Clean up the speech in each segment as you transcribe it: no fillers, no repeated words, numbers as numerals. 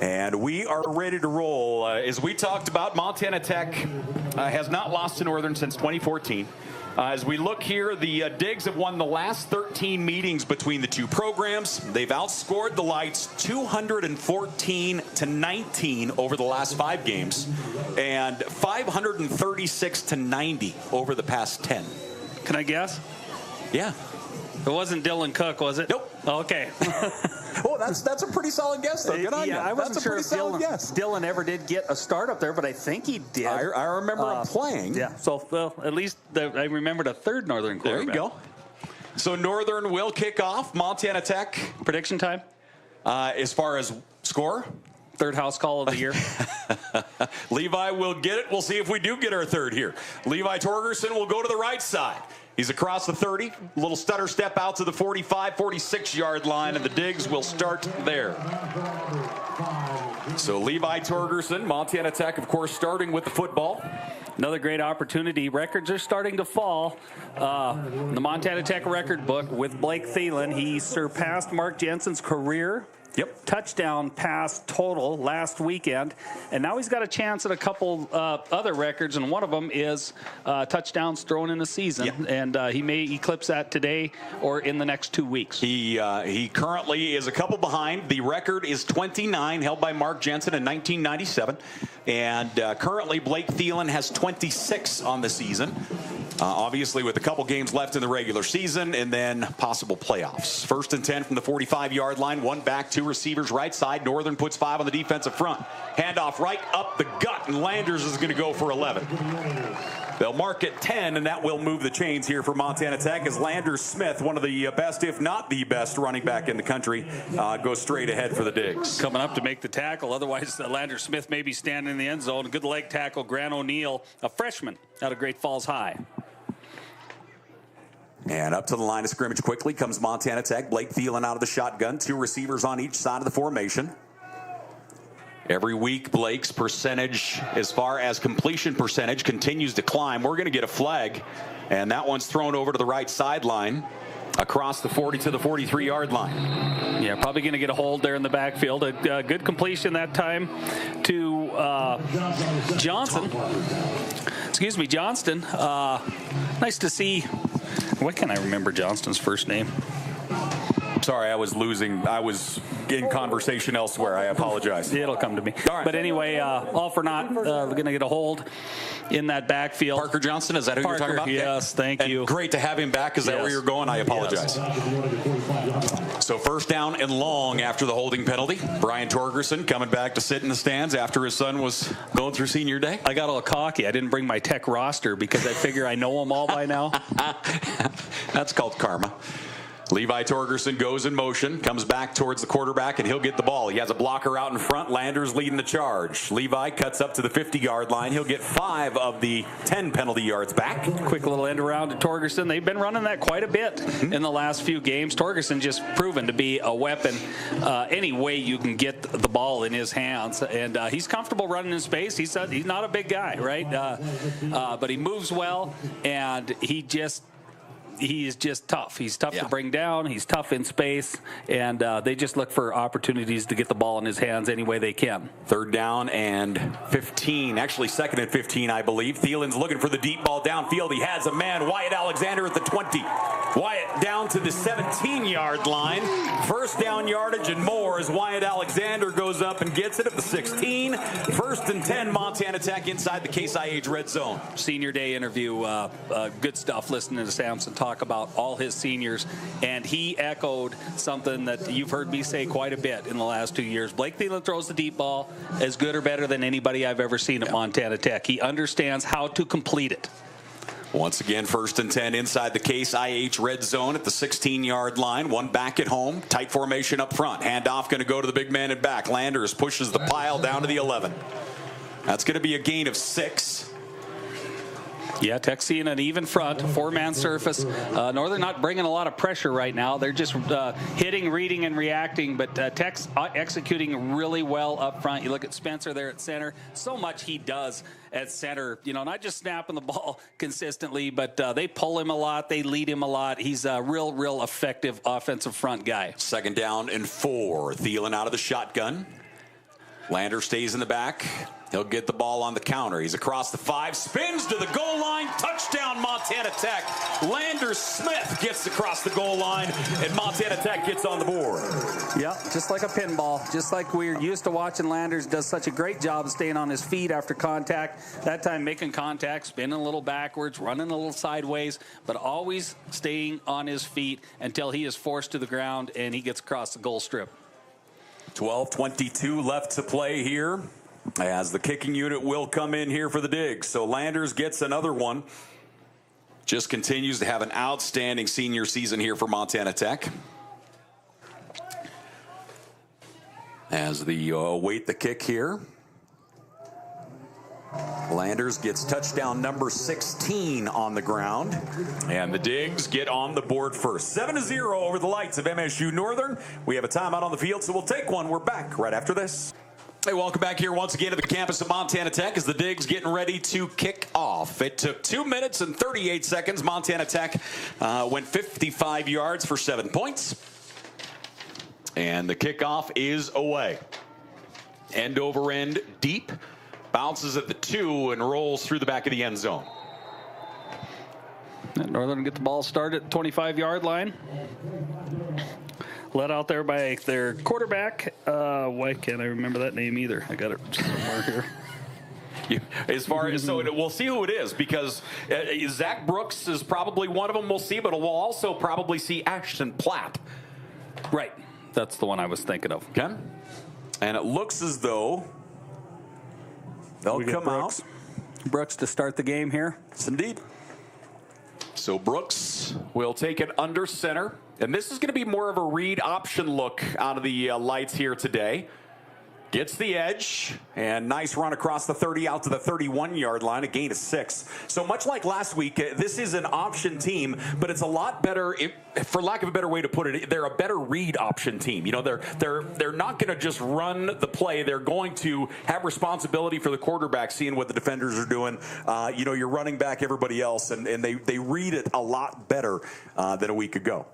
And we are ready to roll. As we talked about, Montana Tech has not lost to Northern since 2014. As we look here, the Digs have won the last 13 meetings between the two programs. They've outscored the Lights 214-19 over the last 5 games and 536-90 over the past 10. Can I guess? Yeah. It wasn't Dylan Cook, was it? Nope. Oh, okay. Oh, that's a pretty solid guess, though. Good on you. I wasn't sure if Dylan ever did get a start up there, but I think he did. I remember him playing. Yeah, so well, at least I remembered a third Northern quarterback. There you go. So Northern will kick off. Montana Tech. Prediction time? As far as score? Third house call of the year. Levi will get it. We'll see if we do get our third here. Levi Torgerson will go to the right side. He's across the 30, little stutter step out to the 45, 46-yard line, and the Digs will start there. So Levi Torgerson, Montana Tech, of course, starting with the football. Another great opportunity. Records are starting to fall. The Montana Tech record book with Blake Thelen, he surpassed Mark Jensen's career touchdown pass total last weekend, and now he's got a chance at a couple other records, and one of them is touchdowns thrown in a season, and he may eclipse that today or in the next 2 weeks. He currently is a couple behind. The record is 29, held by Mark Jensen in 1997, and currently Blake Thelen has 26 on the season. Obviously with a couple games left in the regular season and then possible playoffs. 1st and 10 from the 45-yard line. 1 back, 2 receivers right side. Northern puts 5 on the defensive front. Handoff right up the gut, and Landers is going to go for 11. They'll mark at 10, and that will move the chains here for Montana Tech as Landers Smith, one of the best, if not the best, running back in the country, goes straight ahead for the Digs. Coming up to make the tackle. Otherwise, Landers Smith may be standing in the end zone. Good leg tackle, Grant O'Neill, a freshman out of Great Falls High. And up to the line of scrimmage quickly comes Montana Tech. Blake Thelen out of the shotgun. 2 receivers on each side of the formation. Every week, Blake's percentage, as far as completion percentage, continues to climb. We're going to get a flag, and that one's thrown over to the right sideline across the 40 to the 43-yard line. Yeah, probably going to get a hold there in the backfield. A good completion that time to Johnson. Excuse me, Johnston. Nice to see. Why can't I remember Johnston's first name? Sorry, I was in conversation elsewhere. I apologize. It'll come to me. All right. But anyway, all for naught. We're going to get a hold in that backfield. Parker Johnson, is that who you're talking about? Yes, thank you. Great to have him back. Is that where you're going? I apologize. Yes. So 1st down and long after the holding penalty. Brian Torgerson coming back to sit in the stands after his son was going through senior day. I got a little cocky. I didn't bring my Tech roster because I figure I know them all by now. That's called karma. Levi Torgerson goes in motion, comes back towards the quarterback, and he'll get the ball. He has a blocker out in front. Landers leading the charge. Levi cuts up to the 50-yard line. He'll get 5 of the 10 penalty yards back. Quick little end around to Torgerson. They've been running that quite a bit in the last few games. Torgerson just proven to be a weapon any way you can get the ball in his hands. And he's comfortable running in space. He's not a big guy, right? But he moves well, and he is just tough. He's tough to bring down. He's tough in space, and they just look for opportunities to get the ball in his hands any way they can. 3rd down and 15. Actually, 2nd and 15, I believe. Thielen's looking for the deep ball downfield. He has a man, Wyatt Alexander at the 20. Wyatt down to the 17-yard line. 1st down yardage and more as Wyatt Alexander goes up and gets it at the 16. 1st and 10, Montana Tech inside the Case IH red zone. Senior day interview, good stuff listening to Samson talk about all his seniors, and he echoed something that you've heard me say quite a bit in the last 2 years. Blake Thelen throws the deep ball as good or better than anybody I've ever seen at Montana Tech. He understands how to complete it. Once again, 1st and 10 inside the Case IH red zone at the 16-yard line. 1 back at home. Tight formation up front. Handoff going to go to the big man in back. Landers pushes the pile down to the 11. That's going to be a gain of 6. Yeah, Tech seeing an even front, 4-man surface. Northern not bringing a lot of pressure right now. They're just hitting, reading, and reacting, but Tech's executing really well up front. You look at Spencer there at center. So much he does at center, not just snapping the ball consistently, but they pull him a lot. They lead him a lot. He's a real effective offensive front guy. 2nd down and 4. Thelen out of the shotgun. Lander stays in the back. He'll get the ball on the counter. He's across the 5, spins to the goal line. Touchdown, Montana Tech. Lander Smith gets across the goal line, and Montana Tech gets on the board. Yeah, just like a pinball. Just like we're used to watching. Landers does such a great job of staying on his feet after contact. That time making contact, spinning a little backwards, running a little sideways, but always staying on his feet until he is forced to the ground and he gets across the goal strip. 12:22 left to play here, as the kicking unit will come in here for the Digs. So Landers gets another one. Just continues to have an outstanding senior season here for Montana Tech. As the await the kick here. Landers gets touchdown number 16 on the ground. And the Digs get on the board first. 7-0 over the lights of MSU Northern. We have a timeout on the field, so we'll take one. We're back right after this. Hey, welcome back here once again to the campus of Montana Tech as the Digs getting ready to kick off. It took 2 minutes and 38 seconds. Montana Tech went 55 yards for 7 points. And the kickoff is away. End over end deep. Bounces at the 2 and rolls through the back of the end zone. And Northern get the ball started at the 25-yard line. Led out there by their quarterback. Why can't I remember that name either? I got it somewhere here. As far as, so we'll see who it is, because Zach Brooks is probably one of them we'll see, but we'll also probably see Ashton Platt. Right. That's the one I was thinking of. Okay. And it looks as though they'll come out. Brooks to start the game here. Yes, indeed. So Brooks will take it under center. And this is going to be more of a read option look out of the lights here today. Gets the edge, and nice run across the 30 out to the 31-yard line, a gain of 6. So much like last week, this is an option team, but it's a lot better, for lack of a better way to put it, they're a better read option team. You know, they're not going to just run the play. They're going to have responsibility for the quarterback, seeing what the defenders are doing. You know, you're running back everybody else, and they read it a lot better than a week ago.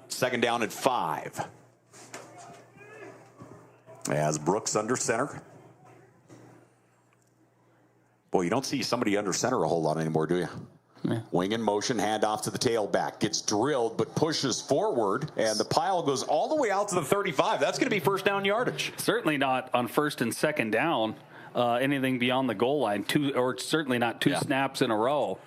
2nd down and 5. As Brooks under center. Boy, you don't see somebody under center a whole lot anymore, do you? Yeah. Wing in motion, handoff to the tailback. Gets drilled, but pushes forward, and the pile goes all the way out to the 35. That's going to be 1st down yardage. Certainly not on 1st and 2nd down, anything beyond the goal line, or certainly not two snaps in a row.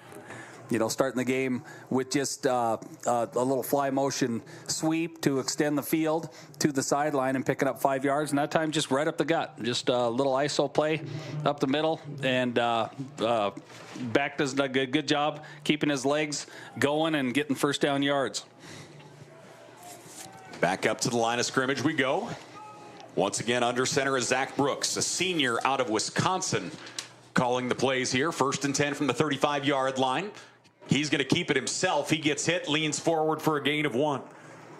You know, starting the game with just a little fly motion sweep to extend the field to the sideline and picking up 5 yards. And that time just right up the gut. Just a little ISO play up the middle. And Back does a good job keeping his legs going and getting 1st down yards. Back up to the line of scrimmage we go. Once again, under center is Zach Brooks, a senior out of Wisconsin, calling the plays here. 1st and 10 from the 35-yard line. He's going to keep it himself. He gets hit, leans forward for a gain of 1.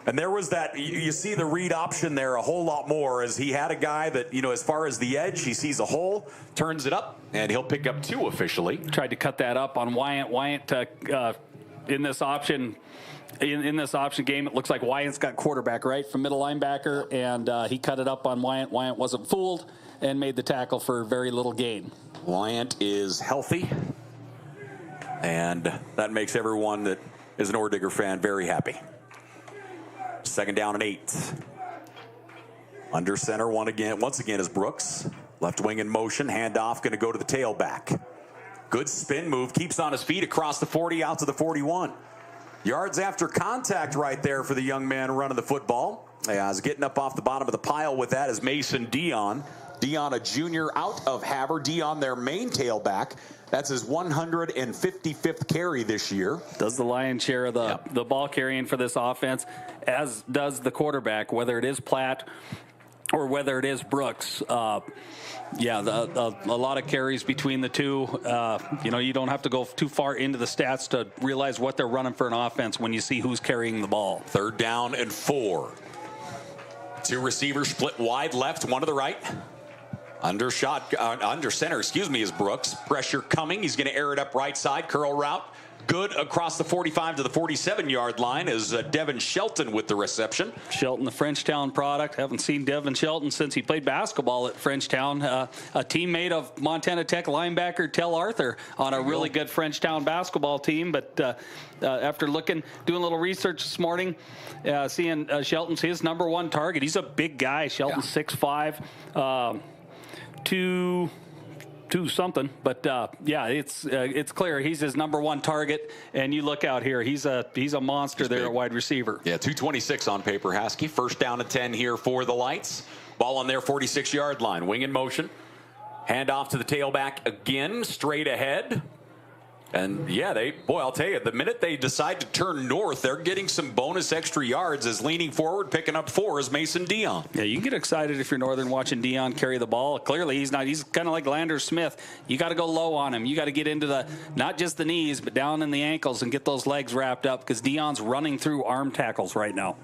And there was that, you see the read option there a whole lot more, as he had a guy that, you know, as far as the edge, he sees a hole, turns it up, and he'll pick up 2 officially. Tried to cut that up on Wyatt. Wyatt in this option. In this option game, it looks like Wyatt's got quarterback right from middle linebacker, and he cut it up on Wyatt. Wyatt wasn't fooled and made the tackle for very little gain. Wyatt is healthy. And that makes everyone that is an Ordigger fan very happy. 2nd down and 8. Under center once again is Brooks. Left wing in motion. Handoff going to go to the tailback. Good spin move. Keeps on his feet across the 40 out to the 41. Yards after contact right there for the young man running the football. As getting up off the bottom of the pile with that is Mason Dionne. Dionne, a junior out of Havre. Dionne, their main tailback. That's his 155th carry this year. Does the lion's share of the ball carrying for this offense, as does the quarterback, whether it is Platt or whether it is Brooks. A lot of carries between the two. You know, you don't have to go too far into the stats to realize what they're running for an offense when you see who's carrying the ball. 3rd down and 4. 2 receivers split wide left, one to the right. Under center, is Brooks. Pressure coming. He's going to air it up right side. Curl route Good across the 45 to the 47-yard line is Devin Shelton with the reception. Shelton, the Frenchtown product. Haven't seen Devin Shelton since he played basketball at Frenchtown. A teammate of Montana Tech linebacker Tel Arthur on a really good Frenchtown basketball team. But after doing a little research this morning, seeing Shelton's his number one target. He's a big guy. Shelton's 6'5", 2 something, but yeah, it's clear he's his number one target. And you look out here, he's a monster there at wide receiver. Yeah, 226 on paper, Haskey. First down and 10 here for the Lights. Ball on their 46-yard line. Wing in motion. Hand off to the tailback again, straight ahead. And yeah, I'll tell you, the minute they decide to turn north, they're getting some bonus extra yards as leaning forward, picking up 4 is Mason Dionne. Yeah, you can get excited if you're Northern watching Dionne carry the ball. Clearly, he's kind of like Landers Smith. You got to go low on him. You got to get into not just the knees, but down in the ankles and get those legs wrapped up because Dionne's running through arm tackles right now.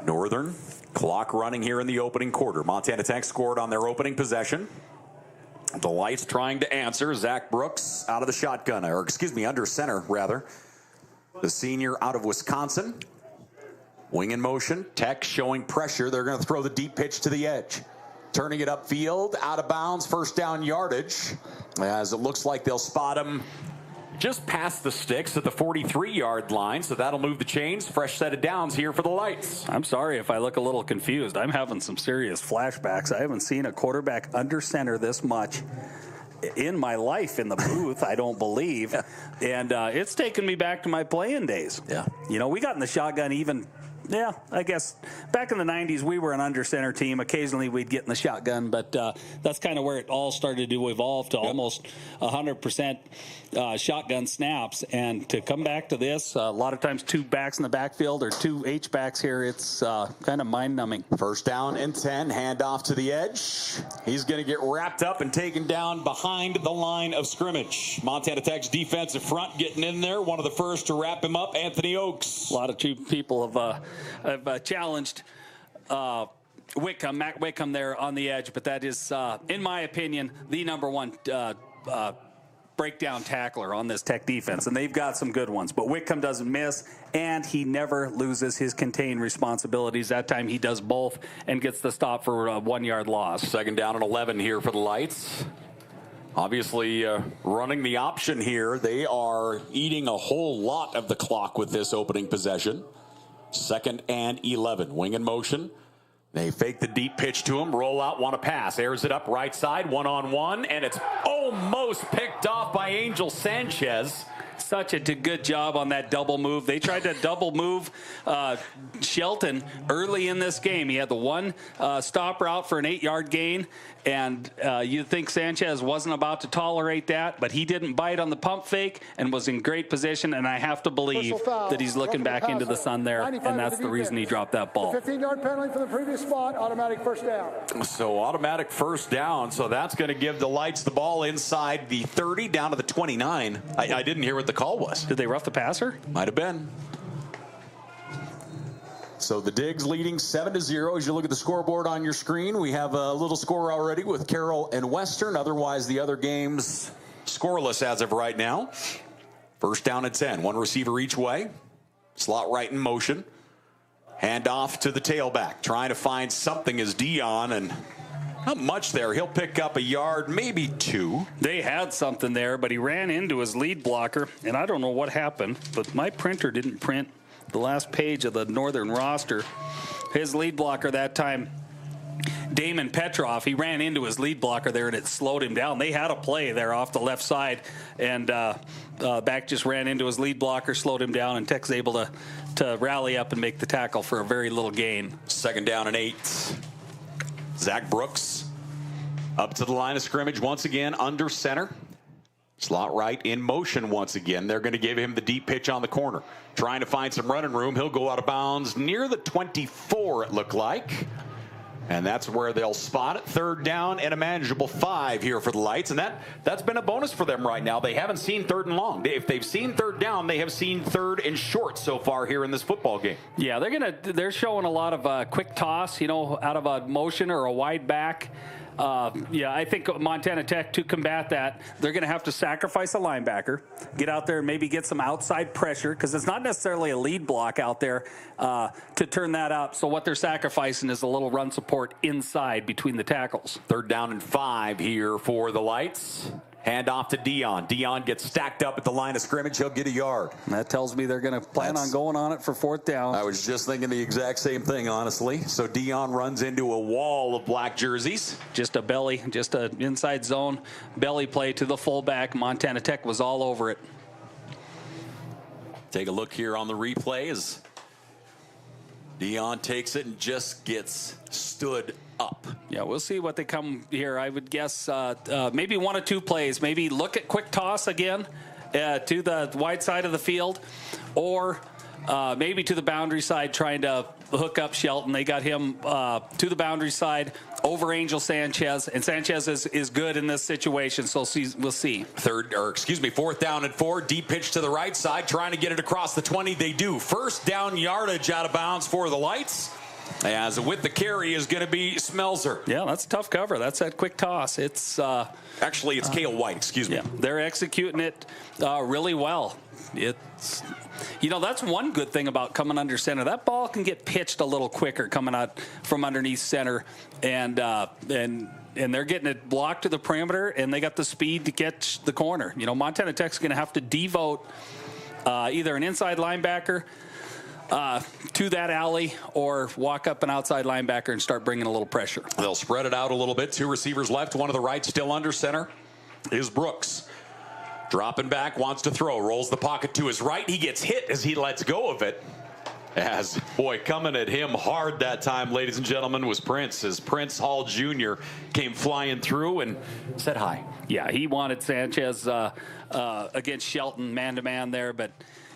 Northern, clock running here in the opening quarter. Montana Tech scored on their opening possession. The Lights trying to answer. Zach Brooks out of the shotgun, or excuse me, under center, rather. The senior out of Wisconsin. Wing in motion. Tech showing pressure. They're going to throw the deep pitch to the edge. Turning it upfield, out of bounds, first down yardage. As it looks like they'll spot him just past the sticks at the 43-yard line, so that'll move the chains. Fresh set of downs here for the Lights. I'm sorry if I look a little confused. I'm having some serious flashbacks. I haven't seen a quarterback under center this much in my life in the booth, I don't believe. And it's taken me back to my playing days. Yeah. You know, we got in the shotgun even... Yeah, I guess back in the 90s, we were an under center team. Occasionally, we'd get in the shotgun, but that's kind of where it all started to evolve to almost 100% shotgun snaps. And to come back to this, a lot of times 2 backs in the backfield or 2 H-backs here, it's kind of mind-numbing. First down and 10, handoff to the edge. He's going to get wrapped up and taken down behind the line of scrimmage. Montana Tech's defensive front getting in there. One of the first to wrap him up, Anthony Oakes. A lot of people have challenged Matt Wickham there on the edge, but that is, in my opinion, the number one breakdown tackler on this Tech defense, and they've got some good ones. But Wickham doesn't miss, and he never loses his contain responsibilities. That time he does both and gets the stop for a 1-yard loss. Second down and 11 here for the Lights. Obviously, running the option here. They are eating a whole lot of the clock with this opening possession. Second and 11. Wing in motion. They fake the deep pitch to him. Roll out, want to pass. Airs it up right side, one-on-one, and it's almost picked off by Angel Sanchez. Such a good job on that double move. They tried to double move Shelton early in this game. He had the one stop route for an 8-yard gain, and you'd think Sanchez wasn't about to tolerate that, but he didn't bite on the pump fake and was in great position, and I have to believe that he's looking back into the sun there, and that's the reason he dropped that ball. 15-yard penalty from the previous spot, automatic first down. So automatic first down, so that's going to give the Lights the ball inside the 30 down to the 29. I didn't hear what the call was. Did they rough the passer? Might have been. So the Digs leading 7-0. As you look at the scoreboard on your screen, we have a little score already with Cael and Western. Otherwise, the other games scoreless as of right now. First down and 10. One receiver each way. Slot right in motion. Hand off to the tailback. Trying to find something is Dionne, and not much there. He'll pick up a yard, maybe 2. They had something there, but he ran into his lead blocker, and I don't know what happened, but my printer didn't print the last page of the Northern roster. His lead blocker that time, Damon Petrov, he ran into his lead blocker there, and it slowed him down. They had a play there off the left side, and back just ran into his lead blocker, slowed him down, and Tech's able to rally up and make the tackle for a very little gain. Second down and 8. Zach Brooks up to the line of scrimmage once again, under center. Slot right in motion once again. They're going to give him the deep pitch on the corner. Trying to find some running room. He'll go out of bounds near the 24, it looked like. And that's where they'll spot it. Third down and a manageable 5 here for the Lights. And that's been a bonus for them right now. They haven't seen third and long. If they've seen third down, they have seen third and short so far here in this football game. Yeah, they're showing a lot of quick toss, out of a motion or a wide back. Yeah, I think Montana Tech, to combat that, they're going to have to sacrifice a linebacker, get out there and maybe get some outside pressure, because it's not necessarily a lead block out there to turn that up. So what they're sacrificing is a little run support inside between the tackles. 3rd down and 5 here for the Lights. Hand off to Dionne. Dionne gets stacked up at the line of scrimmage. He'll get a yard. That tells me they're going to plan on going on it for 4th down. I was just thinking the exact same thing, honestly. So Dionne runs into a wall of black jerseys. Just an inside zone belly play to the fullback. Montana Tech was all over it. Take a look here on the replay as Dionne takes it and just gets stood up. Yeah, we'll see what they come here. I would guess maybe 1 or 2 plays. Maybe look at quick toss again to the wide side of the field, or maybe to the boundary side trying to hook up Shelton. They got him to the boundary side over Angel Sanchez, and Sanchez is good in this situation, so we'll see. 4th down and 4, deep pitch to the right side, trying to get it across the 20. They do. 1st down yardage out of bounds for the Lights. As with the carry is going to be Smelzer. Yeah, that's a tough cover. That's that quick toss. It's actually it's Cael White. Excuse me. Yeah, they're executing it really well. It's that's one good thing about coming under center. That ball can get pitched a little quicker coming out from underneath center, and they're getting it blocked to the perimeter, and they got the speed to catch the corner. Montana Tech's going to have to devote either an inside linebacker to that alley, or walk up an outside linebacker and start bringing a little pressure. They'll spread it out a little bit. 2 receivers left. One to the right, still under center, is Brooks. Dropping back, wants to throw, rolls the pocket to his right. He gets hit as he lets go of it. As, boy, coming at him hard that time, ladies and gentlemen, was Prince. As Prince Hall Jr. came flying through and said hi. Yeah, he wanted Sanchez against Shelton man-to-man there, but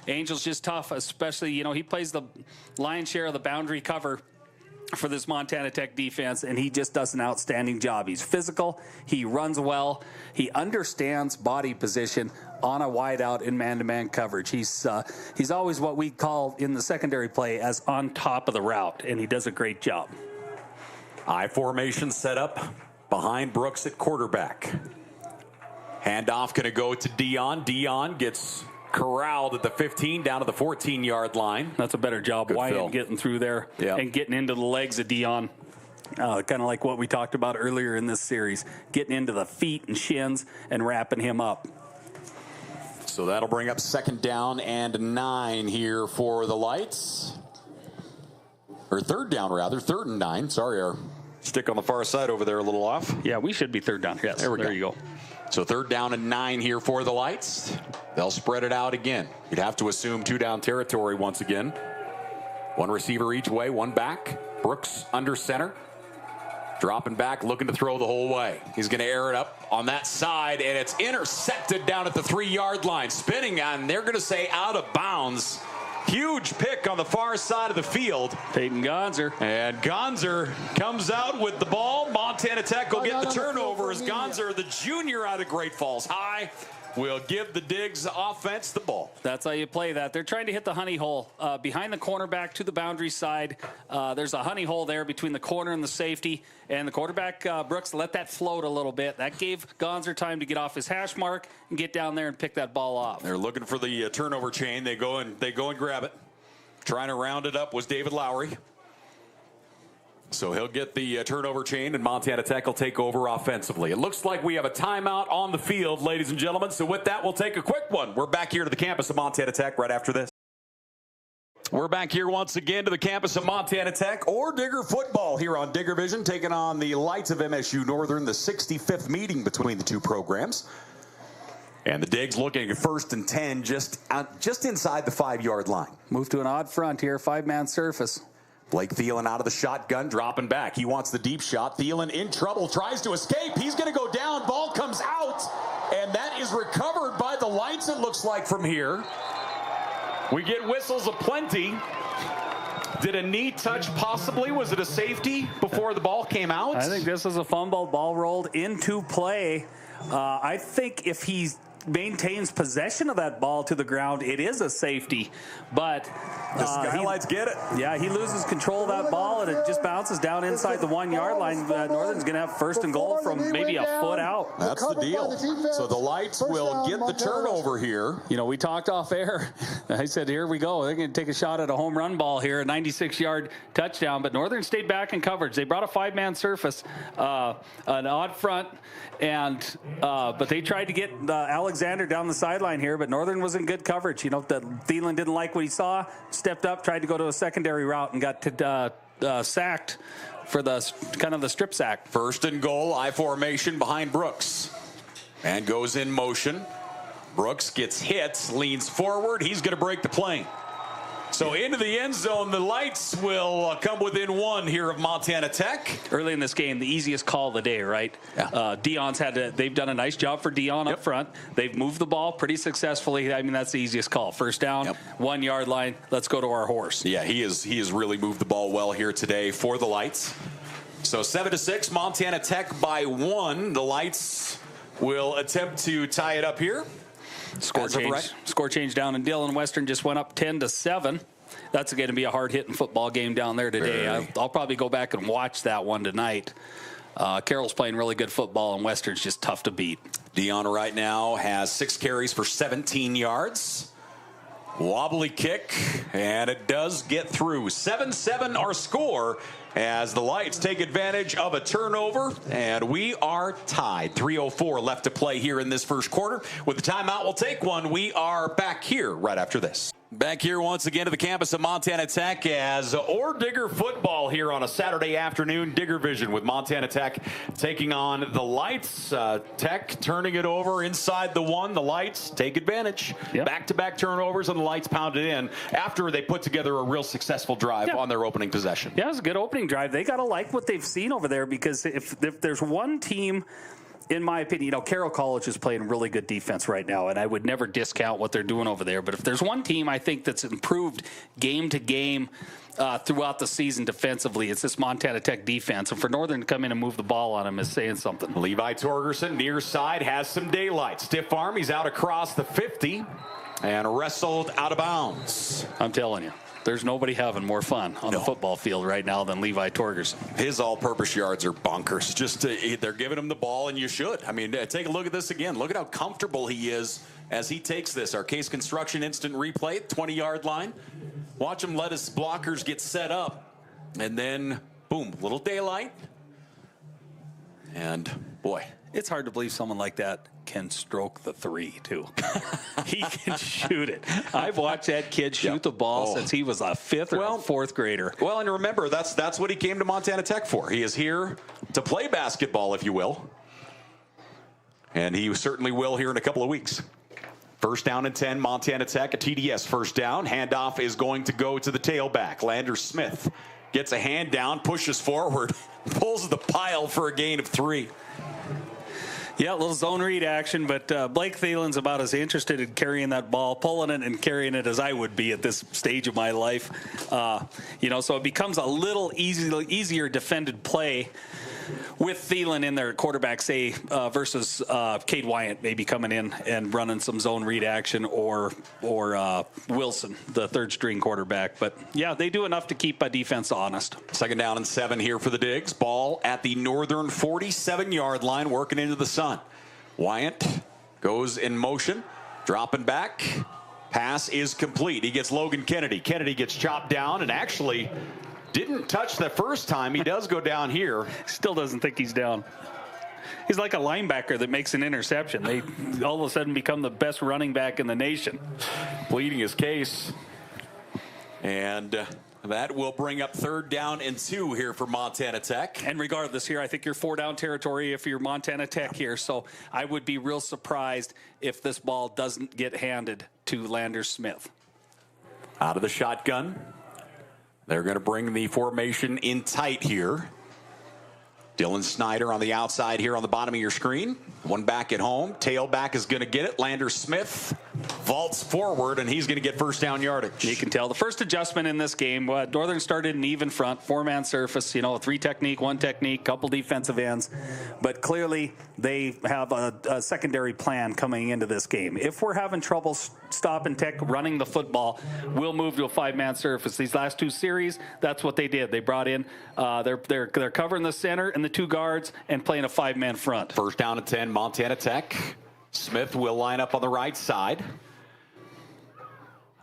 Angel's just tough, especially, he plays the lion's share of the boundary cover for this Montana Tech defense, and he just does an outstanding job. He's physical, he runs well, he understands body position on a wide out in man-to-man coverage. He's always what we call in the secondary play as on top of the route, and he does a great job. I formation set up behind Brooks at quarterback. Handoff going to go to Dionne. Dionne gets corralled at the 15 down to the 14-yard line. That's a better job. Wyatt getting through there and getting into the legs of Dionne. Kind of like what we talked about earlier in this series, getting into the feet and shins and wrapping him up. So that'll bring up 2nd down and 9 here for the Lights. Or 3rd down, rather. 3rd and 9. Sorry, our stick on the far side over there a little off. Yeah, we should be 3rd down. Yes, there you go. So 3rd down and 9 here for the Lights. They'll spread it out again. You'd have to assume 2-down territory once again. 1 receiver each way, 1 back. Brooks under center. Dropping back, looking to throw the whole way. He's going to air it up on that side, and it's intercepted down at the 3-yard line. Spinning on, they're going to say out of bounds. Huge pick on the far side of the field. Peyton Gonzer. And Gonzer comes out with the ball. Montana Tech will get the turnover as Gonzer, the junior out of Great Falls High, will give the Diggs offense the ball. That's how you play that. They're trying to hit the honey hole behind the cornerback to the boundary side. There's a honey hole there between the corner and the safety. And the quarterback, Brooks, let that float a little bit. That gave Gonzer time to get off his hash mark and get down there and pick that ball off. They're looking for the turnover chain. They go and grab it. Trying to round it up was David Lowry. So he'll get the turnover chain, and Montana Tech will take over offensively. It looks like we have a timeout on the field, ladies and gentlemen. So with that, we'll take a quick one. We're back here to the campus of Montana Tech right after this. We're back here once again to the campus of Montana Tech, or Digger football here on Digger Vision, taking on the Lights of MSU Northern, the 65th meeting between the two programs. And the Digs looking at 1st and 10 just inside the 5-yard line. Move to an odd front here, 5-man surface. Blake Thelen out of the shotgun, dropping back. He wants the deep shot. Thielen in trouble, tries to escape. He's going to go down. Ball comes out, and that is recovered by the Lights, it looks like, from here. We get whistles aplenty. Did a knee touch possibly? Was it a safety before the ball came out? I think this is a fumble. Ball rolled into play. I think if he maintains possession of that ball to the ground, it is a safety. But the Skylights get it. Yeah, he loses control of that ball, and it just bounces down inside the 1 yard line. Northern's going to have first and goal from maybe a foot out. That's the deal. So the Lights will get the turnover here. You know, we talked off air. I said, here we go. They're going to take a shot at a home run ball here, a 96-yard touchdown. But Northern stayed back in coverage. They brought a 5-man surface, an odd front, and but they tried to get Alexander down the sideline here, but Northern was in good coverage. You know, Thelen didn't like what he saw, stepped up, tried to go to a secondary route, and got sacked for the kind of the strip sack. First and goal, I formation behind Brooks, and goes in motion. Brooks gets hit, leans forward. He's going to break the plane. So into the end zone, the Lights will come within 1 here of Montana Tech. Early in this game, the easiest call of the day, right? Yeah. Dionne's they've done a nice job for Dionne up front. They've moved the ball pretty successfully. I mean, that's the easiest call. First down, 1 yard line. Let's go to our horse. Yeah, he has really moved the ball well here today for the Lights. So 7-6, Montana Tech by 1. The Lights will attempt to tie it up here. Score change down in Dillon. Western just went up 10-7. That's going to be a hard-hitting football game down there today. I'll probably go back and watch that one tonight. Cael's playing really good football, and Western's just tough to beat. Dionne right now has 6 carries for 17 yards. Wobbly kick, and it does get through. 7-7 our score as the Lights take advantage of a turnover, and we are tied. 3:04 left to play here in this first quarter. With the timeout, we'll take one. We are back here right after this. Back here once again to the campus of Montana Tech as Digger football here on a Saturday afternoon. Digger Vision with Montana Tech taking on the Lights. Tech turning it over inside the 1. The Lights take advantage. Back-to-back turnovers, and the Lights pounded in after they put together a real successful drive on their opening possession. Yeah, it was a good opening drive. They got to like what they've seen over there, because if there's one team, in my opinion, you know, Cael College is playing really good defense right now, and I would never discount what they're doing over there. But if there's one team I think that's improved game to game throughout the season defensively, it's this Montana Tech defense. And for Northern to come in and move the ball on them is saying something. Levi Torgerson, near side, has some daylight. Stiff arm, he's out across the 50 and wrestled out of bounds. I'm telling you, there's nobody having more fun on the football field right now than Levi Torgerson. His all-purpose yards are bonkers. Just they're giving him the ball, and you should. I mean, take a look at this again. Look at how comfortable he is as he takes this. Our Case Construction instant replay, 20-yard line. Watch him let his blockers get set up, and then, boom, little daylight. And, boy. It's hard to believe someone like that can stroke the 3, too. He can shoot it. I've watched that kid shoot the ball since he was a 5th or 4th grader. Well, and remember, that's what he came to Montana Tech for. He is here to play basketball, if you will. And he certainly will here in a couple of weeks. First down and 10, Montana Tech, a TDS first down. Handoff is going to go to the tailback. Lander Smith gets a hand down, pushes forward, pulls the pile for a gain of 3. Yeah, a little zone read action, but Blake Thelen's about as interested in carrying that ball, pulling it and carrying it as I would be at this stage of my life. You know, so it becomes a little easier defended play with Thelen in their quarterback, say, versus Cade Wyant maybe coming in and running some zone read action, or Wilson, the third-string quarterback. But, yeah, they do enough to keep a defense honest. Second down and 7 here for the Digs. Ball at the Northern 47-yard line, working into the sun. Wyant goes in motion, dropping back. Pass is complete. He gets Logan Kennedy. Kennedy gets chopped down and actually didn't touch the first time. He does go down here. Still doesn't think he's down. He's like a linebacker that makes an interception. They all of a sudden become the best running back in the nation. Pleading his case. And that will bring up 3rd down and 2 here for Montana Tech. And regardless here, I think you're 4-down territory if you're Montana Tech here. So I would be real surprised if this ball doesn't get handed to Lander Smith. Out of the shotgun. They're going to bring the formation in tight here. Dylan Snyder on the outside here on the bottom of your screen. One back at home. Tailback is going to get it. Lander Smith vaults forward, and he's going to get first down yardage. You can tell the first adjustment in this game, Northern started an even front, 4-man surface, 3 technique, 1 technique, couple defensive ends. But clearly they have a secondary plan coming into this game. If we're having trouble stop and tech running the football, we'll move to a 5-man surface. These last 2 series, that's what they did. They brought in, they're covering the center and the 2 guards and playing a 5-man front. First down and 10, Montana Tech. Smith will line up on the right side.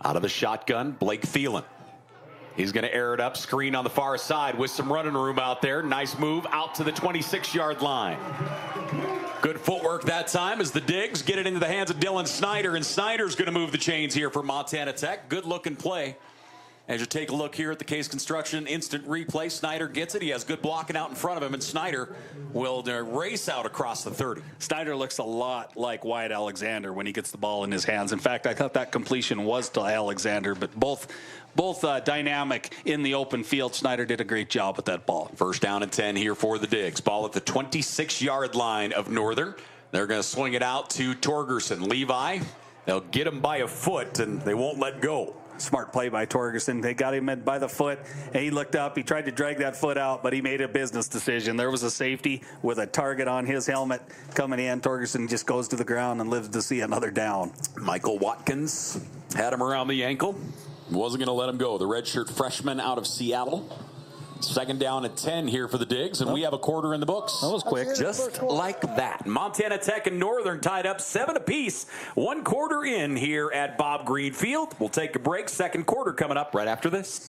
Out of the shotgun, Blake Thelen. He's going to air it up, screen on the far side with some running room out there. Nice move out to the 26-yard line. Good footwork that time as the Digs get it into the hands of Dylan Snyder, and Snyder's going to move the chains here for Montana Tech. Good looking play. As you take a look here at the Case Construction instant replay, Snyder gets it. He has good blocking out in front of him, and Snyder will race out across the 30. Snyder looks a lot like Wyatt Alexander when he gets the ball in his hands. In fact, I thought that completion was to Alexander, but both dynamic in the open field. Snyder did a great job with that ball. First down and 10 here for the Digs. Ball at the 26-yard line of Northern. They're going to swing it out to Torgerson. Levi, they'll get him by a foot, and they won't let go. Smart play by Torgerson. They got him by the foot, and he looked up. He tried to drag that foot out, but he made a business decision. There was a safety with a target on his helmet coming in. Torgerson just goes to the ground and lives to see another down. Michael Watkins had him around the ankle. Wasn't going to let him go. The redshirt freshman out of Seattle. Second down and 10 here for the Digs, and we have a quarter in the books. That was quick. Just like that. Montana Tech and Northern tied up 7 apiece. 1 quarter in here at Bob Green Field. We'll take a break. Second quarter coming up right after this.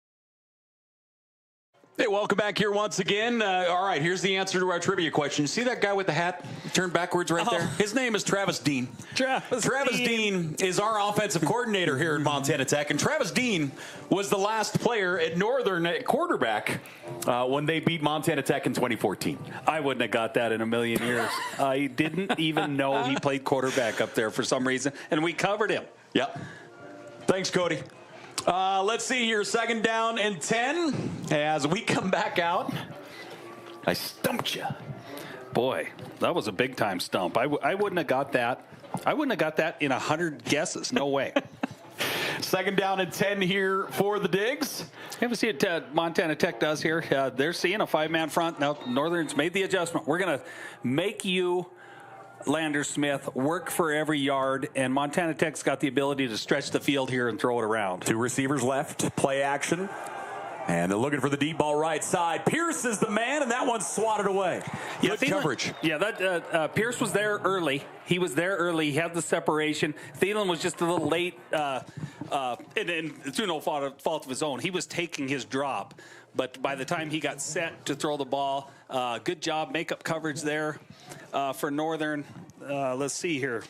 Hey, welcome back here once again. All right, here's the answer to our trivia question. You see that guy with the hat turned backwards right there? His name is Travis Dean. Travis Dean is our offensive coordinator here at Montana Tech, and Travis Dean was the last player at Northern at quarterback when they beat Montana Tech in 2014. I wouldn't have got that in a million years. I didn't even know he played quarterback up there for some reason, and we covered him. Yep. Thanks, Cody. Let's see here. Second down and 10 as we come back out. I stumped you. Boy, that was a big-time stump. I wouldn't have got that. I wouldn't have got that in 100 guesses. No way. Second down and 10 here for the Digs. You ever see what Montana Tech does here? They're seeing a 5-man front. Now, Northern's made the adjustment. We're going to make you, Landers Smith, work for every yard, and Montana Tech's got the ability to stretch the field here and throw it around. 2 receivers left, play action, and they're looking for the deep ball right side. Pierce is the man, and that one's swatted away. Good coverage. Yeah, that Pierce was there early. He was there early. He had the separation. Thelen was just a little late, and through no fault of his own. He was taking his drop, but by the time he got set to throw the ball, good job, make-up coverage there for Northern. Let's see here.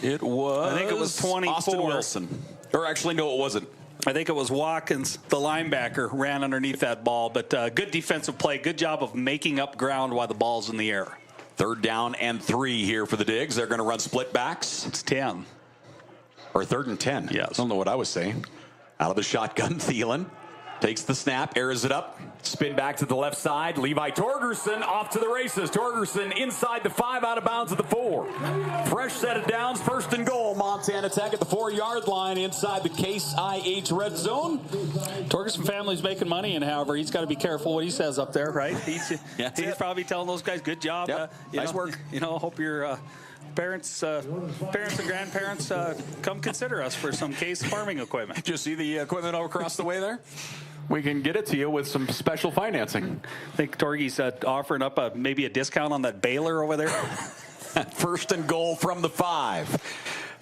It was, I think it was 24. Austin Wilson. Or actually, no, it wasn't. I think it was Watkins, the linebacker, ran underneath that ball. But good defensive play. Good job of making up ground while the ball's in the air. Third down and 3 here for the Digs. They're going to run split backs. It's 10. Or third and 10. Yes. I don't know what I was saying. Out of the shotgun, Thelen takes the snap, airs it up, spin back to the left side. Levi Torgerson off to the races. Torgerson inside the 5, out of bounds at the 4. Fresh set of downs, first and goal. Montana Tech at the 4-yard line inside the Case IH red zone. Torgerson family's making money, and however, he's got to be careful what he says up there, right? He's probably telling those guys, good job. Yep. Nice work. Hope your parents and grandparents come consider us for some Case farming equipment. Did you see the equipment over across the way there? We can get it to you with some special financing. I think Torgy's offering up maybe a discount on that baler over there. First and goal from the 5.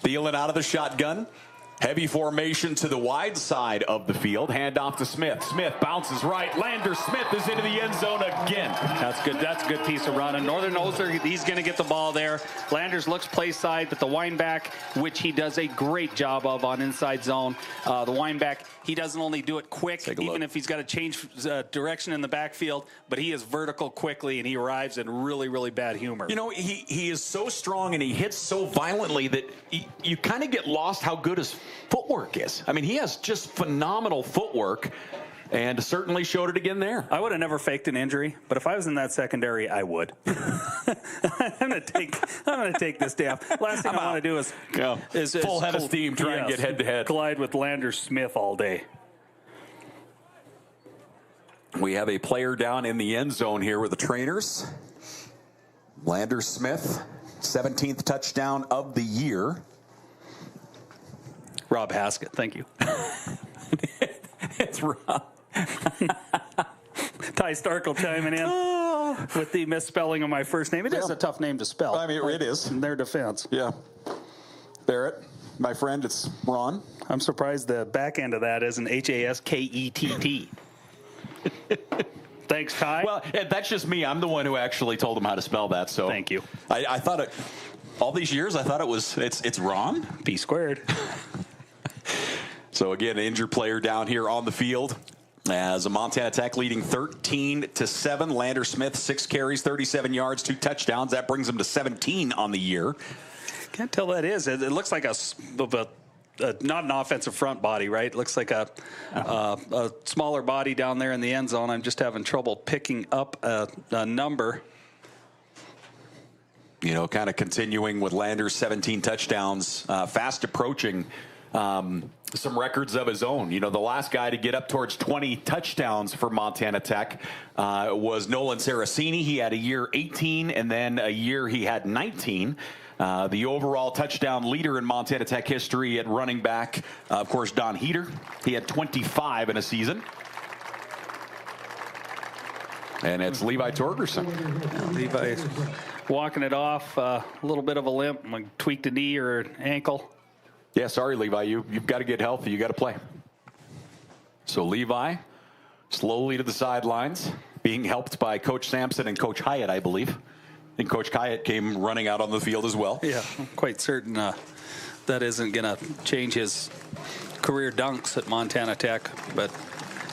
Thelen out of the shotgun. Heavy formation to the wide side of the field. Hand off to Smith. Smith bounces right. Landers Smith is into the end zone again. That's good. That's a good piece of running. Northern knows he's going to get the ball there. Landers looks play side, but the wineback, which he does a great job of on inside zone. The wineback, he doesn't only do it quick, even if he's got to change direction in the backfield, but he is vertical quickly, and he arrives in really, really bad humor. You know, he is so strong and he hits so violently that you kind of get lost how good his footwork is. I mean, he has just phenomenal footwork. and certainly showed it again there. I would have never faked an injury, but if I was in that secondary, I would. I'm gonna take this down. Last thing I want to do is full head of steam, try and get head to head. Collide with Landers Smith all day. We have a player down in the end zone here with the trainers. Landers Smith, 17th touchdown of the year. Rob Haskett, thank you. It's Rob. Ty Starkle chiming in with the misspelling of my first name. It is a tough name to spell. I mean, it is. In their defense. Yeah. Barrett, my friend, it's Ron. I'm surprised the back end of that isn't Haskett. Thanks, Ty. Well, that's just me. I'm the one who actually told him how to spell that. So thank you. I thought it, all these years, I thought it's Ron. P squared. So again, an injured player down here on the field as a Montana Tech leading 13-7. Landers Smith, 6 carries, 37 yards, 2 touchdowns. That brings him to 17 on the year. Can't tell that is. It looks like not an offensive front body, right? It looks like a smaller body down there in the end zone. I'm just having trouble picking up a number. You know, kind of continuing with Landers' 17 touchdowns, fast approaching some records of his own. You know, the last guy to get up towards 20 touchdowns for Montana Tech was Nolan Saraceni. He had a year 18, and then a year he had 19. The overall touchdown leader in Montana Tech history at running back, of course, Don Heater. He had 25 in a season. And it's Levi Torgerson. Levi walking it off, a little bit of a limp, like tweaked a knee or an ankle. Yeah, sorry, Levi. You've got to get healthy. You got to play. So Levi slowly to the sidelines, being helped by Coach Sampson and Coach Hyatt, I believe. And Coach Hyatt came running out on the field as well. Yeah, I'm quite certain that isn't going to change his career dunks at Montana Tech. But,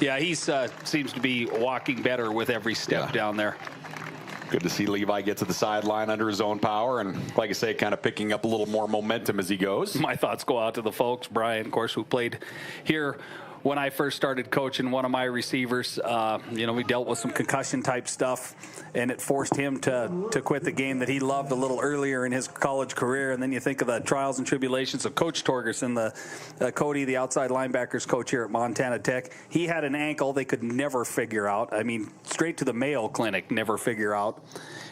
yeah, he seems to be walking better with every step down there. Good to see Levi get to the sideline under his own power, and like I say, kind of picking up a little more momentum as he goes. My thoughts go out to the folks, Brian, of course, who played here when I first started coaching one of my receivers. You know, we dealt with some concussion type stuff, and it forced him to quit the game that he loved a little earlier in his college career. And then you think of the trials and tribulations of Coach Torgerson, Cody, the outside linebackers coach here at Montana Tech. He had an ankle they could never figure out. I mean, straight to the Mayo Clinic, never figure out.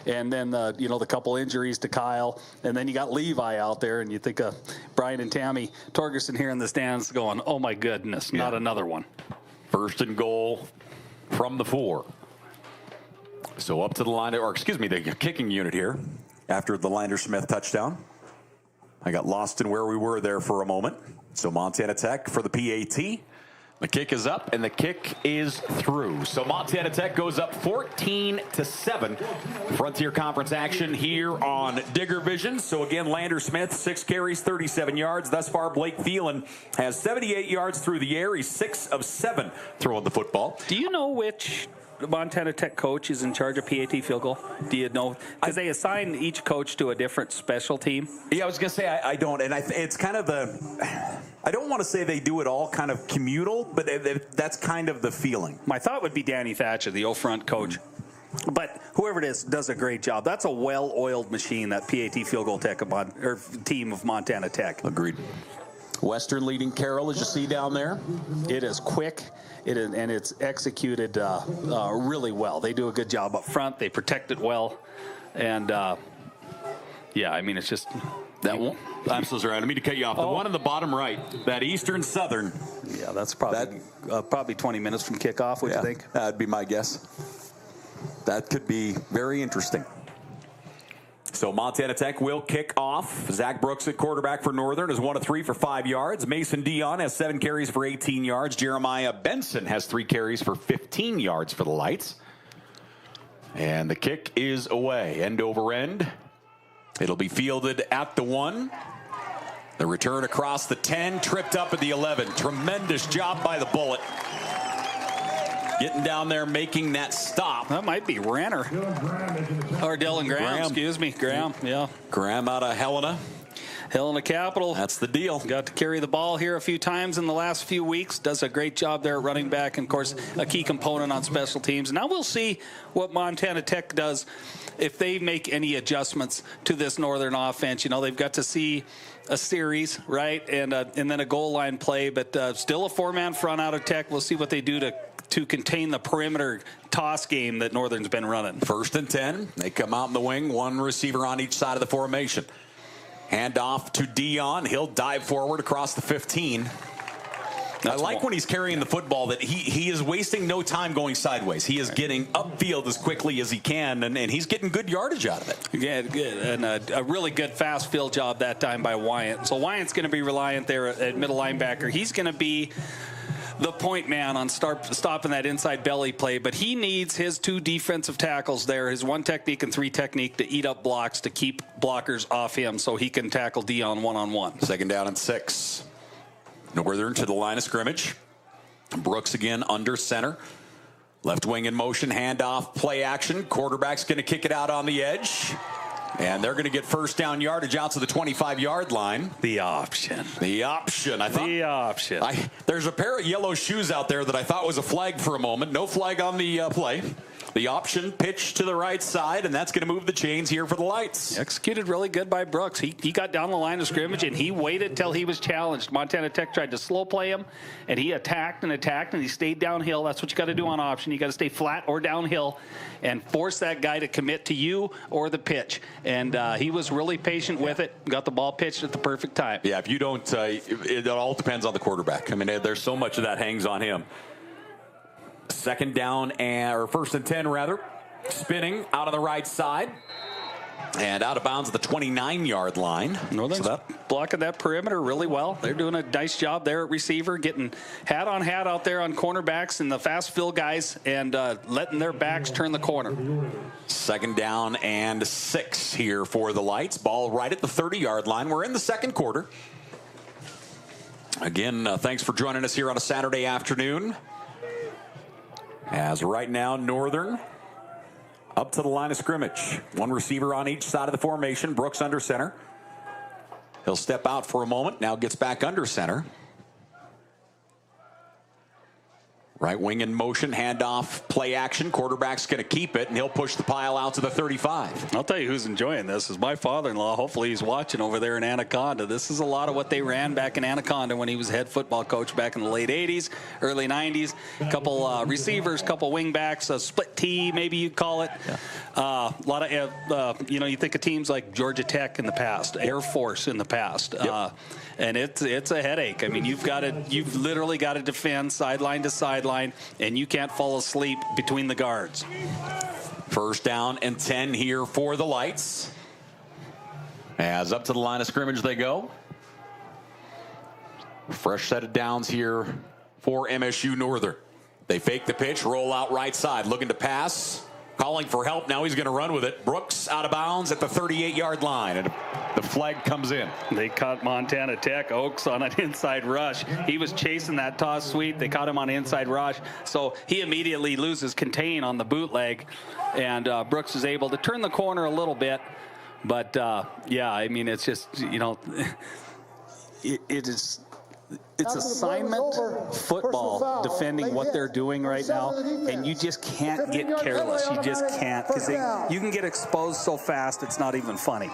And then, you know, the couple injuries to Cael. And then you got Levi out there, and you think of Brian and Tammy Torgerson here in the stands going, oh, my goodness, not another one. First and goal from the 4. So up to the line, or excuse me, the kicking unit here after the Landers Smith touchdown. I got lost in where we were there for a moment. So Montana Tech for the PAT. The kick is up, and the kick is through. So Montana Tech goes up 14-7. Frontier Conference action here on Digger Vision. So again, Landers Smith, 6 carries, 37 yards. Thus far, Blake Thelen has 78 yards through the air. He's 6 of 7 throwing the football. Do you know which Montana Tech coach is in charge of PAT field goal? Do you know? Because they assign each coach to a different special team. Yeah, I was going to say I don't. And it's kind of I don't want to say they do it all kind of communal, but that's kind of the feeling. My thought would be Danny Thatcher, the O-front coach. But whoever it is does a great job. That's a well-oiled machine, that PAT field goal team of Montana Tech. Agreed. Western leading Cael, as you see down there. It is quick, and it's executed really well. They do a good job up front. They protect it well. And, yeah, I mean, it's just that one. I'm so sorry. I didn't mean to cut you off. The one on the bottom right, that Eastern Southern. Yeah, that's probably 20 minutes from kickoff, would you think? That'd be my guess. That could be very interesting. So Montana Tech will kick off. Zach Brooks at quarterback for Northern is 1 of 3 for 5 yards. Mason Dionne has 7 carries for 18 yards. Jeremiah Benson has 3 carries for 15 yards for the Lights. And the kick is away, end over end. It'll be fielded at the 1. The return across the 10, tripped up at the 11. Tremendous job by the Bullet. Getting down there, making that stop. That might be Renner. Or Dylan Graham, excuse me. Graham, yeah. Graham out of Helena. Helena Capital. That's the deal. Got to carry the ball here a few times in the last few weeks. Does a great job there at running back, and of course a key component on special teams. Now we'll see what Montana Tech does if they make any adjustments to this Northern offense. You know, they've got to see a series, right, and then a goal line play, but still a four-man front out of Tech. We'll see what they do to contain the perimeter toss game that Northern's been running. 1st and 10. They come out in the wing, one receiver on each side of the formation. Hand off to Dionne. He'll dive forward across the 15. I like when he's carrying the football that he is wasting no time going sideways. He is getting upfield as quickly as he can, and he's getting good yardage out of it. Yeah, good. And a really good fast field job that time by Wyant. So Wyant's going to be reliant there at middle linebacker. He's going to be the point man on stopping that inside belly play, but he needs his 2 defensive tackles there, his 1 technique and 3 technique, to eat up blocks, to keep blockers off him so he can tackle Dionne one-on-one. 2nd down and 6. Northern to the line of scrimmage. Brooks again under center. Left wing in motion, handoff, play action. Quarterback's going to kick it out on the edge. And they're going to get 1st down yardage out to the 25-yard line. The option. The option. There's a pair of yellow shoes out there that I thought was a flag for a moment. No flag on the play. The option pitch to the right side, and that's going to move the chains here for the Lights. Executed really good by Brooks. He got down the line of scrimmage, and he waited till he was challenged. Montana Tech tried to slow play him, and he attacked, and he stayed downhill. That's what you got to do on option. You got to stay flat or downhill and force that guy to commit to you or the pitch. And he was really patient with it, got the ball pitched at the perfect time. Yeah, if you don't, it all depends on the quarterback. I mean, there's so much of that hangs on him. 2nd down, or 1st and 10 rather. Spinning out on the right side. And out of bounds at the 29-yard line. Northern's blocking that perimeter really well. They're doing a nice job there at receiver, getting hat on hat out there on cornerbacks and the fast fill guys, and letting their backs turn the corner. 2nd down and 6 here for the Lights. Ball right at the 30-yard line. We're in the 2nd quarter. Again, thanks for joining us here on a Saturday afternoon. As right now, Northern up to the line of scrimmage. 1 receiver on each side of the formation. Brooks under center. He'll step out for a moment. Now gets back under center. Right wing in motion, handoff, play action. Quarterback's going to keep it, and he'll push the pile out to the 35. I'll tell you who's enjoying this is my father-in-law. Hopefully he's watching over there in Anaconda. This is a lot of what they ran back in Anaconda when he was head football coach back in the late 80s, early 90s. A couple receivers, couple wing backs, a split T, maybe you'd call it. A lot of, you think of teams like Georgia Tech in the past, Air Force in the past. Yep. And it's a headache. I mean, you've literally got to defend sideline to sideline, and you can't fall asleep between the guards. 1st down and 10 here for the Lights. As up to the line of scrimmage they go. Fresh set of downs here for MSU Northern. They fake the pitch, roll out right side, looking to pass. Calling for help. Now he's going to run with it. Brooks out of bounds at the 38-yard line, and the flag comes in. They caught Montana Tech, Oaks, on an inside rush. He was chasing that toss sweep. They caught him on an inside rush, so he immediately loses contain on the bootleg, and Brooks is able to turn the corner a little bit. But, yeah, I mean, it's just, it's assignment football, defending what they're doing right now, and you just can't get careless. You just can't, because you can get exposed so fast it's not even funny.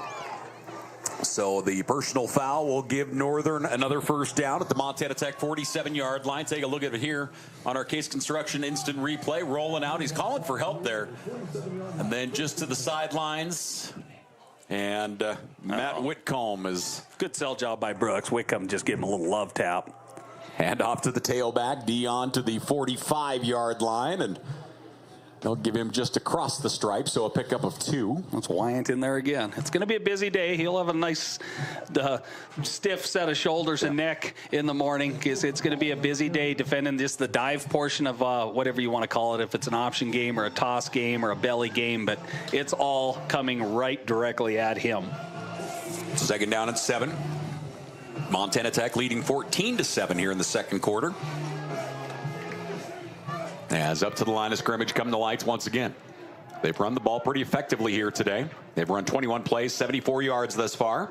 So the personal foul will give Northern another 1st down at the Montana Tech 47-yard line. Take a look at it here on our Case Construction instant replay. Rolling out. He's calling for help there. And then just to the sidelines. And Matt Whitcomb is... Good sell job by Brooks. Whitcomb just gave him a little love tap. Hand off to the tailback. Dionne to the 45-yard line. And they'll give him just across the stripe, so a pickup of 2. That's Wyant in there again. It's going to be a busy day. He'll have a nice stiff set of shoulders and neck in the morning, because it's going to be a busy day defending just the dive portion of whatever you want to call it, if it's an option game or a toss game or a belly game, but it's all coming right directly at him. 2nd down and 7. Montana Tech leading 14-7 here in the 2nd quarter. As up to the line of scrimmage come the Lights once again. They've run the ball pretty effectively here today. They've run 21 plays, 74 yards thus far.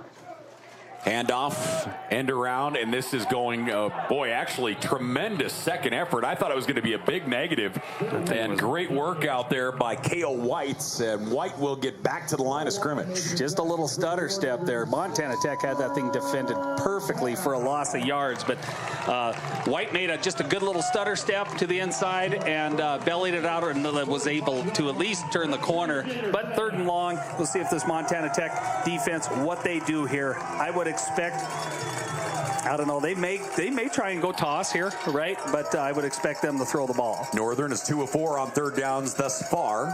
Handoff, end around, and this is going, boy, actually tremendous second effort. I thought it was going to be a big negative, and great work out there by Cael White, and White will get back to the line of scrimmage. Just a little stutter step there. Montana Tech had that thing defended perfectly for a loss of yards, but White made just a good little stutter step to the inside and bellied it out and was able to at least turn the corner. But 3rd and long, we'll see if this Montana Tech defense, what they do here. I would expect, I don't know, they may try and go toss here, right? But I would expect them to throw the ball. Northern is 2 of 4 on 3rd downs thus far.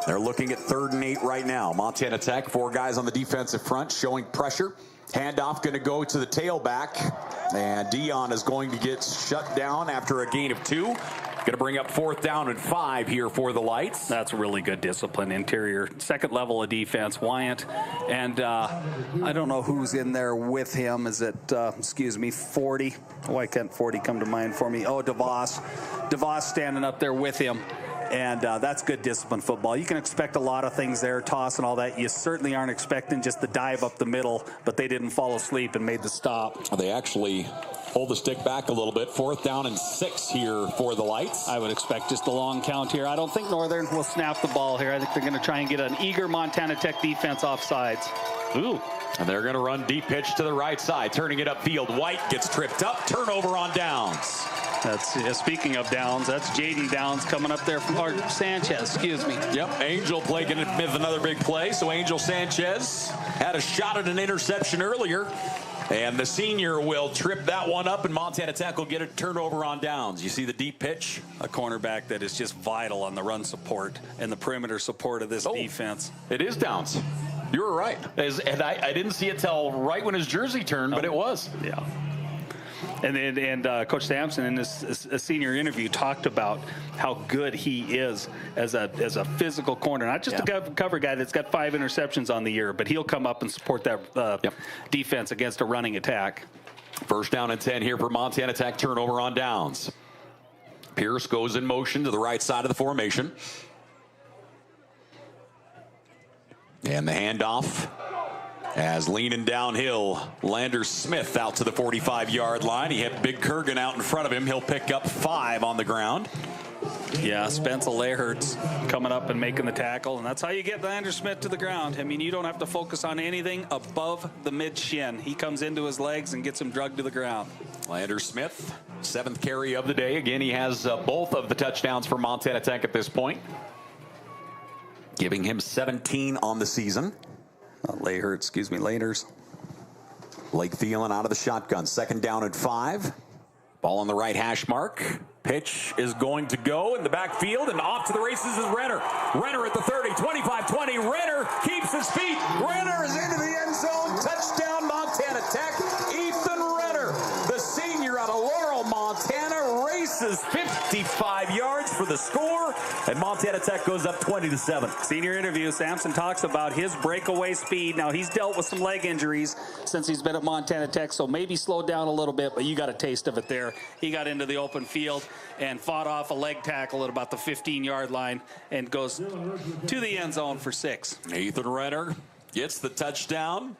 They're looking at 3rd and 8 right now. Montana Tech, 4 guys on the defensive front showing pressure. Handoff going to go to the tailback, and Dionne is going to get shut down after a gain of 2. Going to bring up 4th down and 5 here for the Lights. That's really good discipline. Interior, 2nd level of defense. Wyant, and I don't know who's in there with him. Is it, 40? Why can't 40 come to mind for me? Oh, DeVos. DeVos standing up there with him. And that's good discipline football. You can expect a lot of things there, toss and all that. You certainly aren't expecting just the dive up the middle, but they didn't fall asleep and made the stop. They actually hold the stick back a little bit. 4th down and 6 here for the Lights. I would expect just a long count here. I don't think Northern will snap the ball here. I think they're going to try and get an eager Montana Tech defense off sides. Ooh. And they're going to run deep pitch to the right side, turning it upfield. White gets tripped up, turnover on downs. That's speaking of Downs, that's Jaden Downs coming up there from Sanchez, excuse me. Yep, Angel playing with another big play. So Angel Sanchez had a shot at an interception earlier, and the senior will trip that one up, and Montana Tech will get a turnover on downs. You see the deep pitch? A cornerback that is just vital on the run support and the perimeter support of this defense. It is Downs. You were right. And I didn't see it till right when his jersey turned, but it was. Yeah. And Coach Sampson in this senior interview talked about how good he is as a physical corner, not just a cover guy that's got 5 interceptions on the year, but he'll come up and support that defense against a running attack. 1st down and 10 here for Montana Tech, turnover on downs. Pierce goes in motion to the right side of the formation. And the handoff as leaning downhill, Lander Smith out to the 45-yard line. He had Big Kurgan out in front of him. He'll pick up 5 on the ground. Yeah, Spencer Lehertz coming up and making the tackle, and that's how you get Lander Smith to the ground. I mean, you don't have to focus on anything above the mid-shin. He comes into his legs and gets him drugged to the ground. Lander Smith, 7th carry of the day. Again, he has both of the touchdowns for Montana Tech at this point, giving him 17 on the season. Laner's. Blake Thelen out of the shotgun. 2nd down and 5. Ball on the right hash mark. Pitch is going to go in the backfield, and off to the races is Renner. Renner at the 30, 25-20. Renner keeps his feet. Renner is into the end zone. Touchdown, Montana Tech. Ethan Renner, the senior out of Laurel, Montana, races 55 yards for the score, and Montana Tech goes up 20-7. Senior interview, Sampson talks about his breakaway speed. Now, he's dealt with some leg injuries since he's been at Montana Tech, so maybe slowed down a little bit, but you got a taste of it there. He got into the open field and fought off a leg tackle at about the 15-yard line and goes to the end zone for 6. Ethan Renner gets the touchdown.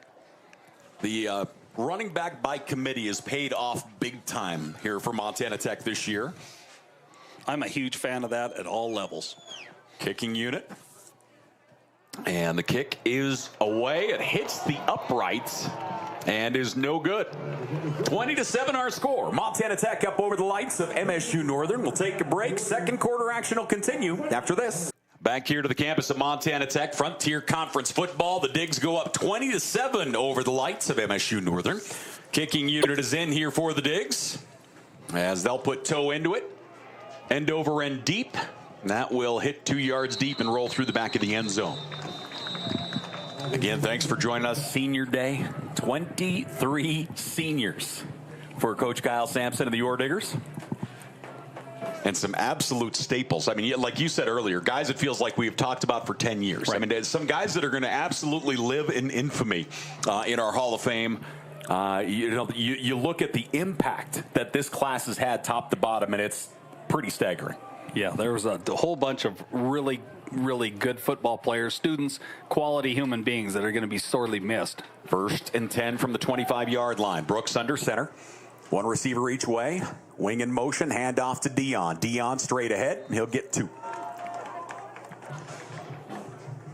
The running back by committee is paid off big time here for Montana Tech this year. I'm a huge fan of that at all levels. Kicking unit. And the kick is away. It hits the uprights and is no good. 20-7 our score. Montana Tech up over the Lights of MSU Northern. We'll take a break. 2nd quarter action will continue after this. Back here to the campus of Montana Tech, Frontier Conference football. The Digs go up 20-7 over the Lights of MSU Northern. Kicking unit is in here for the Digs as they'll put toe into it. End over end deep. That will hit 2 yards deep and roll through the back of the end zone. Again, thanks for joining us. Senior Day, 23 seniors for Coach Kyle Sampson and the Ore Diggers. And some absolute staples. I mean, like you said earlier, guys it feels like we've talked about for 10 years. Right. I mean, there's some guys that are going to absolutely live in infamy in our Hall of Fame. You look at the impact that this class has had top to bottom, and it's pretty staggering. Yeah, there was a whole bunch of really really good football players, students, quality human beings that are going to be sorely missed. 1st and 10 from the 25-yard line. Brooks under center. One receiver each way. Wing in motion. Handoff to Dionne. Dionne straight ahead. He'll get 2.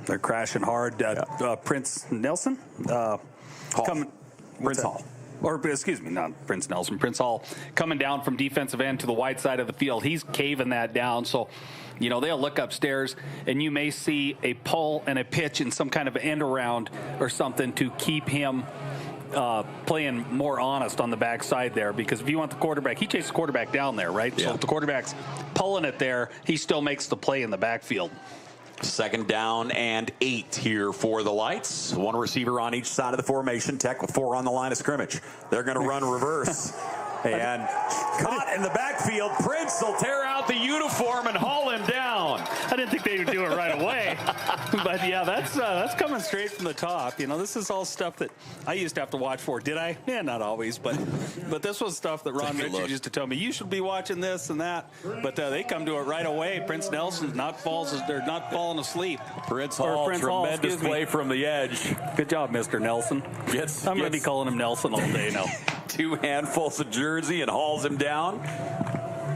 They're crashing hard. Prince Nelson? Prince Hall. Or, excuse me, not Prince Nelson. Prince Hall coming down from defensive end to the wide side of the field. He's caving that down. So, they'll look upstairs, and you may see a pull and a pitch in some kind of end around or something to keep him playing more honest on the backside there. Because if you want the quarterback, he chases the quarterback down there, right? Yeah. So if the quarterback's pulling it there, he still makes the play in the backfield. 2nd down and 8 here for the Lights. One receiver on each side of the formation. Tech with 4 on the line of scrimmage. They're going to run reverse. And caught in the backfield. Prince will tear out the uniform and haul him down. I didn't think they would do it right away. But, yeah, that's coming straight from the top. This is all stuff that I used to have to watch for. Did I? Yeah, not always. But this was stuff that Ron Richards used to tell me, you should be watching this and that. But they come to it right away. Prince Nelson's not falling asleep. Prince Hall, tremendous play from the edge. Good job, Mr. Nelson. I'm going to be calling him Nelson all day now. 2 handfuls of jersey and hauls him down.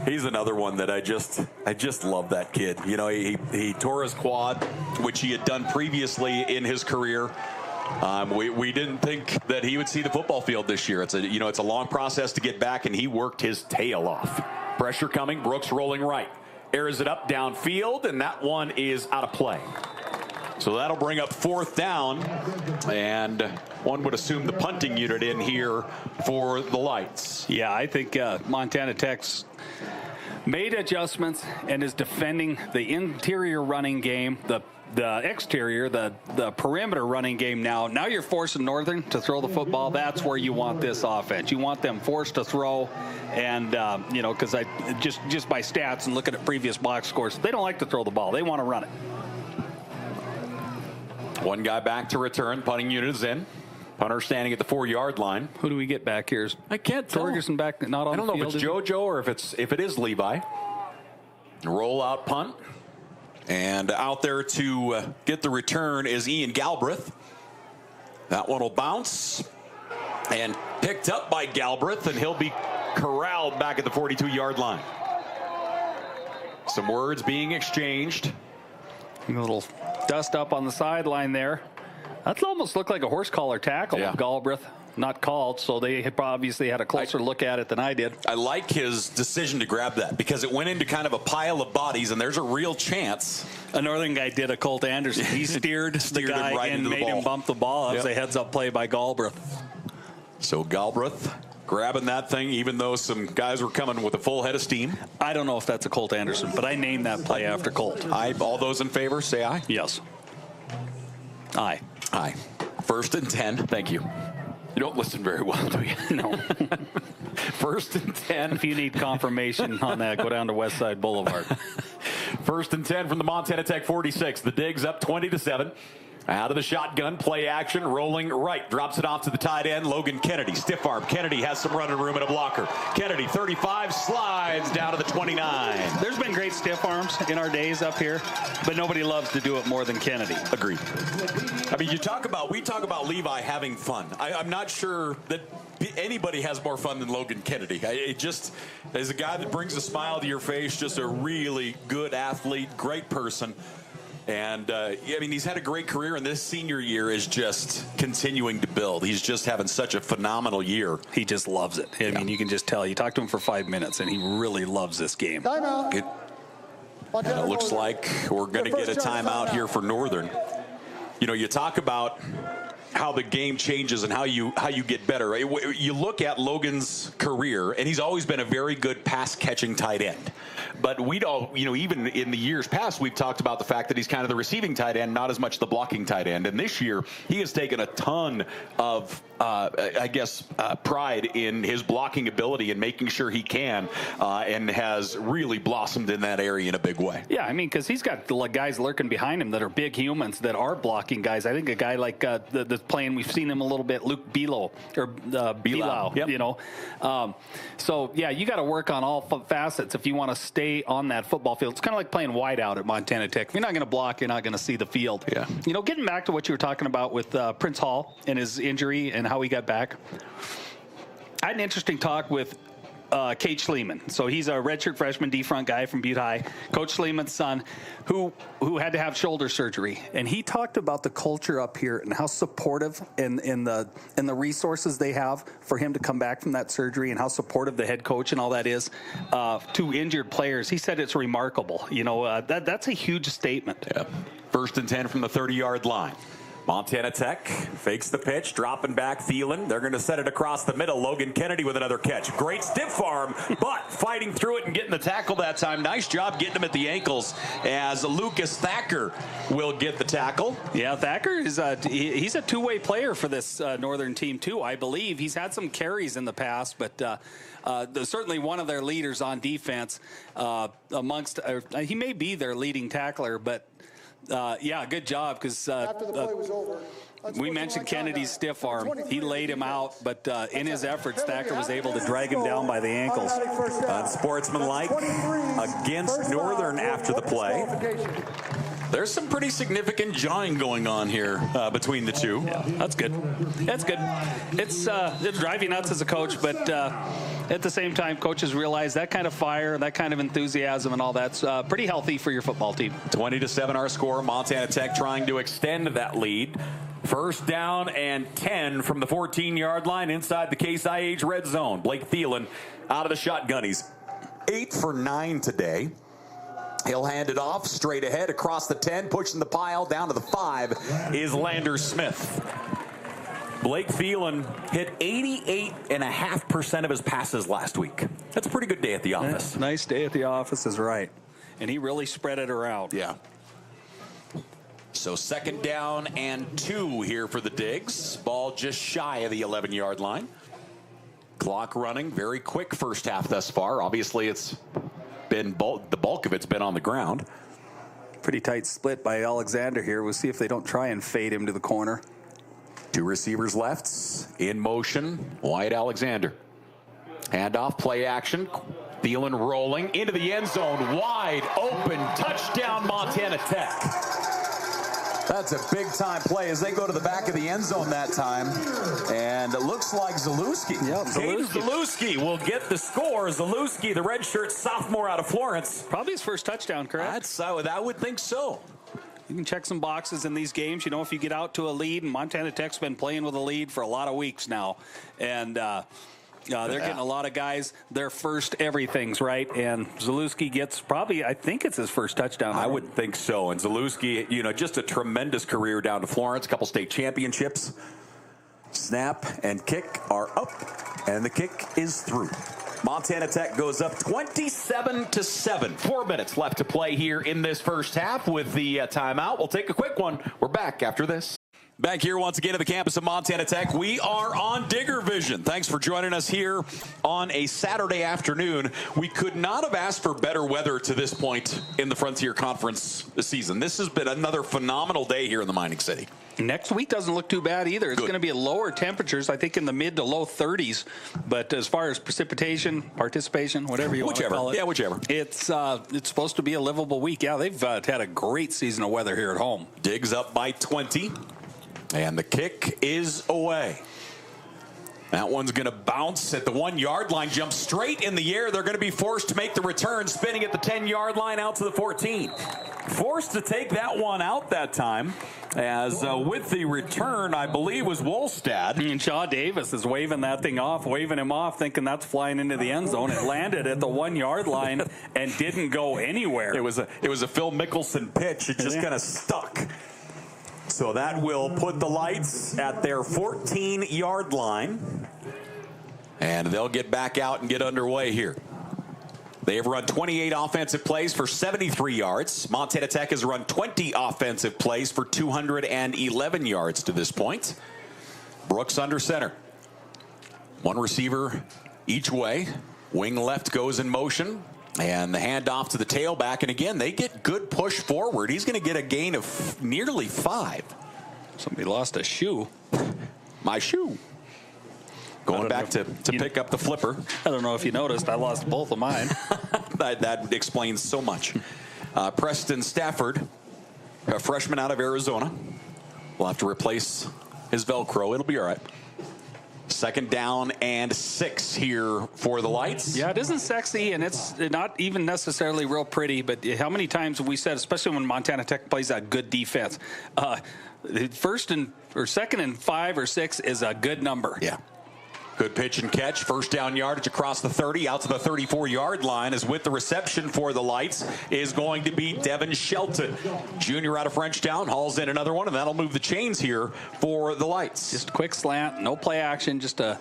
He's another one that I just love that kid. He tore his quad, which he had done previously in his career. We didn't think that he would see the football field this year. It's a long process to get back, and he worked his tail off. Pressure coming. Brooks rolling right. Airs it up downfield, and that one is out of play. So that'll bring up 4th down, and one would assume the punting unit in here for the Lights. Yeah, I think Montana Tech's made adjustments and is defending the interior running game, the exterior, the perimeter running game now. Now you're forcing Northern to throw the football. That's where you want this offense. You want them forced to throw, and because I just by stats and looking at previous box scores, they don't like to throw the ball. They want to run it. One guy back to return. Punting unit is in. Punter standing at the 4-yard line. Who do we get back here? I can't tell. Torgerson back, not on the field. I don't know if it's JoJo or if it is Levi. Roll out punt. And out there to get the return is Ian Galbraith. That one will bounce. And picked up by Galbraith, and he'll be corralled back at the 42-yard line. Some words being exchanged. A little dust up on the sideline there. That almost looked like a horse collar tackle of Galbraith. Not called, so they had obviously had a closer look at it than I did. I like his decision to grab that because it went into kind of a pile of bodies, and there's a real chance. A Northern guy did a Colt Anderson. He steered the guy right and made him bump the ball. That was a heads-up play by Galbraith. So Galbraith grabbing that thing, even though some guys were coming with a full head of steam. I don't know if that's a Colt Anderson, but I named that play after Colt. All those in favor, say aye. Yes. Aye. Aye. 1st and 10. Thank you. You don't listen very well, do you? No. 1st and 10. If you need confirmation on that, go down to West Side Boulevard. 1st and 10 from the Montana Tech 46. The Digs up 20-7. Out of the shotgun, play action, rolling right. Drops it off to the tight end, Logan Kennedy. Stiff arm. Kennedy has some running room and a blocker. Kennedy, 35, slides down to the 29. There's been great stiff arms in our days up here, but nobody loves to do it more than Kennedy. Agreed. I mean, we talk about Levi having fun. I'm not sure that anybody has more fun than Logan Kennedy. It just is a guy that brings a smile to your face, just a really good athlete, great person. And, I mean, he's had a great career, and this senior year is just continuing to build. He's just having such a phenomenal year. He just loves it. I mean, you can just tell. You talk to him for 5 minutes, and he really loves this game. Timeout. It looks like we're going to get a timeout here for Northern. You talk about how the game changes and how you get better. You look at Logan's career, and he's always been a very good pass-catching tight end. But even in the years past, we've talked about the fact that he's kind of the receiving tight end, not as much the blocking tight end. And this year, he has taken a ton of, pride in his blocking ability and making sure he can, and has really blossomed in that area in a big way. Yeah, I mean, because he's got guys lurking behind him that are big humans that are blocking guys. I think a guy like the playing. We've seen him a little bit. Luke Below or Below, yep. you know. So yeah, you got to work on all facets if you want to stay on that football field. It's kind of like playing wide out at Montana Tech. If you're not going to block, you're not going to see the field. Yeah. You know, getting back to what you were talking about with Prince Hall and his injury and how he got back. I had an interesting talk with Kate Schliemann. So he's a redshirt freshman D-front guy from Butte High, Coach Schliemann's son, who had to have shoulder surgery. And he talked about the culture up here and how supportive and the resources they have for him to come back from that surgery, and how supportive the head coach and all that is to injured players. He said it's remarkable. You know, that's a huge statement. Yep. 1st and 10 from the 30-yard line. Montana Tech fakes the pitch, dropping back Thelen. They're going to set it across the middle. Logan Kennedy with another catch. Great stiff arm, but fighting through it and getting the tackle that time. Nice job getting him at the ankles, as Lucas Thacker will get the tackle. Yeah, Thacker is he's a two-way player for this Northern team too, I believe. He's had some carries in the past, but certainly one of their leaders on defense. He may be their leading tackler, but yeah, good job, because After the play was over, we mentioned Kennedy's stiff arm. He laid him out, but in his efforts, Thacker was able to drag him down by the ankles. Unsportsmanlike against Northern after the play. There's some pretty significant jawing going on here between the two. Yeah, that's good. That's good. It's drive you nuts as a coach, but at the same time, coaches realize that kind of fire, that kind of enthusiasm and all that's pretty healthy for your football team. 20-7 our score. Montana Tech trying to extend that lead. 1st down and 10 from the 14-yard line inside the Case IH red zone. Blake Thelen out of the shotgun. He's 8 for 9 today. He'll hand it off straight ahead across the 10, pushing the pile down to the 5 is Lander Smith. Blake Thelen hit 88.5% of his passes last week. That's a pretty good day at the office. Nice day at the office is right. And he really spread it around. Yeah. So 2nd down and 2 here for the Digs. Ball just shy of the 11-yard line. Clock running. Very quick first half thus far. Obviously, it's been the bulk of it's been on the ground. Pretty tight split by Alexander here. We'll see if they don't try and fade him to the corner. 2 receivers left. In motion, Wyatt Alexander. Handoff, play action. Thelen rolling into the end zone. Wide open. Touchdown, Montana Tech. That's a big-time play as they go to the back of the end zone that time. And it looks like Zalewski. Yep, Zalewski will get the score. Zalewski, the redshirt sophomore out of Florence. Probably his first touchdown, correct? I would think so. You can check some boxes in these games. You know, if you get out to a lead, and Montana Tech's been playing with a lead for a lot of weeks now. And they're getting a lot of guys their first everythings, right? And Zalewski gets probably, I think it's his first touchdown. I would think so. And Zalewski, you know, just a tremendous career down to Florence, a couple state championships. Snap and kick are up, and the kick is through. Montana Tech goes up 27-7. 4 minutes left to play here in this first half with the timeout. We'll take a quick one. We're back after this. Back here once again at the campus of Montana Tech. We are on Digger Vision. Thanks for joining us here on a Saturday afternoon. We could not have asked for better weather to this point in the Frontier Conference this season. This has been another phenomenal day here in the mining city. Next week doesn't look too bad either. It's going to be lower temperatures, I think in the mid to low 30s. But as far as precipitation, participation, whatever you want to call it. Yeah, whichever. It's supposed to be a livable week. Yeah, they've had a great season of weather here at home. Diggs up by 20. And the kick is away. That one's going to bounce at the 1-yard line, jump straight in the air. They're going to be forced to make the return, spinning at the 10-yard line out to the 14. Forced to take that one out that time, as with the return, I believe, was Wolstad. And Shaw Davis is waving that thing off, waving him off, thinking that's flying into the end zone. It landed at the 1-yard line and didn't go anywhere. It was a Phil Mickelson pitch. It just kind of stuck. So that will put the Lights at their 14-yard line. And they'll get back out and get underway here. They have run 28 offensive plays for 73 yards. Montana Tech has run 20 offensive plays for 211 yards to this point. Brooks under center. 1 receiver each way. Wing left goes in motion. And the handoff to the tailback. And again, they get good push forward. He's going to get a gain of nearly 5. Somebody lost a shoe. My shoe. Going back to pick up the flipper. I don't know if you noticed, I lost both of mine. that explains so much. Preston Stafford, a freshman out of Arizona, will have to replace his Velcro. It'll be all right. 2nd down and 6 here for the Lights. Yeah, it isn't sexy, and it's not even necessarily real pretty, but how many times have we said, especially when Montana Tech plays that good defense, 2nd and 5 or 6 is a good number. Yeah. Good pitch and catch. 1st down yardage across the 30 out to the 34-yard line, as with the reception for the Lights is going to be Devin Shelton. Junior out of Frenchtown hauls in another one, and that'll move the chains here for the Lights. Just a quick slant, no play action, just a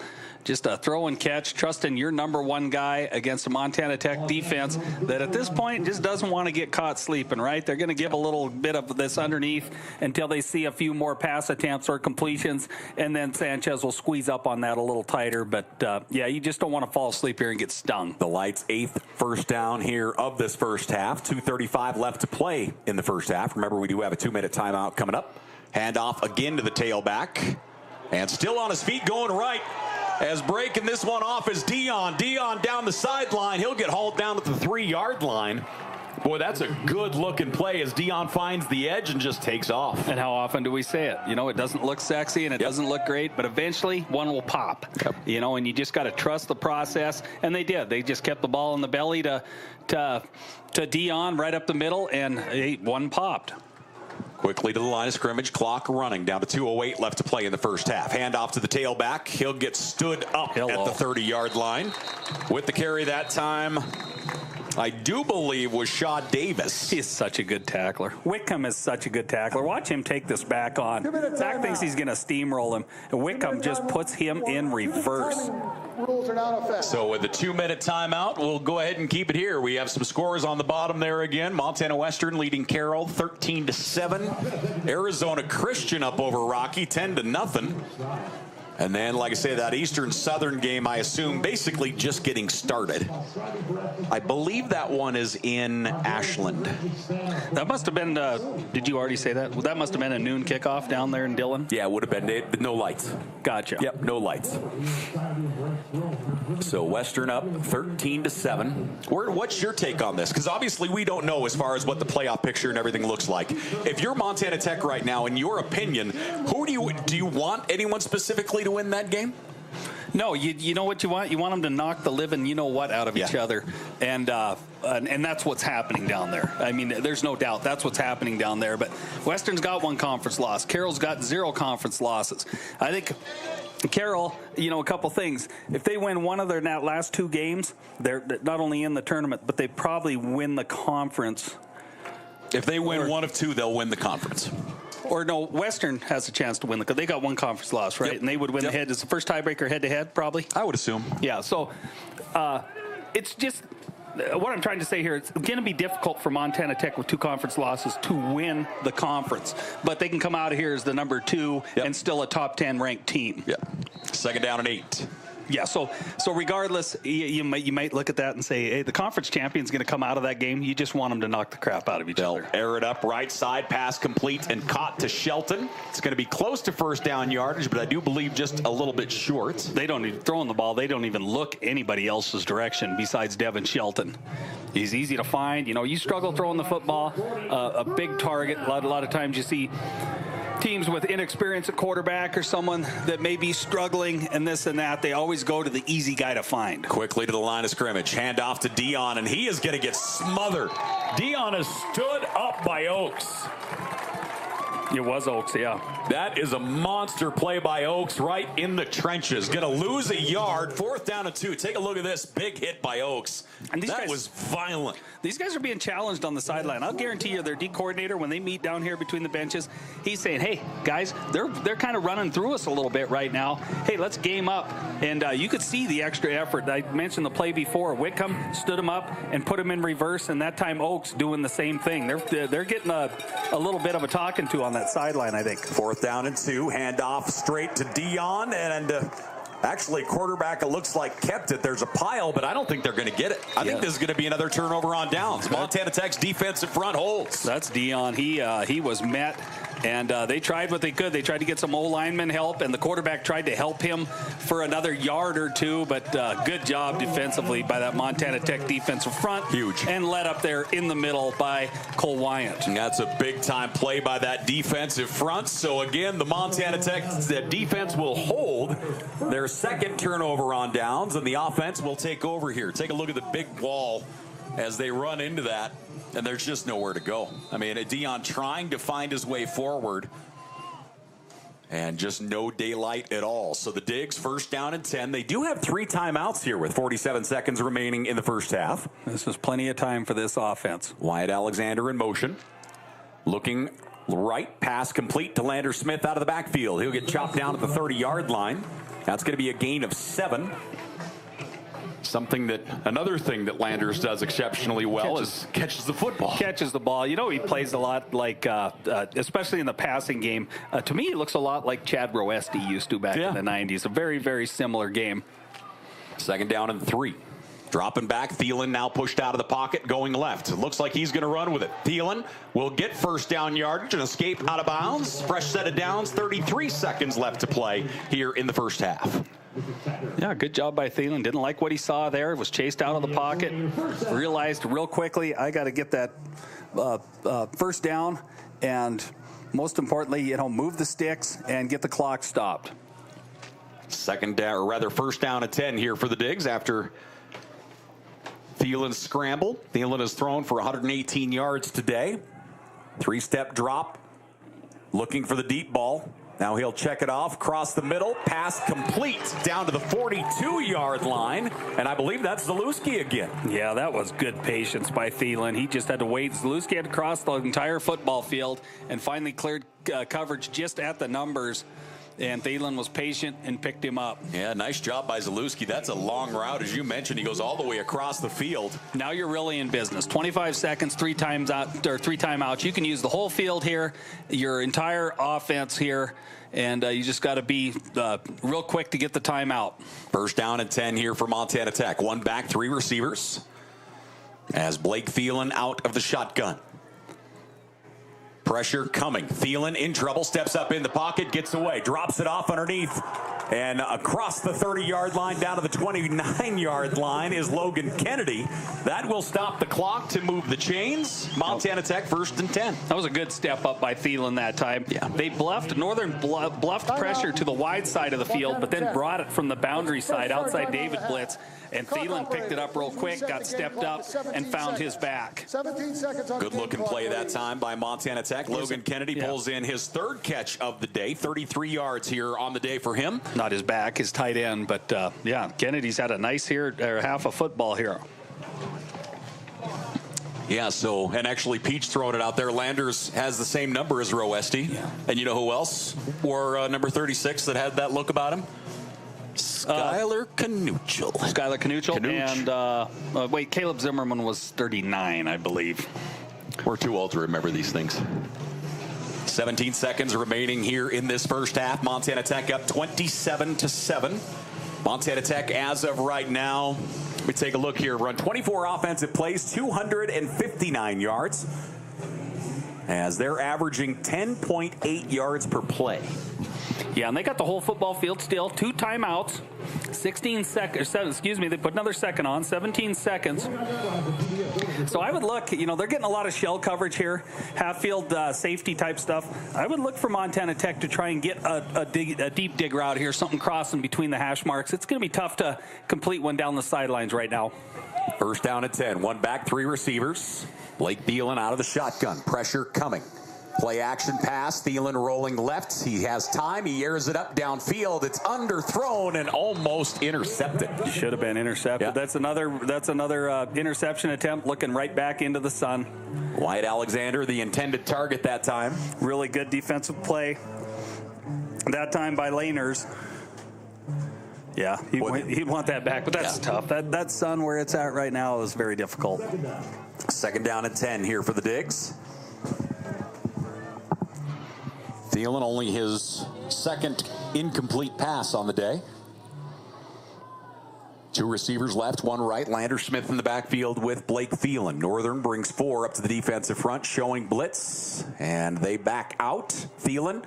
throw and catch, trusting your number 1 guy against a Montana Tech defense that at this point just doesn't want to get caught sleeping, right? They're going to give a little bit of this underneath until they see a few more pass attempts or completions, and then Sanchez will squeeze up on that a little tighter. But, yeah, you just don't want to fall asleep here and get stung. The Lights' 8th first down here of this first half. 2:35 left to play in the first half. Remember, we do have a 2-minute timeout coming up. Handoff again to the tailback. And still on his feet going right. As breaking this one off is Dionne. Dionne down the sideline. He'll get hauled down at the 3-yard line. Boy, that's a good-looking play as Dionne finds the edge and just takes off. And how often do we say it? You know, it doesn't look sexy and it doesn't look great, but eventually one will pop. You know, and you just got to trust the process. And they did. They just kept the ball in the belly to Dionne right up the middle, and one popped. Quickly to the line of scrimmage, clock running, down to 2:08 left to play in the first half. Handoff to the tailback. He'll get stood up at the 30-yard line. With the carry that time, I do believe, was Shaw Davis. He's such a good tackler. Wickham is such a good tackler. Watch him take this back on. Zach thinks he's going to steamroll him, and Wickham just puts him in reverse. Rules are now in effect. So with the 2-minute timeout, we'll go ahead and keep it here. We have some scores on the bottom there again. Montana Western leading Cael 13-7. Arizona Christian up over Rocky 10-0. And then, like I say, that Eastern-Southern game, I assume, basically just getting started. I believe that one is in Ashland. That must have been, did you already say that? Well, that must have been a noon kickoff down there in Dillon? Yeah, it would have been. No lights. Gotcha. Yep, no lights. So Western up 13-7. What's your take on this? Because obviously we don't know as far as what the playoff picture and everything looks like. If you're Montana Tech right now, in your opinion, who do you want anyone specifically to win that game? No, you know what you want? You want them to knock the living you-know-what out of each other. And that's what's happening down there. I mean, there's no doubt that's what's happening down there. But Western's got 1 conference loss. Carroll's got 0 conference losses. I think Cael, you know, a couple things. If they win one of their last 2 games, they're not only in the tournament, but they probably win the conference. If they win one of 2, they'll win the conference. Or no, Western has a chance to win because they got 1 conference loss, right? And they would win the head. It's the first tiebreaker head-to-head, probably? I would assume. Yeah, so it's just what I'm trying to say here, it's going to be difficult for Montana Tech with 2 conference losses to win the conference. But they can come out of here as the number 2 and still a top 10 ranked team. Yeah. 2nd down and 8. Yeah, so regardless, you might look at that and say, hey, the conference champion's going to come out of that game. You just want them to knock the crap out of each other. Air it up right side, pass complete and caught to Shelton. It's going to be close to 1st down yardage, but I do believe just a little bit short. They don't even throwing the ball. They don't even look anybody else's direction besides Devin Shelton. He's easy to find. You know, you struggle throwing the football, a big target. A lot of times you see teams with inexperience at quarterback or someone that may be struggling and this and that, they always go to the easy guy to find. Quickly to the line of scrimmage. Hand off to Dionne, and he is going to get smothered. Dionne is stood up by Oaks. It was Oaks, yeah. That is a monster play by Oaks right in the trenches. Going to lose a yard. 4th down and 2. Take a look at this. Big hit by Oaks. And that was violent. These guys are being challenged on the sideline. I'll guarantee you their D coordinator, when they meet down here between the benches, he's saying, hey, guys, they're kind of running through us a little bit right now. Hey, let's game up. And you could see the extra effort. I mentioned the play before. Wickham stood him up and put him in reverse, and that time Oaks doing the same thing. They're getting a little bit of a talking to on that sideline, I think. 4th down and 2. Handoff straight to Dionne, and actually, quarterback, it looks like, kept it. There's a pile, but I don't think they're going to get it. I think this is going to be another turnover on downs. Montana Tech's defensive front holds. That's Dionne. He was met And they tried what they could. They tried to get some O-lineman help, and the quarterback tried to help him for another yard or two, but good job defensively by that Montana Tech defensive front. Huge. And led up there in the middle by Cole Wyant. And that's a big-time play by that defensive front. So, again, the Montana Tech defense will hold their second turnover on downs, and the offense will take over here. Take a look at the big wall as they run into that. And there's just nowhere to go. I mean, Dionne trying to find his way forward. And just no daylight at all. So the Digs, first down and 10. They do have 3 timeouts here with 47 seconds remaining in the first half. This is plenty of time for this offense. Wyatt Alexander in motion. Looking right, pass complete to Lander Smith out of the backfield. He'll get chopped down at the 30-yard line. That's going to be a gain of 7. Another thing that Landers does exceptionally well is catches the football. Catches the ball. You know, he plays a lot like, especially in the passing game. To me, it looks a lot like Chad Roesti used to back in the 90s. A very, very similar game. Second down and 3. Dropping back, Thelen now pushed out of the pocket, going left. It looks like he's going to run with it. Thelen will get first down yardage and escape out of bounds. Fresh set of downs, 33 seconds left to play here in the first half. Yeah, good job by Thelen. Didn't like what he saw there. Was chased out of the pocket. Realized real quickly, I got to get that first down, and most importantly, move the sticks and get the clock stopped. Second down, or rather first down and 10 here for the Digs after Thielen's scramble. Thelen has thrown for 118 yards today. 3-step drop. Looking for the deep ball. Now he'll check it off, cross the middle, pass complete down to the 42-yard line, and I believe that's Zalewski again. Yeah, that was good patience by Thelen. He just had to wait. Zalewski had to cross the entire football field and finally cleared coverage just at the numbers, and Thelen was patient and picked him up. Yeah, nice job by Zalewski. That's a long route, as you mentioned. He goes all the way across the field. Now you're really in business. 25 seconds, 3 timeouts. You can use the whole field here, your entire offense here, and you just got to be real quick to get the timeout. First down and 10 here for Montana Tech. 1 back, 3 receivers. As Blake Thelen out of the shotgun. Pressure coming. Thelen in trouble, steps up in the pocket, gets away, drops it off underneath, and across the 30-yard line down to the 29-yard line is Logan Kennedy. That will stop the clock to move the chains. Montana Tech first and 10. That was a good step up by Thelen that time. Yeah. They Northern bluffed pressure to the wide side of the field, but then brought it from the boundary side outside David Blitz. And Thelen picked it up real quick, got stepped up, and found his back. 17 seconds on Good looking play that time by Montana Tech. Logan Kennedy pulls in his 3rd catch of the day. 33 yards here on the day for him. Not his back, his tight end, but yeah, Kennedy's had a nice half of football here. Yeah, so, and actually Peach throwing it out there. Landers has the same number as Roesti. Yeah. And you know who else wore number 36 that had that look about him? Skylar Knuchel. Skylar Knuchel. And wait, Caleb Zimmerman was 39, I believe. We're too old to remember these things. 17 seconds remaining here in this first half. Montana Tech up 27-7. Montana Tech, as of right now, we take a look here. Run 24 offensive plays, 259 yards, as they're averaging 10.8 yards per play. Yeah, and they got the whole football field still. 2 timeouts, 16 seconds. They put another second on, 17 seconds. So I would look, they're getting a lot of shell coverage here, half-field safety type stuff. I would look for Montana Tech to try and get a deep dig route here, something crossing between the hash marks. It's going to be tough to complete one down the sidelines right now. First down at 10. 1 back, 3 receivers. Blake Thelen out of the shotgun. Pressure coming. Play action pass. Thelen rolling left. He has time. He airs it up downfield. It's underthrown and almost intercepted. Should have been intercepted. Yeah. That's another interception attempt, looking right back into the sun. Wyatt Alexander, the intended target that time. Really good defensive play. That time by Laners. Yeah, he'd want that back, but that's tough. That sun where it's at right now is very difficult. Second down and 10 here for the Digs. Thelen only his 2nd incomplete pass on the day. Two receivers left, one right. Lander Smith in the backfield with Blake Thelen. Northern brings 4 up to the defensive front, showing blitz, and they back out. Thelen,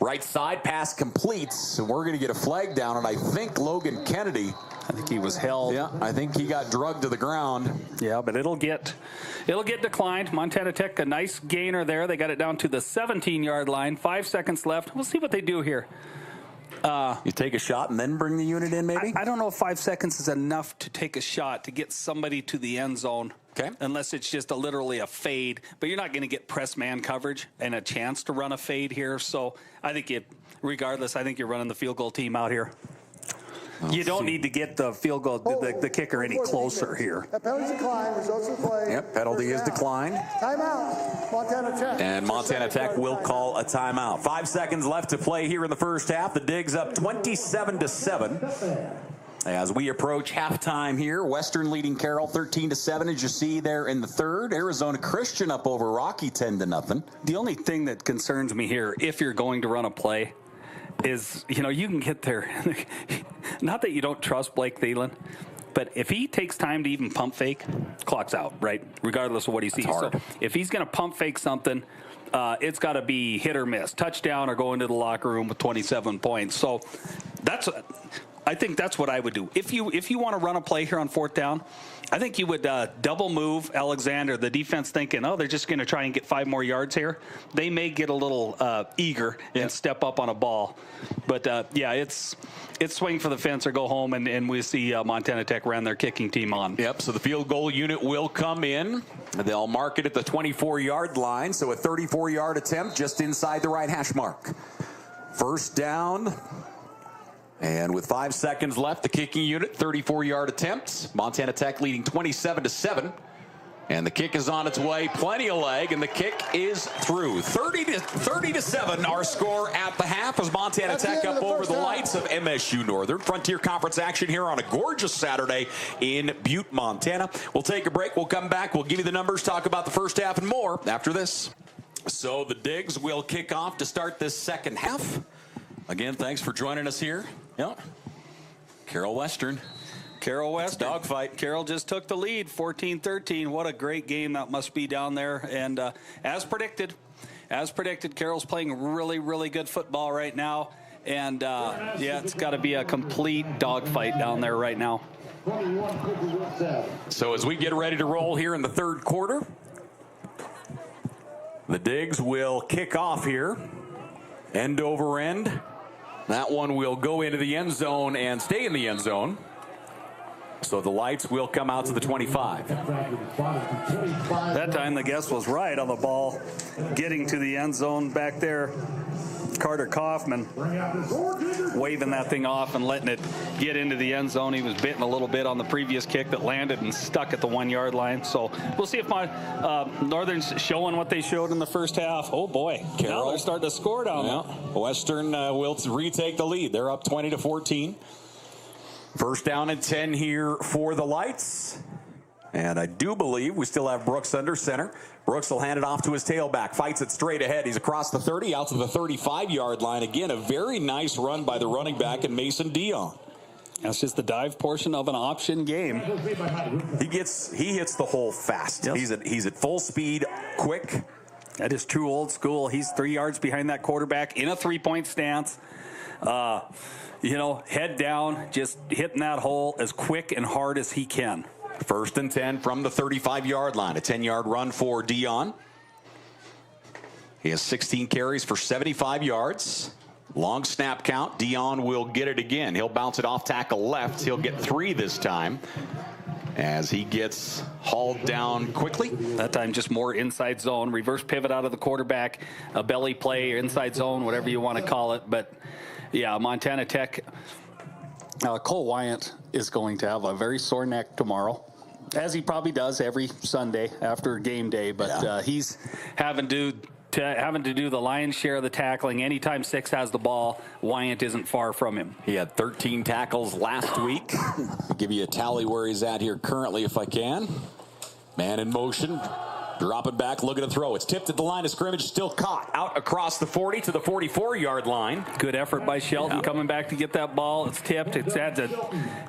right side, pass completes, and we're going to get a flag down, and I think Logan Kennedy, I think he was held. yeah, I think he got drugged to the ground. Yeah, but it'll get declined. Montana Tech, a nice gainer there. They got it down to the 17-yard line. 5 seconds left. We'll see what they do here. You take a shot and then bring the unit in, maybe? I don't know if 5 seconds is enough to take a shot to get somebody to the end zone. Okay. Unless it's just literally a fade. But you're not going to get press man coverage and a chance to run a fade here. So I think regardless, I think you're running the field goal team out here. You don't need to get the field goal, the kicker any closer here. That penalty decline, results of play. Yep, penalty is declined. Timeout, Montana Tech. And Montana Tech will call a timeout. 5 seconds left to play here in the first half. The Digs up 27-7. As we approach halftime here, Western leading Cael 13-7, as you see there in the third. Arizona Christian up over Rocky 10-0. The only thing that concerns me here, if you're going to run a play, is, you can get there. Not that you don't trust Blake Thelen, but if he takes time to even pump fake, clock's out, right? Regardless of what he sees. So if he's going to pump fake something, it's got to be hit or miss. Touchdown or go into the locker room with 27 points. So I think that's what I would do. If you want to run a play here on 4th down, I think you would double move Alexander. The defense thinking, oh, they're just going to try and get 5 more yards here. They may get a little eager and step up on a ball. But, it's swing for the fence or go home, and we see Montana Tech ran their kicking team on. Yep, so the field goal unit will come in. They'll mark it at the 24-yard line, so a 34-yard attempt just inside the right hash mark. First down. And with 5 seconds left, the kicking unit, 34-yard attempts. Montana Tech leading 27-7. And the kick is on its way. Plenty of leg, and the kick is through. 30-7, our score at the half as Montana Tech up over the lights of MSU Northern. Frontier Conference action here on a gorgeous Saturday in Butte, Montana. We'll take a break. We'll come back. We'll give you the numbers, talk about the first half and more after this. So the Digs will kick off to start this second half. Again, thanks for joining us here. Yep. Cael Western. Dogfight. Cael just took the lead, 14-13. What a great game that must be down there. And as predicted, Cael's playing really, really good football right now. And, it's got to be a complete dogfight down there right now. So as we get ready to roll here in the third quarter, the Digs will kick off here. End over end. That one will go into the end zone and stay in the end zone. So the lights will come out to the 25. That time the guess was right on the ball. Getting to the end zone back there. Carter Kaufman waving that thing off and letting it get into the end zone. He was bitten a little bit on the previous kick that landed and stuck at the 1-yard line. So we'll see if Northern's showing what they showed in the first half. Oh boy, now they're starting to score down there. Western will retake the lead. They're up 20-14. First down and 10 here for the lights. And I do believe we still have Brooks under center. Brooks will hand it off to his tailback. Fights it straight ahead. He's across the 30, out to the 35-yard line. Again, a very nice run by the running back and Mason Dionne. That's just the dive portion of an option game. He hits the hole fast. Yep. He's at full speed, quick. That is true old school. He's 3 yards behind that quarterback in a 3-point stance. Head down, just hitting that hole as quick and hard as he can. First and 10 from the 35-yard line. A 10-yard run for Dionne. He has 16 carries for 75 yards. Long snap count. Dionne will get it again. He'll bounce it off tackle left. He'll get 3 this time as he gets hauled down quickly. That time just more inside zone. Reverse pivot out of the quarterback. A belly play or inside zone, whatever you want to call it. But, yeah, Montana Tech... Cole Wyant is going to have a very sore neck tomorrow, as he probably does every Sunday after game day. But he's having to do the lion's share of the tackling. Anytime 6 has the ball, Wyant isn't far from him. He had 13 tackles last week. I'll give you a tally where he's at here currently if I can. Man in motion. Drop it back, looking to throw. It's tipped at the line of scrimmage, still caught. Out across the 40 to the 44-yard line. Good effort by Shelton coming back to get that ball. It's tipped. It's had to,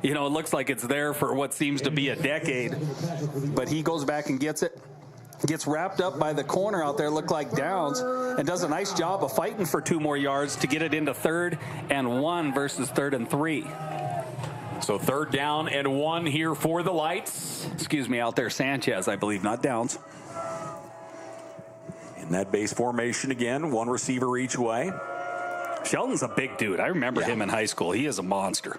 it looks like it's there for what seems to be a decade. But he goes back and gets it. Gets wrapped up by the corner out there, look like Downs, and does a nice job of fighting for 2 more yards to get it into 3rd and 1 versus 3rd and 3. So 3rd down and 1 here for the Lights. Excuse me, out there, Sanchez, I believe, not Downs. In that base formation again, 1 receiver each way. Shelton's a big dude. I remember him in high school. He is a monster.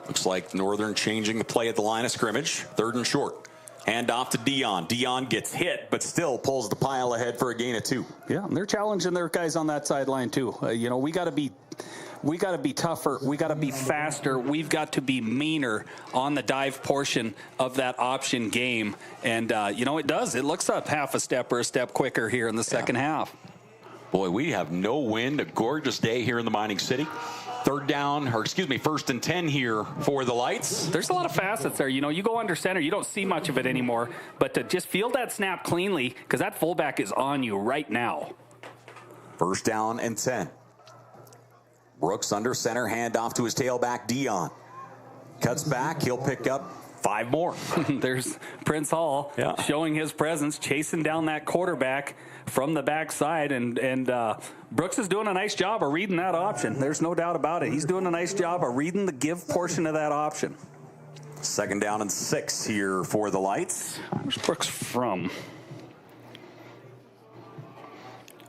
Looks like Northern changing the play at the line of scrimmage. 3rd and short. Hand off to Dionne. Dionne gets hit, but still pulls the pile ahead for a gain of 2. Yeah, and they're challenging their guys on that sideline too. We got to be tougher. We got to be faster. We've got to be meaner on the dive portion of that option game. And, it does. It looks up half a step or a step quicker here in the second half. Boy, we have no wind. A gorgeous day here in the mining city. 1st and 10 here for the Lights. There's a lot of facets there. You go under center, you don't see much of it anymore. But to just field that snap cleanly, because that fullback is on you right now. 1st down and 10. Brooks under center, hand off to his tailback, Dionne. Cuts back, he'll pick up 5 more. There's Prince Hall showing his presence, chasing down that quarterback from the backside, and Brooks is doing a nice job of reading that option. There's no doubt about it. He's doing a nice job of reading the give portion of that option. 2nd down and 6 here for the Lights. Where's Brooks from?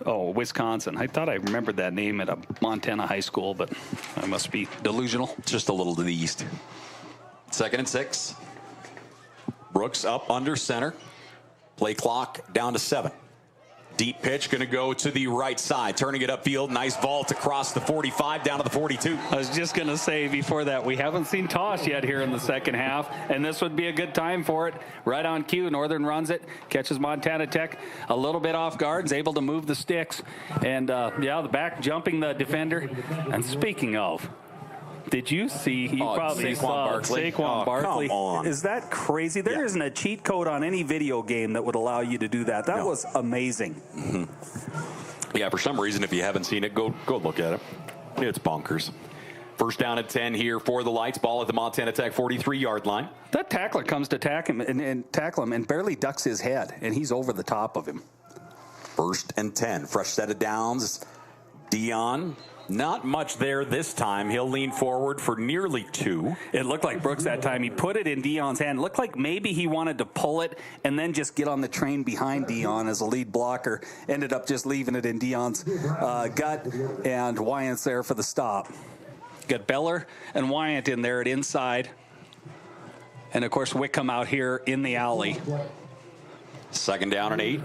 Oh, Wisconsin. I thought I remembered that name at a Montana high school, but I must be delusional. Just a little to the east. 2nd and 6. Brooks up under center. Play clock down to 7. Deep pitch going to go to the right side. Turning it upfield. Nice vault across the 45 down to the 42. I was just going to say before that, we haven't seen toss yet here in the second half, and this would be a good time for it. Right on cue. Northern runs it, catches Montana Tech a little bit off guard, is able to move the sticks. And, the back jumping the defender. And speaking of, did you see? You probably saw Saquon Barkley. Come on. Is that crazy? There isn't a cheat code on any video game that would allow you to do that. That was amazing. Mm-hmm. Yeah, for some reason, if you haven't seen it, go look at it. It's bonkers. 1st down and 10 here for the Lights. Ball at the Montana Tech 43-yard line. That tackler comes to tackle him and barely ducks his head, and he's over the top of him. 1st and 10. Fresh set of downs. Dionne. Not much there this time. He'll lean forward for nearly 2. It looked like Brooks that time. He put it in Dionne's hand. It looked like maybe he wanted to pull it and then just get on the train behind Dionne as a lead blocker. Ended up just leaving it in Dionne's gut, and Wyant's there for the stop. Got Beller and Wyant in there at inside. And, of course, Wickham out here in the alley. 2nd down and 8.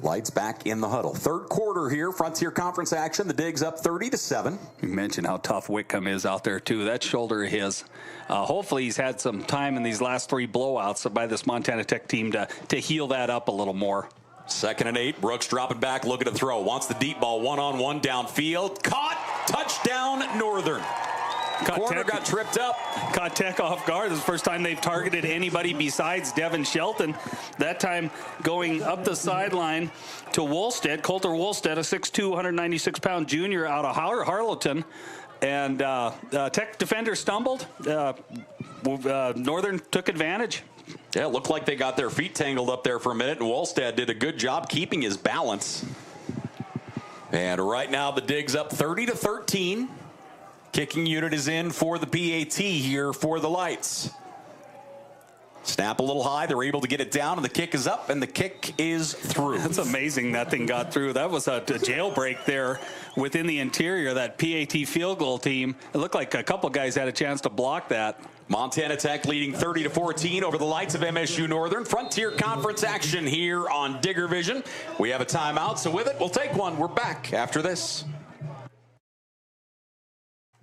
Lights back in the huddle. 3rd quarter here. Frontier Conference action. The Digs up 30-7. You mentioned how tough Wickham is out there, too. That shoulder of his. Hopefully he's had some time in these last 3 blowouts by this Montana Tech team to heal that up a little more. 2nd and 8. Brooks dropping back, looking to throw. Wants the deep ball. 1-on-1 downfield. Caught. Touchdown, Northern. Corner got tripped up. Caught Tech off guard. This is the first time they've targeted anybody besides Devin Shelton. That time going up the sideline to Woolstead. Coulter Woolstead, a 6'2", 196-pound junior out of Harlowton. And Tech defender stumbled. Northern took advantage. Yeah, it looked like they got their feet tangled up there for a minute, and Woolstead did a good job keeping his balance. And right now the Digs up 30-13. Kicking unit is in for the PAT here for the Lights. Snap a little high. They're able to get it down, and the kick is up, and the kick is through. That's amazing that thing got through. That was a jailbreak there within the interior, that PAT field goal team. It looked like a couple guys had a chance to block that. Montana Tech leading 30-14 over the Lights of MSU Northern. Frontier Conference action here on Digger Vision. We have a timeout, so with it, we'll take one. We're back after this.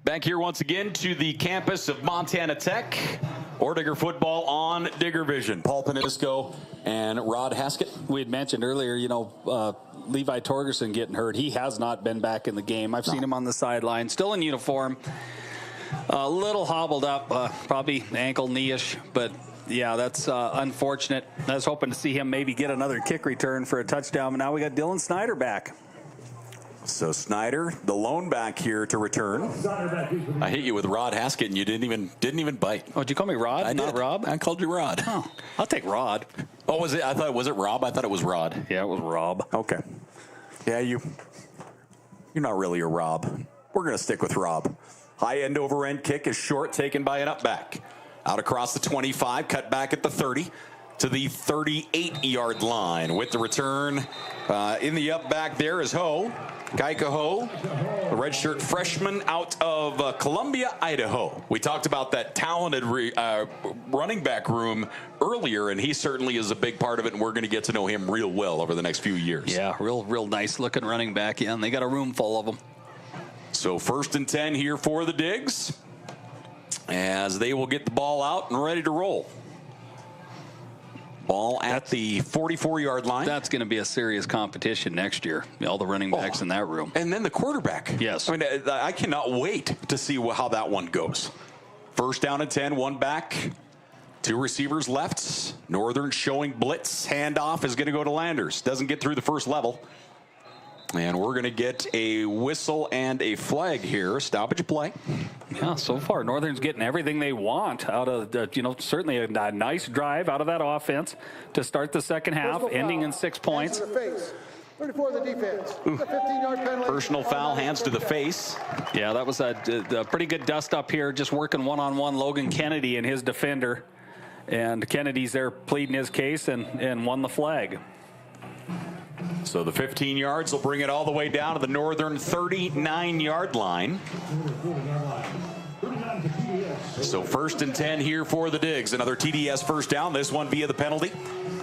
Back here once again to the campus of Montana Tech. Or Digger football on Digger Vision. Paul Panisco and Rod Haskett. We had mentioned earlier, Levi Torgerson getting hurt. He has not been back in the game. I've seen him on the sideline, still in uniform. A little hobbled up, probably ankle, knee-ish, but Yeah, that's unfortunate. I was hoping to see him maybe get another kick return for a touchdown, but now we got Dylan Snyder back. So Snyder, the lone back here to return. I hit you with Rod Haskett, and you didn't even bite. Oh, did you call me Rod? I Not did. Rob? I called you Rod. Oh, I'll take Rod. Oh, was it? Was it Rob? I thought it was Rod. Yeah, it was Rob. Okay. Yeah, you're not really a Rob. We're gonna stick with Rob. High end over end kick is short, taken by an up back. Out across the 25, cut back at the 30 to the 38-yard line. With the return in the up back there is Ho. Kaika Ho, a redshirt freshman out of Columbia, Idaho. We talked about that talented running back room earlier, and he certainly is a big part of it, and we're going to get to know him real well over the next few years. Yeah, real nice looking running back. Yeah, and they got a room full of them. So 1st and 10 here for the Digs, as they will get the ball out and ready to roll. Ball at the 44-yard line. That's going to be a serious competition next year. All the running backs in that room. And then the quarterback. Yes. I mean, I cannot wait to see how that one goes. 1st down and 10, one back, 2 receivers left. Northern showing blitz. Handoff is going to go to Landers. Doesn't get through the first level. And we're going to get a whistle and a flag here. Stoppage of play. Yeah, so far Northern's getting everything they want out of certainly a nice drive out of that offense to start the second half, ending in 6 points. 34 the defense. 15-yard penalty. Personal foul, hands to the face. Yeah, that was a pretty good dust up here, just working one-on-one Logan Kennedy and his defender. And Kennedy's there pleading his case and won the flag. So the 15 yards will bring it all the way down to the Northern 39-yard line. So 1st and 10 here for the Digs. Another TDS first down, this one via the penalty.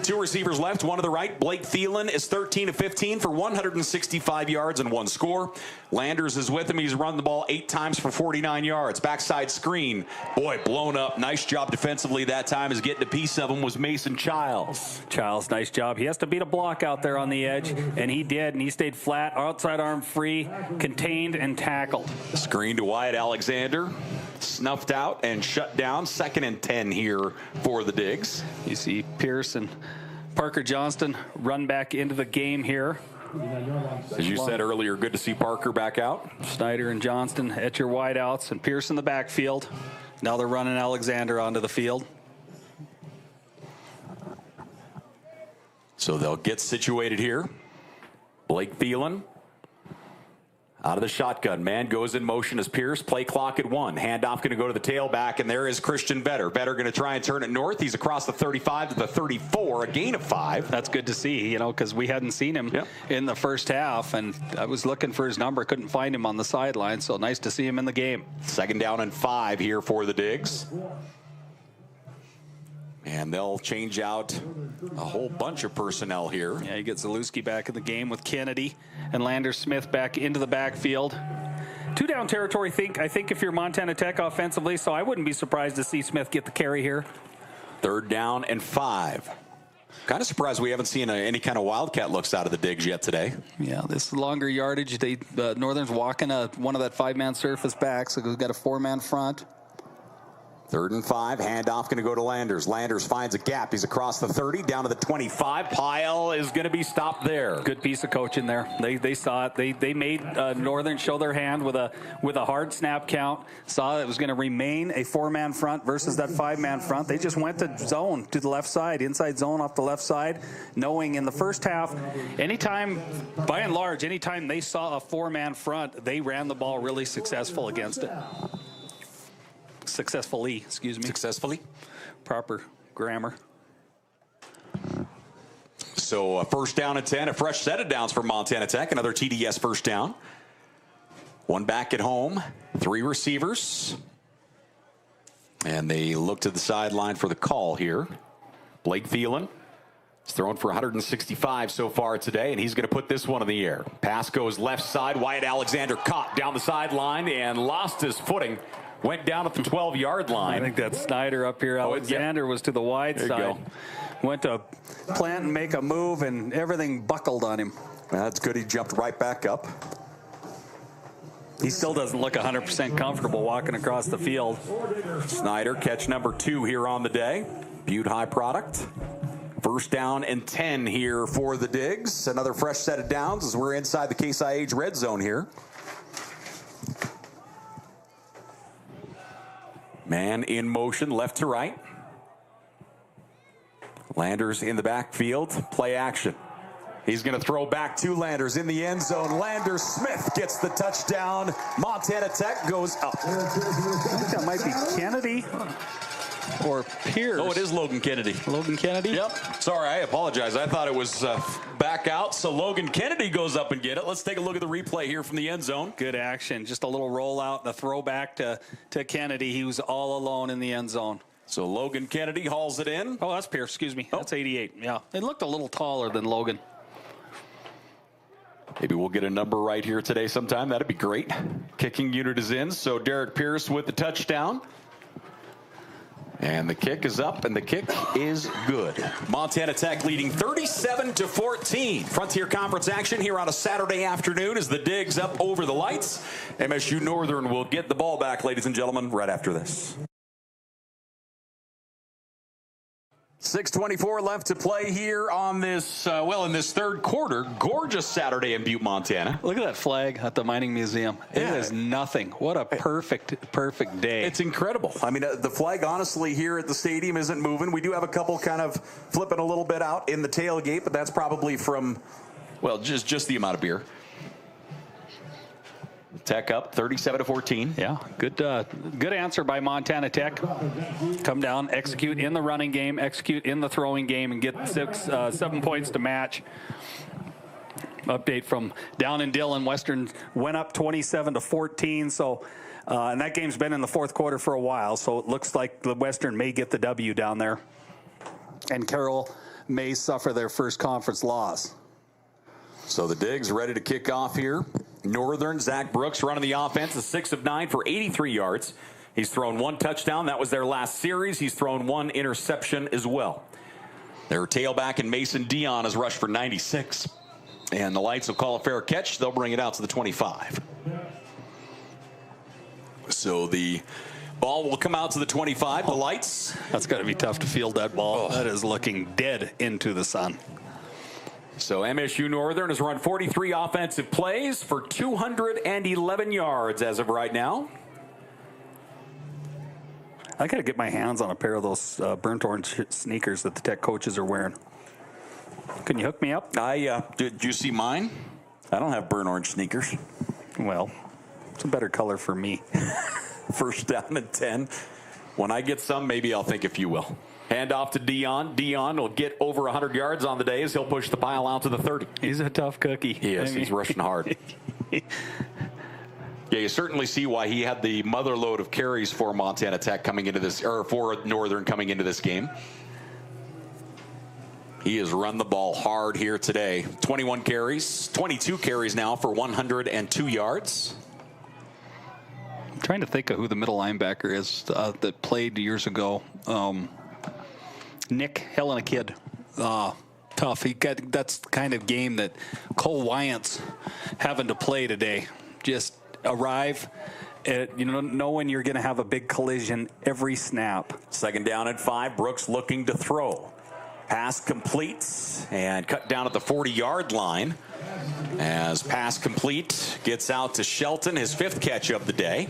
2 receivers left, one to the right. Blake Thelen is 13 of 15 for 165 yards and 1 score. Landers is with him. He's run the ball 8 times for 49 yards. Backside screen. Boy, blown up. Nice job defensively that time, as getting a piece of him was Mason Childs. Childs, nice job. He has to beat a block out there on the edge, and he did, and he stayed flat, outside arm free, contained, and tackled. Screen to Wyatt Alexander. Snuffed out and shut down. 2nd and 10 here for the Digs. You see Pierce and Parker Johnston run back into the game here. As you said earlier, good to see Parker back out. Snyder and Johnston at your wideouts, and Pierce in the backfield. Now they're running Alexander onto the field. So they'll get situated here. Blake Thelen out of the shotgun. Man goes in motion as Pierce. Play clock at 1. Handoff going to go to the tailback, and there is Christian Vetter. Vetter going to try and turn it north. He's across the 35 to the 34, a gain of 5. That's good to see, because we hadn't seen him in the first half, and I was looking for his number. Couldn't find him on the sideline, so nice to see him in the game. 2nd down and 5 here for the Digs. And they'll change out a whole bunch of personnel here. Yeah, you get Zalewski back in the game with Kennedy and Landers Smith back into the backfield. 2-down territory, I think if you're Montana Tech offensively, so I wouldn't be surprised to see Smith get the carry here. 3rd down and 5. Kind of surprised we haven't seen any kind of wildcat looks out of the Digs yet today. Yeah, this longer yardage. Northern's walking one of that 5-man surface back, so we've got a 4-man front. 3rd and 5, handoff going to go to Landers. Landers finds a gap. He's across the 30, down to the 25. Pyle is going to be stopped there. Good piece of coaching there. They saw it. They made Northern show their hand with a hard snap count. Saw it was going to remain a 4-man front versus that 5-man front. They just went to zone to the left side, inside zone off the left side, knowing in the first half, by and large, anytime they saw a 4-man front, they ran the ball really successful against it. Successfully. Proper grammar. So 1st down and 10, a fresh set of downs for Montana Tech. Another TDS first down. 1 back at home, 3 receivers. And they look to the sideline for the call here. Blake Thelen has thrown for 165 so far today, and he's going to put this one in the air. Pass goes left side. Wyatt Alexander caught down the sideline and lost his footing. Went down at the 12-yard line. I think that's Snyder up here. Alexander was to the wide side. Went to plant and make a move, and everything buckled on him. That's good. He jumped right back up. He still doesn't look 100% comfortable walking across the field. Snyder, catch number 2 here on the day. Butte High product. First down and 10 here for the Digs. Another fresh set of downs as we're inside the Case IH red zone here. Man in motion, left to right. Landers in the backfield, play action. He's going to throw back to Landers in the end zone. Landers Smith gets the touchdown. Montana Tech goes up. I think that might be Kennedy or Pierce. Oh, it is Logan Kennedy. Logan Kennedy? Yep. Sorry, I apologize. I thought it was back out. So Logan Kennedy goes up and get it. Let's take a look at the replay here from the end zone. Good action. Just a little rollout, the throwback to Kennedy. He was all alone in the end zone. So Logan Kennedy hauls it in. Oh, that's Pierce. Excuse me. That's 88. Yeah. It looked a little taller than Logan. Maybe we'll get a number right here today sometime. That'd be great. Kicking unit is in. So Derek Pierce with the touchdown. And the kick is up, and the kick is good. Montana Tech leading 37-14. Frontier Conference action here on a Saturday afternoon as the Digs up over the lights. MSU Northern will get the ball back, ladies and gentlemen, right after this. 6:24 left to play here on this, in this third quarter. Gorgeous Saturday in Butte, Montana. Look at that flag at the Mining Museum. Yeah. It is nothing. What a perfect day. It's incredible. I mean, the flag, honestly, here at the stadium isn't moving. We do have a couple kind of flipping a little bit out in the tailgate, but that's probably from, well, just the amount of beer. Tech up 37-14. Yeah, good answer by Montana Tech. Come down, execute in the running game, execute in the throwing game, and get 7 points to match. Update from down in Dillon. Western went up 27-14. So, and that game's been in the fourth quarter for a while. So it looks like the Western may get the W down there, and Cael may suffer their first conference loss. So the Digs ready to kick off here. Northern, Zach Brooks running the offense, a 6 of 9 for 83 yards. He's thrown one touchdown. That was their last series. He's thrown one interception as well. Their tailback and Mason Dionne has rushed for 96. And the Lights will call a fair catch. They'll bring it out to the 25. So the ball will come out to the 25. The Lights. That's got to be tough to field that ball. That is looking dead into the sun. So MSU Northern has run 43 offensive plays for 211 yards as of right now. I got to get my hands on a pair of those burnt orange sneakers that the Tech coaches are wearing. Can you hook me up? Did you see mine? I don't have burnt orange sneakers. Well, it's a better color for me. First down and 10. When I get some, maybe I'll think if you will. Hand off to Dionne. Dionne will get over 100 yards on the day as he'll push the pile out to the 30. He's a tough cookie. Yes, he's rushing hard. Yeah, you certainly see why he had the mother load of carries for Montana Tech coming into this, or for Northern coming into this game. He has run the ball hard here today. 21 carries, 22 carries now for 102 yards. I'm trying to think of who the middle linebacker is that played years ago. Nick, hell in a kid. Tough. That's the kind of game that Cole Wyant's having to play today. Just arrive at, know when you're going to have a big collision every snap. Second down and 5. Brooks looking to throw. Pass completes and cut down at the 40-yard line. As pass complete gets out to Shelton, his 5th catch of the day.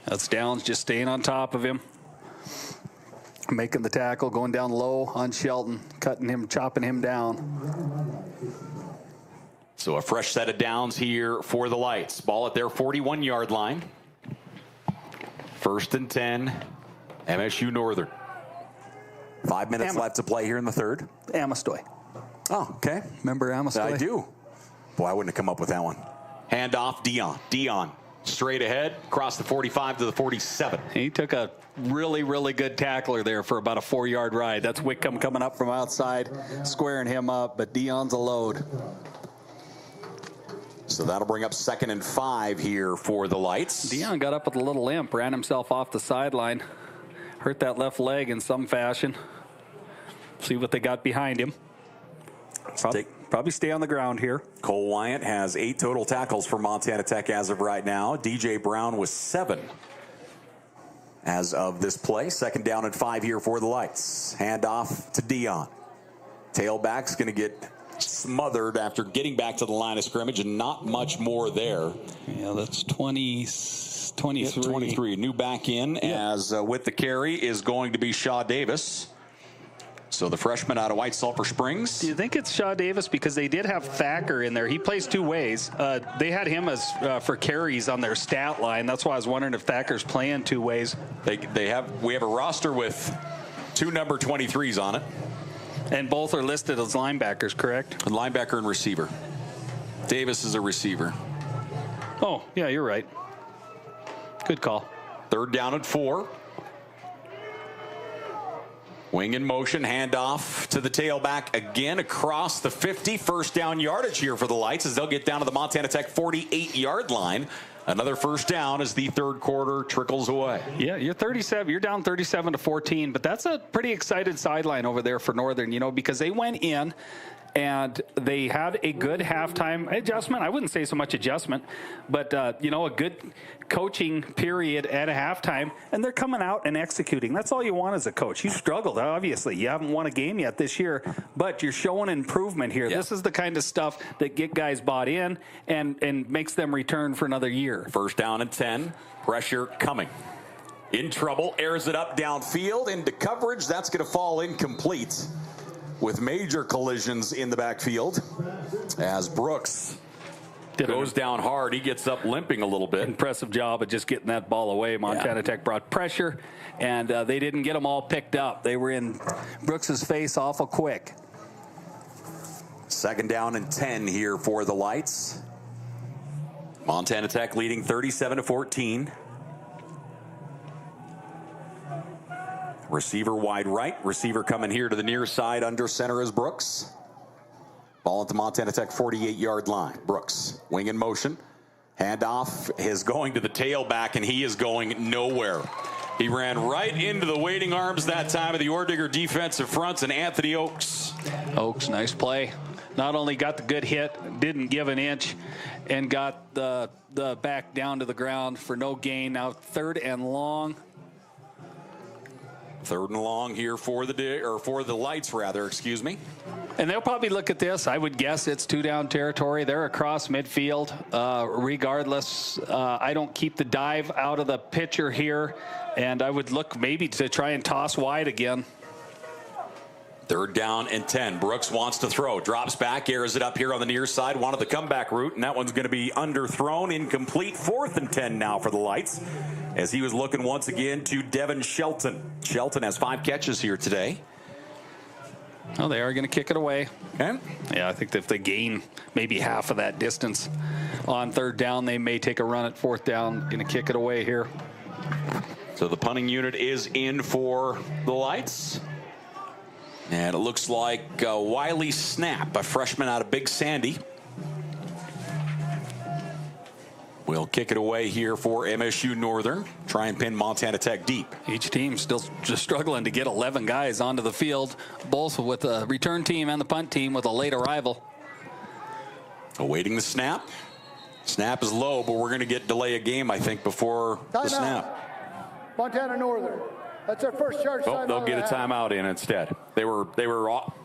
That's Downs just staying on top of him. Making the tackle, going down low on Shelton, cutting him, chopping him down. So a fresh set of downs here for the Lights. Ball at their 41-yard line. First and 10, MSU Northern. 5 minutes left to play here in the third. Amistoy. Oh, okay. Remember Amistoy? I do. Boy, I wouldn't have come up with that one. Hand off Dionne. Dionne straight ahead, across the 45 to the 47. He took a really, really good tackler there for about a 4-yard ride. That's Whitcomb coming up from outside, squaring him up, but Dionne's a load. So that'll bring up 2nd and 5 here for the Lights. Dionne got up with a little limp, ran himself off the sideline, hurt that left leg in some fashion. See what they got behind him. Probably stay on the ground here. Cole Wyant has 8 total tackles for Montana Tech as of right now. DJ Brown with 7. as of this play. 2nd down and 5 here for the Lights. Handoff to Dionne. Tailback's going to get smothered after getting back to the line of scrimmage, and not much more there. Yeah, that's 23. 23. New back in as with the carry is going to be Shaw Davis. So the freshman out of White Sulphur Springs. Do you think it's Shaw Davis? Because they did have Thacker in there. He plays 2 ways. They had him as for carries on their stat line. That's why I was wondering if Thacker's playing 2 ways. We have a roster with 2 number 23s on it. And both are listed as linebackers, correct? A linebacker and receiver. Davis is a receiver. Oh, yeah, you're right. Good call. 3rd down and 4. Wing in motion, handoff to the tailback again across the 50. 1st down yardage here for the Lights as they'll get down to the Montana Tech 48-yard line. Another 1st down as the 3rd quarter trickles away. Yeah, you're 37. You're down 37-14, but that's a pretty excited sideline over there for Northern, you know, because they went in and they had a good halftime adjustment. I wouldn't say so much adjustment, but, you know, a good coaching period at a halftime, and they're coming out and executing. That's all you want as a coach. You struggled, obviously. You haven't won a game yet this year, but you're showing improvement here. Yeah. This is the kind of stuff that get guys bought in and makes them return for another year. 1st down and 10. Pressure coming. In trouble. Airs it up downfield into coverage. That's going to fall incomplete, with major collisions in the backfield as Brooks goes down hard. He gets up limping a little bit. Impressive job of just getting that ball away. Montana Tech brought pressure, and they didn't get them all picked up. They were in Brooks's face awful quick. 2nd down and 10 here for the Lights. Montana Tech leading 37-14. Receiver wide right. Receiver coming here to the near side. Under center is Brooks. Ball at the Montana Tech 48-yard line. Brooks, wing in motion. Handoff is going to the tailback, and he is going nowhere. He ran right into the waiting arms that time of the Orediger defensive fronts, and Anthony Oakes. Oakes, nice play. Not only got the good hit, didn't give an inch, and got the back down to the ground for no gain. Now 3rd and long. 3rd and long here for the Lights, rather, excuse me. And they'll probably look at this. I would guess it's 2-down territory. They're across midfield. Regardless, I don't keep the dive out of the picture here, and I would look maybe to try and toss wide again. 3rd down and 10. Brooks wants to throw. Drops back, airs it up here on the near side. Wanted the comeback route, and that one's going to be underthrown. Incomplete. 4th and 10 now for the Lights, as he was looking once again to Devin Shelton. Shelton has 5 catches here today. Oh, they are going to kick it away. Okay. Yeah, I think if they gain maybe half of that distance on 3rd down, they may take a run at 4th down. Going to kick it away here. So the punting unit is in for the Lights. And it looks like Wiley Snap, a freshman out of Big Sandy, will kick it away here for MSU Northern. Try and pin Montana Tech deep. Each team still just struggling to get 11 guys onto the field, both with the return team and the punt team with a late arrival. Awaiting the snap. Snap is low, but we're going to get delay a game, I think, before the snap. Montana Northern. That's their first charge. Oh, they'll get a timeout in instead. They were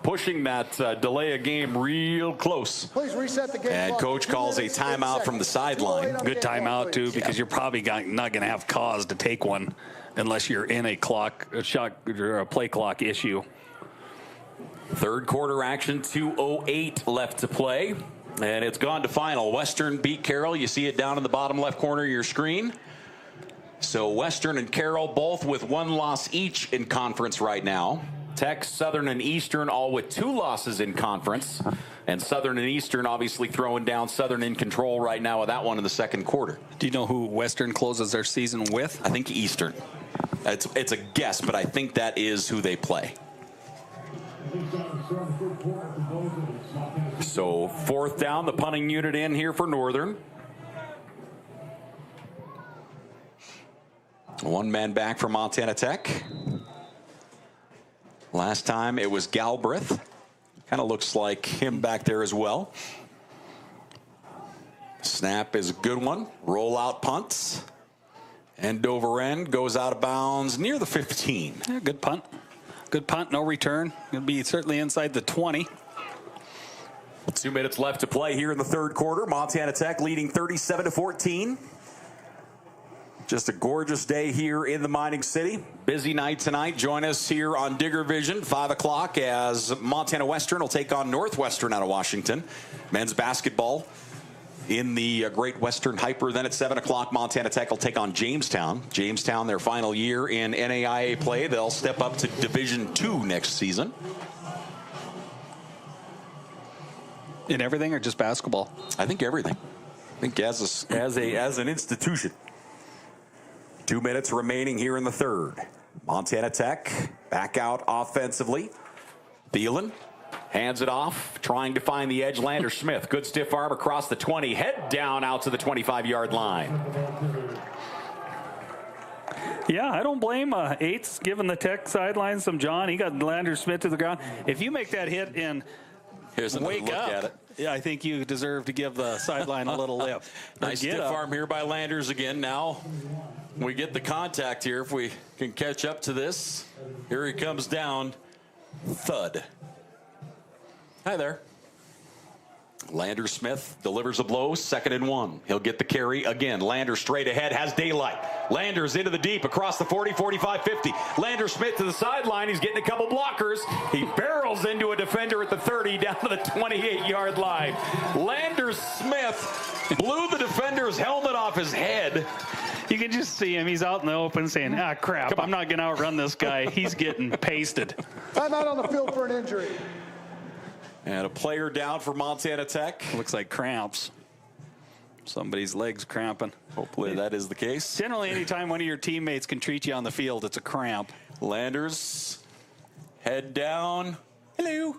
pushing that delay a game real close. Please reset the game. And clock. coach calls a timeout from the sideline. Good timeout too, because you're probably not going to have cause to take one unless you're in a shot or a play clock issue. 3rd quarter action, 2:08 left to play, and it's gone to final. Western beat Cael. You see it down in the bottom left corner of your screen. So Western and Cael both with 1 loss each in conference right now. Tech, Southern, and Eastern all with 2 losses in conference. And Southern and Eastern obviously throwing down. Southern in control right now with that one in the 2nd quarter. Do you know who Western closes their season with? I think Eastern. It's a guess, but I think that is who they play. So 4th down, the punting unit in here for Northern. 1 man back for Montana Tech. Last time it was Galbraith. Kind of looks like him back there as well. Snap is a good one. Roll out punts. End over end, goes out of bounds near the 15. Yeah, good punt. Good punt, no return. Going to be certainly inside the 20. 2 minutes left to play here in the third quarter. Montana Tech leading 37-14. Just a gorgeous day here in the Mining City. Busy night tonight. Join us here on Digger Vision, 5 o'clock, as Montana Western will take on Northwestern out of Washington. Men's basketball in the Great Western Hyper. Then at 7 o'clock, Montana Tech will take on Jamestown. Jamestown, their final year in NAIA play. They'll step up to Division II next season. In everything or just basketball? I think everything. I think as an institution. 2 minutes remaining here in the third. Montana Tech back out offensively. Thelen hands it off, trying to find the edge. Lander Smith, good stiff arm across the 20. Head down out to the 25-yard line. Yeah, I don't blame Eights giving the Tech sideline some John. He got Lander Smith to the ground. If you make that hit and wake up, at it. Yeah, I think you deserve to give the sideline a little lip. Nice stiff arm here by Landers again. Now we get the contact here. If we can catch up to this. Here he comes down. Thud. Hi there. Lander Smith delivers a blow, 2nd and 1. He'll get the carry again. Lander straight ahead, has daylight. Landers into the deep, across the 40, 45, 50. Lander Smith to the sideline. He's getting a couple blockers. He barrels into a defender at the 30, down to the 28-yard line. Lander Smith blew the defender's helmet off his head. You can just see him. He's out in the open saying, crap, I'm not going to outrun this guy. He's getting pasted. I'm out on the field for an injury. And a player down for Montana Tech. Looks like cramps. Somebody's legs cramping. Hopefully that is the case. Generally, anytime one of your teammates can treat you on the field, it's a cramp. Landers, head down. Hello.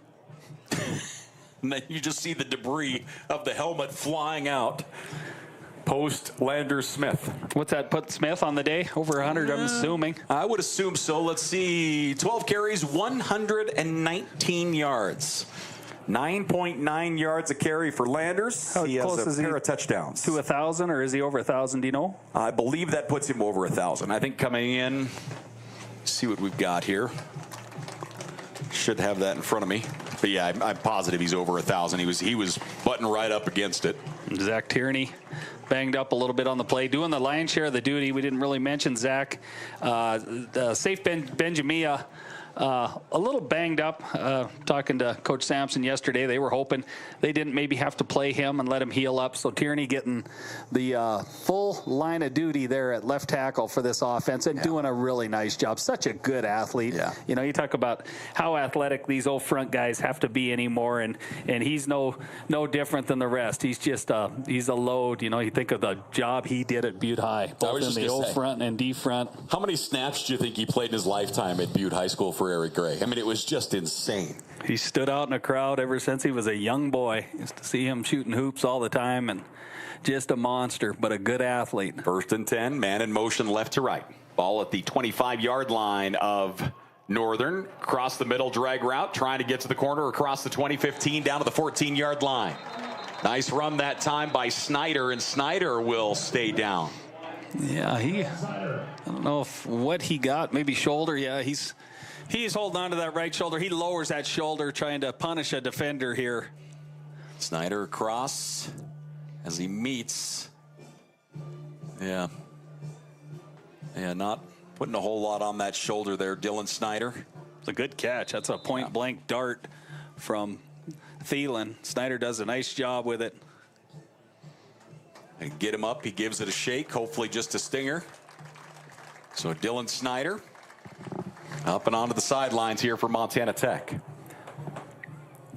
And then you just see the debris of the helmet flying out. Post Lander Smith. What's that put Smith on the day? Over 100, I'm assuming. I would assume so. Let's see. 12 carries, 119 yards. 9.9 yards a carry for Landers. How he has close a is pair he of touchdowns. To 1,000, or is he over 1,000? Do you know? I believe that puts him over 1,000. I think coming in, see what we've got here. Should have that in front of me. But yeah, I'm positive he's over 1,000. He was butting right up against it. Zach Tierney banged up a little bit on the play, doing the lion's share of the duty. We didn't really mention Zach. Safe Benjamia. A little banged up. Talking to Coach Sampson yesterday, they were hoping they didn't maybe have to play him and let him heal up. So Tierney getting the full line of duty there at left tackle for this offense and doing a really nice job. Such a good athlete. Yeah. You know, you talk about how athletic these old front guys have to be anymore, and he's no different than the rest. He's just he's a load. You know, you think of the job he did at Butte High, both in the old front and D front. How many snaps do you think he played in his lifetime at Butte High School for Eric Gray? I mean, it was just insane. He stood out in a crowd ever since he was a young boy. Used to see him shooting hoops all the time, and just a monster, but a good athlete. 1st and 10, man in motion left to right. Ball at the 25-yard line of Northern. Across the middle drag route, trying to get to the corner across the 20-15 down to the 14-yard line. Nice run that time by Snyder, and Snyder will stay down. Yeah, I don't know what he got, maybe shoulder. Yeah, he's holding on to that right shoulder. He lowers that shoulder trying to punish a defender here. Snyder across as he meets. Yeah, not putting a whole lot on that shoulder there, Dylan Snyder. It's a good catch. That's a point-blank dart from Thelen. Snyder does a nice job with it. And get him up. He gives it a shake, hopefully just a stinger. So Dylan Snyder up and onto the sidelines here for Montana Tech.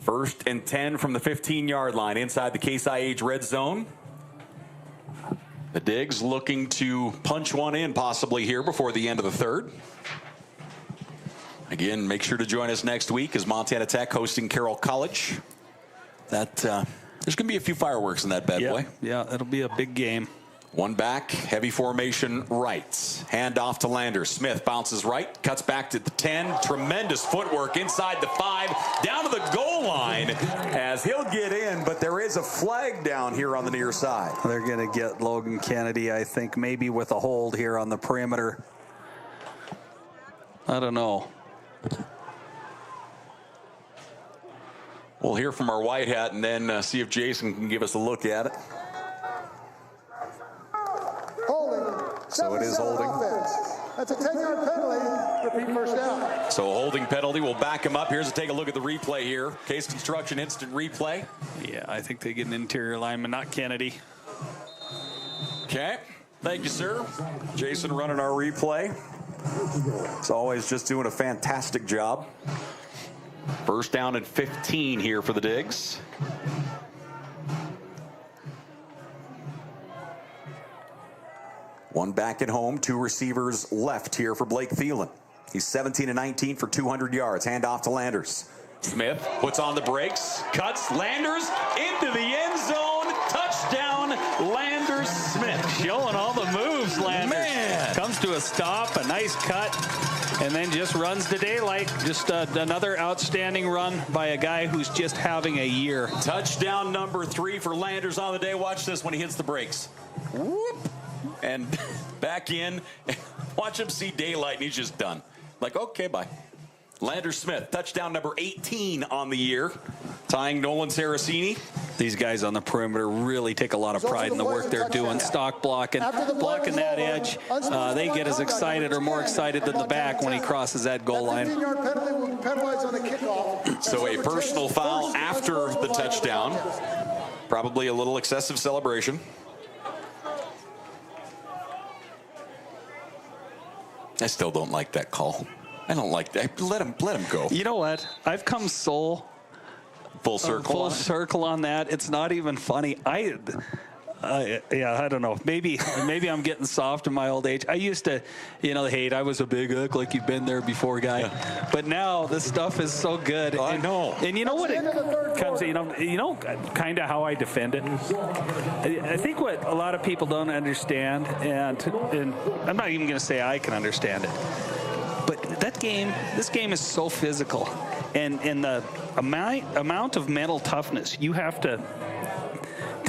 1st and 10 from the 15-yard line inside the Case IH red zone. The Digs looking to punch one in possibly here before the end of the third. Again, make sure to join us next week as Montana Tech hosting Cael College. There's going to be a few fireworks in that bad boy. Yeah, it'll be a big game. One back, heavy formation right. Hand off to Landers. Smith bounces right, cuts back to the 10. Tremendous footwork inside the 5, down to the goal line as he'll get in, but there is a flag down here on the near side. They're going to get Logan Kennedy, I think, maybe with a hold here on the perimeter. I don't know. We'll hear from our white hat and then see if Jason can give us a look at it. So it is holding. That's a 10-yard penalty. Repeat first down. So a holding penalty will back him up. Here's a take a look at the replay here. Case Construction instant replay. Yeah, I think they get an interior lineman, not Kennedy. Okay. Thank you, sir. Jason running our replay. As always, just doing a fantastic job. First down and 15 here for the Digs. One back at home, 2 receivers left here for Blake Thelen. He's 17-19 for 200 yards. Hand off to Landers. Smith puts on the brakes, cuts, Landers into the end zone. Touchdown, Landers Smith. Showing all the moves, Landers. Man. Comes to a stop, a nice cut, and then just runs to daylight. Just another outstanding run by a guy who's just having a year. Touchdown number 3 for Landers on the day. Watch this when he hits the brakes. Whoop. And back in. Watch him see daylight, and he's just done. Like, okay, bye. Landers Smith, touchdown number 18 on the year, tying Nolan Saraceni. These guys on the perimeter really take a lot of pride in the work they're doing. Stock blocking that edge. They get as excited or more excited than the back when he crosses that goal line. 15-yard penalty will be penalized on the kickoff. So a personal foul after the touchdown. Probably a little excessive celebration. I still don't like that call. I don't like that. Let him go. You know what? I've come full circle on that. It's not even funny. Yeah, I don't know. Maybe I'm getting soft in my old age. I used to, hate. I was a big look like you've been there before guy. Yeah. But now this stuff is so good. I know. And you know what it comes to, kind of how I defend it. I think what a lot of people don't understand, and I'm not even going to say I can understand it, but this game is so physical, and the amount of mental toughness you have to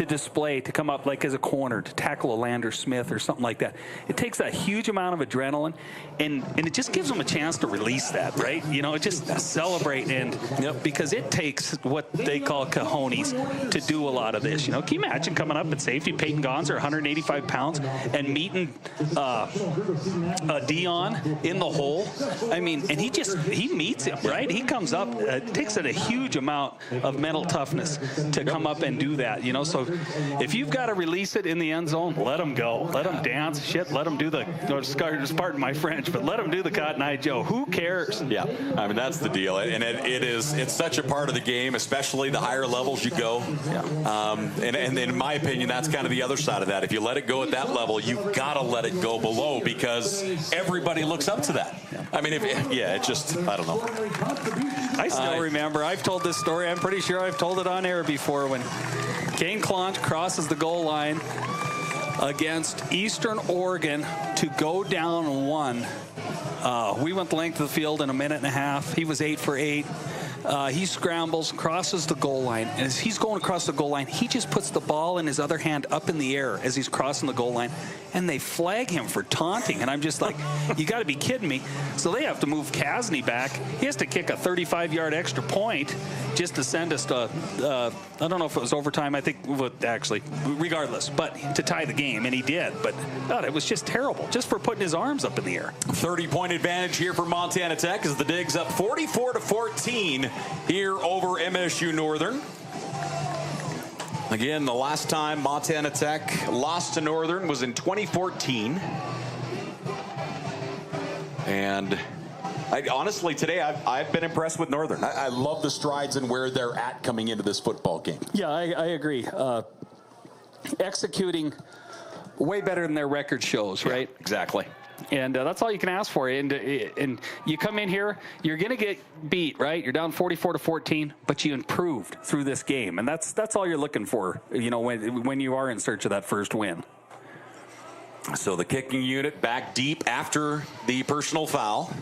display to come up like as a corner to tackle a Landers Smith or something like that. It takes a huge amount of adrenaline, and it just gives them a chance to release that, right? Just celebrate, and because it takes what they call cojones to do a lot of this. Can you imagine coming up at safety, Peyton Gonzer, 185 pounds, and meeting Dionne in the hole? I mean, and he meets him, right? He comes up. It takes a huge amount of mental toughness to come up and do that, So if you've got to release it in the end zone, let them go. Let them dance. Shit, let them do pardon my French, but let them do the Cotton Eye Joe. Who cares? Yeah, I mean, that's the deal. And it's such a part of the game, especially the higher levels you go. Yeah. And in my opinion, that's kind of the other side of that. If you let it go at that level, you've got to let it go below because everybody looks up to that. Yeah. I mean, it's just, I don't know. I still remember. I've told this story. I'm pretty sure I've told it on air before when Kane Clont crosses the goal line against Eastern Oregon to go down 1. We went the length of the field in a minute and a half. He was 8 for 8. He scrambles, crosses the goal line, and as he's going across the goal line, he just puts the ball in his other hand up in the air as he's crossing the goal line, and they flag him for taunting. And I'm just like, you got to be kidding me. So they have to move Kasny back. He has to kick a 35-yard extra point just to send us to, I don't know if it was overtime. I think, actually, regardless, but to tie the game, and he did. But God, it was just terrible, just for putting his arms up in the air. 30-point advantage here for Montana Tech as the Digs up 44-14 here over MSU Northern. Again, the last time Montana Tech lost to Northern was in 2014. And honestly, today I've been impressed with Northern. I love the strides and where they're at coming into this football game. Yeah, I agree. Executing way better than their record shows, right? Yeah, exactly. And that's all you can ask for. And you come in here, you're going to get beat, right? You're down 44-14, but you improved through this game. And that's all you're looking for, when you are in search of that first win. So the kicking unit back deep after the personal foul.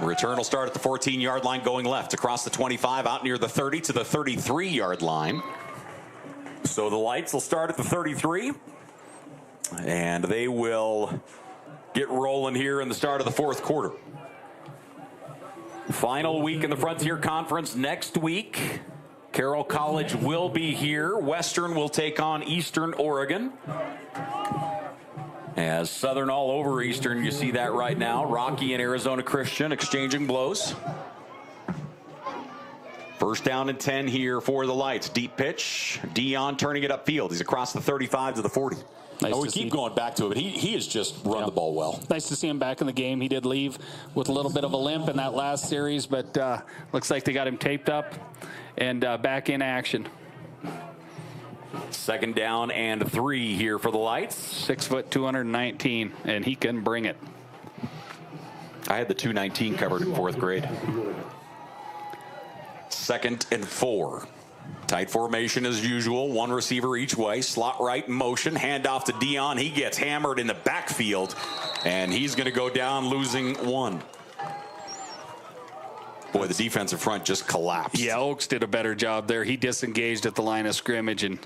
Return will start at the 14-yard line going left across the 25 out near the 30 to the 33-yard line. So the Lights will start at the 33, and they will get rolling here in the start of the fourth quarter. Final week in the Frontier Conference next week. Carroll College will be here. Western will take on Eastern Oregon. As Southern all over Eastern, you see that right now. Rocky and Arizona Christian exchanging blows. First down and 10 here for the Lights. Deep pitch. Dionne turning it upfield. He's across the 35 to the 40. We keep going back to it, but he has just run the ball well. Nice to see him back in the game. He did leave with a little bit of a limp in that last series, but looks like they got him taped up and back in action. Second down and 3 here for the Lights. 6 foot, 219, and he can bring it. I had the 219 covered in 4th grade. Second and 4. Tight formation as usual. One receiver each way. Slot right in motion. Handoff to Dionne. He gets hammered in the backfield, and he's going to go down losing 1. Boy, the defensive front just collapsed. Yeah, Oaks did a better job there. He disengaged at the line of scrimmage and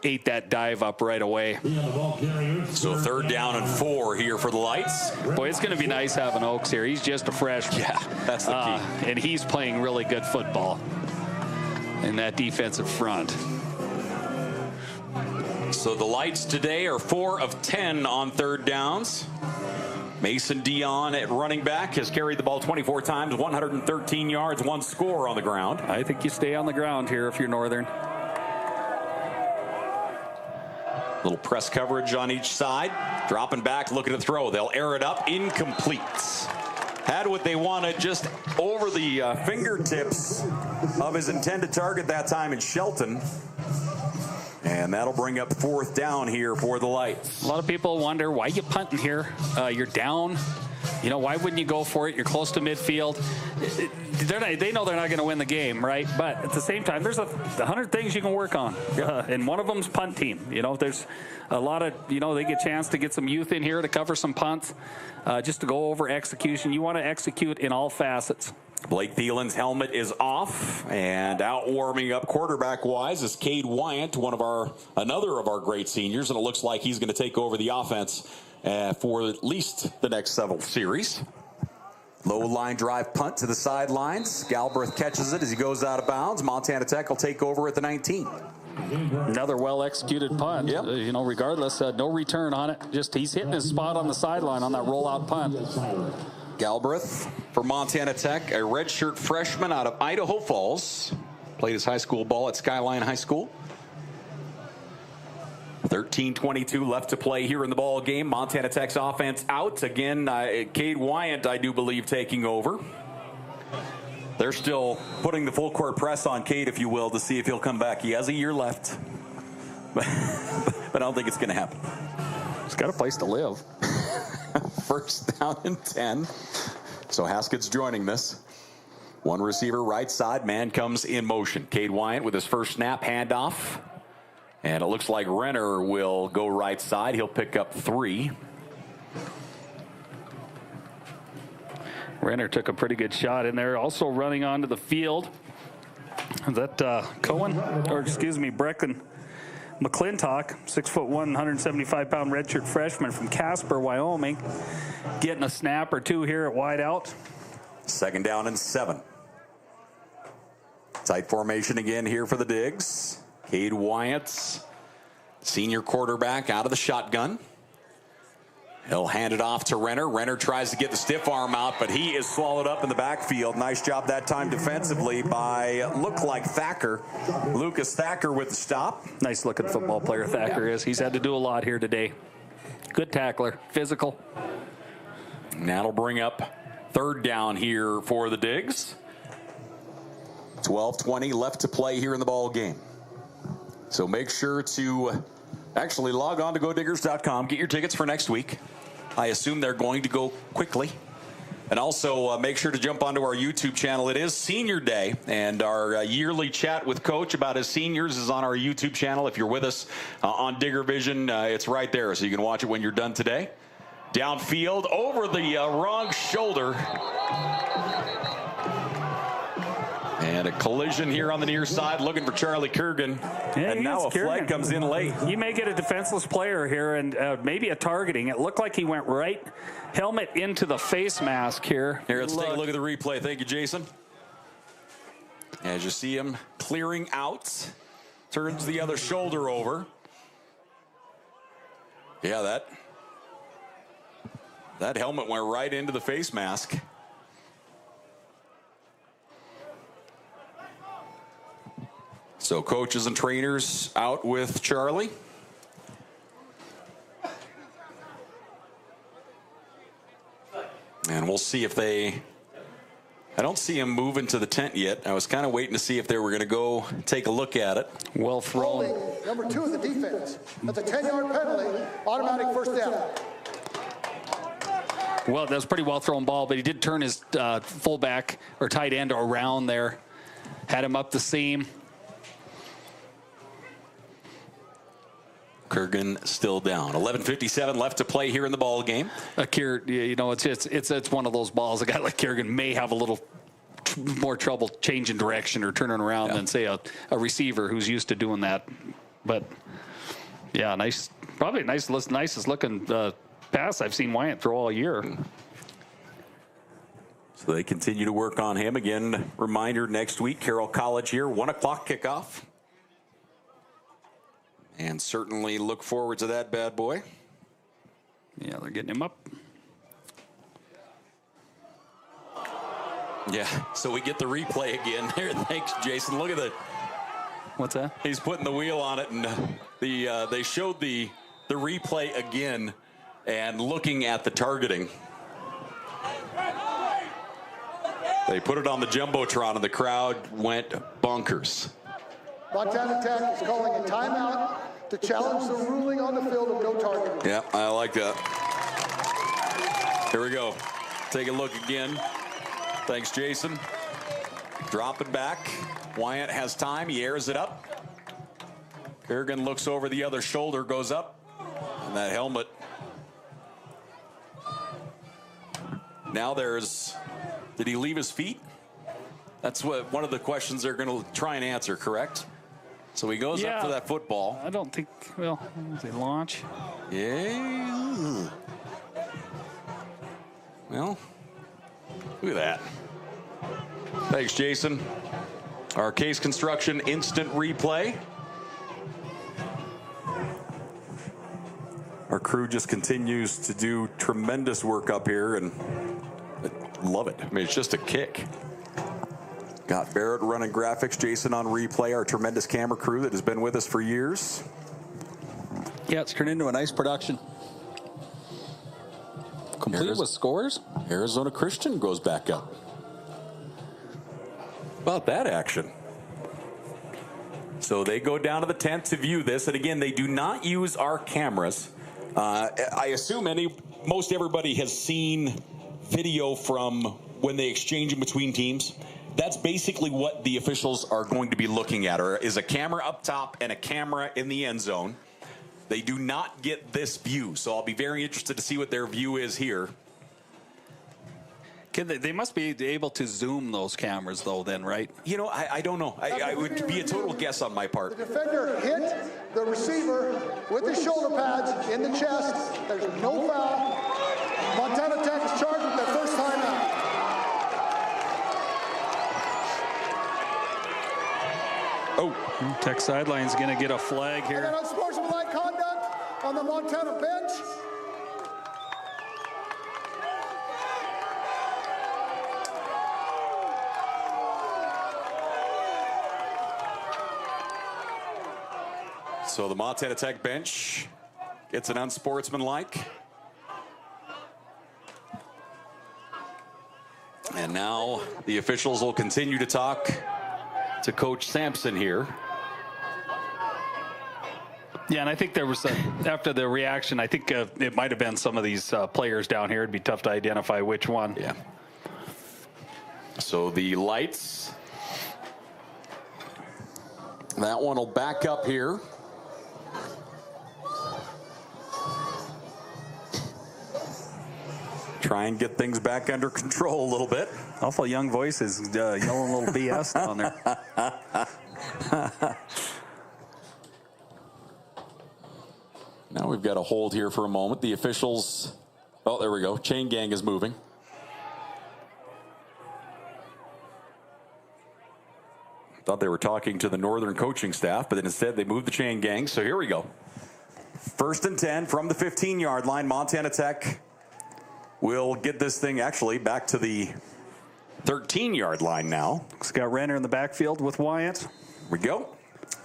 ate that dive up right away. So 3rd down and 4 here for the Lights. Boy, it's going to be nice having Oaks here. He's just a freshman. Yeah, that's the key. And he's playing really good football in that defensive front. So the Lights today are 4 of 10 on 3rd downs. Mason Dionne at running back has carried the ball 24 times, 113 yards, 1 score on the ground. I think you stay on the ground here if you're Northern. Little press coverage on each side. Dropping back, looking to throw. They'll air it up. Incomplete. Had what they wanted just over the fingertips of his intended target that time in Shelton. And that'll bring up 4th down here for the Lights. A lot of people wonder why you punting here. You're down. You know, why wouldn't you go for it? You're close to midfield. They know they're not going to win the game, right? But at the same time, there's 100 things you can work on. And one of them's punt team. You know, there's a lot of, they get a chance to get some youth in here to cover some punts, just to go over execution. You want to execute in all facets. Blake Thielen's helmet is off, and out warming up quarterback-wise is Cade Wyant, another of our great seniors, and it looks like he's going to take over the offense for at least the next several series. Low line drive punt to the sidelines. Galbraith catches it as he goes out of bounds. Montana Tech will take over at the 19. Another well-executed punt. Yep. Regardless, no return on it. Just he's hitting his spot on the sideline on that rollout punt. Galbraith for Montana Tech, a redshirt freshman out of Idaho Falls. Played his high school ball at Skyline High School. 13:22 left to play here in the ball game. Montana Tech's offense out. Again, Cade Wyant, I do believe, taking over. They're still putting the full court press on Cade, if you will, to see if he'll come back. He has a year left, but I don't think it's going to happen. He's got a place to live. First down and 10. So Haskett's joining this. One receiver right side. Man comes in motion. Cade Wyant with his first snap, handoff. And it looks like Renner will go right side. He'll pick up 3. Renner took a pretty good shot in there. Also running onto the field. Is that Brecken McClintock, 6'1", 175-pound redshirt freshman from Casper, Wyoming, getting a snap or two here at wide out. Second down and 7. Tight formation again here for the Digs. Cade Wyant, senior quarterback, out of the shotgun. He'll hand it off to Renner. Renner tries to get the stiff arm out, but he is swallowed up in the backfield. Nice job that time defensively by, looked like Thacker. Lucas Thacker with the stop. Nice looking football player Thacker is. He's had to do a lot here today. Good tackler, physical. And that'll bring up 3rd down here for the Digs. 12:20 left to play here in the ball game. So make sure to actually log on to GoDiggers.com. Get your tickets for next week. I assume they're going to go quickly. And also make sure to jump onto our YouTube channel. It is Senior Day, and our yearly chat with Coach about his seniors is on our YouTube channel. If you're with us on Digger Vision, it's right there, so you can watch it when you're done today. Downfield, over the wrong shoulder. And a collision here on the near side, looking for Charlie Kurgan. Yeah, and now a flag comes in late. You may get a defenseless player here and maybe a targeting. It looked like he went right helmet into the face mask here. Here, let's take a look at the replay. Thank you, Jason. As you see him clearing out, turns the other shoulder over. Yeah, that helmet went right into the face mask. So coaches and trainers out with Charlie. And we'll see if they... I don't see him moving to the tent yet. I was kind of waiting to see if they were going to go take a look at it. Well thrown. Holding number 2 of the defense. That's a 10-yard penalty. Automatic first down. Well, that was a pretty well thrown ball, but he did turn his fullback or tight end around there. Had him up the seam. Kurgan still down. 11:57 left to play here in the ball game. You know, it's one of those balls. A guy like Kurgan may have a little more trouble changing direction or turning around than say a receiver who's used to doing that. But yeah, probably nicest looking pass I've seen Wyatt throw all year. So they continue to work on him again. Reminder: next week, Cael College here, 1 o'clock kickoff. And certainly look forward to that bad boy. Yeah, they're getting him up. Yeah, so we get the replay again there. Thanks, Jason. Look at the... What's that? He's putting the wheel on it, and they showed the replay again and looking at the targeting. They put it on the Jumbotron, and the crowd went bonkers. Montana Tech is calling a timeout to challenge the ruling on the field of no targeting. Yeah, I like that. Here we go. Take a look again. Thanks, Jason. Drop it back. Wyatt has time. He airs it up. Kurgan looks over the other shoulder, goes up. And that helmet. Now there's... Did he leave his feet? That's what one of the questions they're going to try and answer, correct? So he goes up for that football. I don't think, well, they launch. Yeah. Well, look at that. Thanks, Jason. Our Case Construction instant replay. Our crew just continues to do tremendous work up here, and I love it. I mean, it's just a kick. Got Barrett running graphics, Jason on replay, our tremendous camera crew that has been with us for years. Yeah, it's turned into a nice production. Complete with scores. Arizona Christian goes back up. About that action. So they go down to the tent to view this, and again, they do not use our cameras. I assume most everybody has seen video from when they exchange in between teams. That's basically what the officials are going to be looking at, or is a camera up top and a camera in the end zone. They do not get this view, so I'll be very interested to see what their view is here. They must be able to zoom those cameras, though, then, right? You know, I don't know. I would be a total guess on my part. The defender hit the receiver with his shoulder pads in the chest. There's no foul. Montana Tech is charged with their first timeout. Oh, Tech sideline's going to get a flag And here. unsportsmanlike conduct on the Montana bench. So the Montana Tech bench gets an unsportsmanlike. And now the officials will continue to talk to Coach Sampson here. Yeah, and I think there was, after the reaction, I think it might have been some of these players down here. It'd be tough to identify which one. Yeah. So the lights. That one will back up here. Try and get things back under control a little bit. Awful young voices yelling a little BS down there. Now we've got a hold here for a moment. The officials, oh, there we go. Chain gang is moving. Thought they were talking to the Northern coaching staff, but then instead they moved the chain gang. So here we go. 1st and 10 from the 15-yard line. Montana Tech will get this thing actually back to the 13-yard line now. It's got Renner in the backfield with Wyatt. Here we go.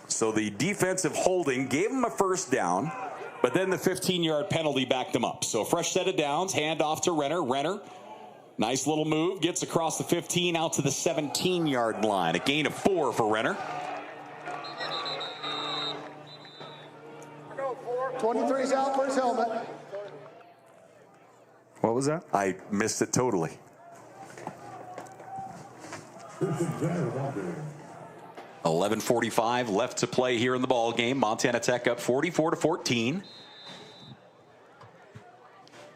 So the defensive holding gave him a first down, but then the 15-yard penalty backed them up. So a fresh set of downs, hand off to Renner. Renner, nice little move, gets across the 15 out to the 17-yard line. A gain of 4 for Renner. 23's out for his helmet. What was that? I missed it totally. $11:45 left to play here in the ball game. Montana Tech up 44-14.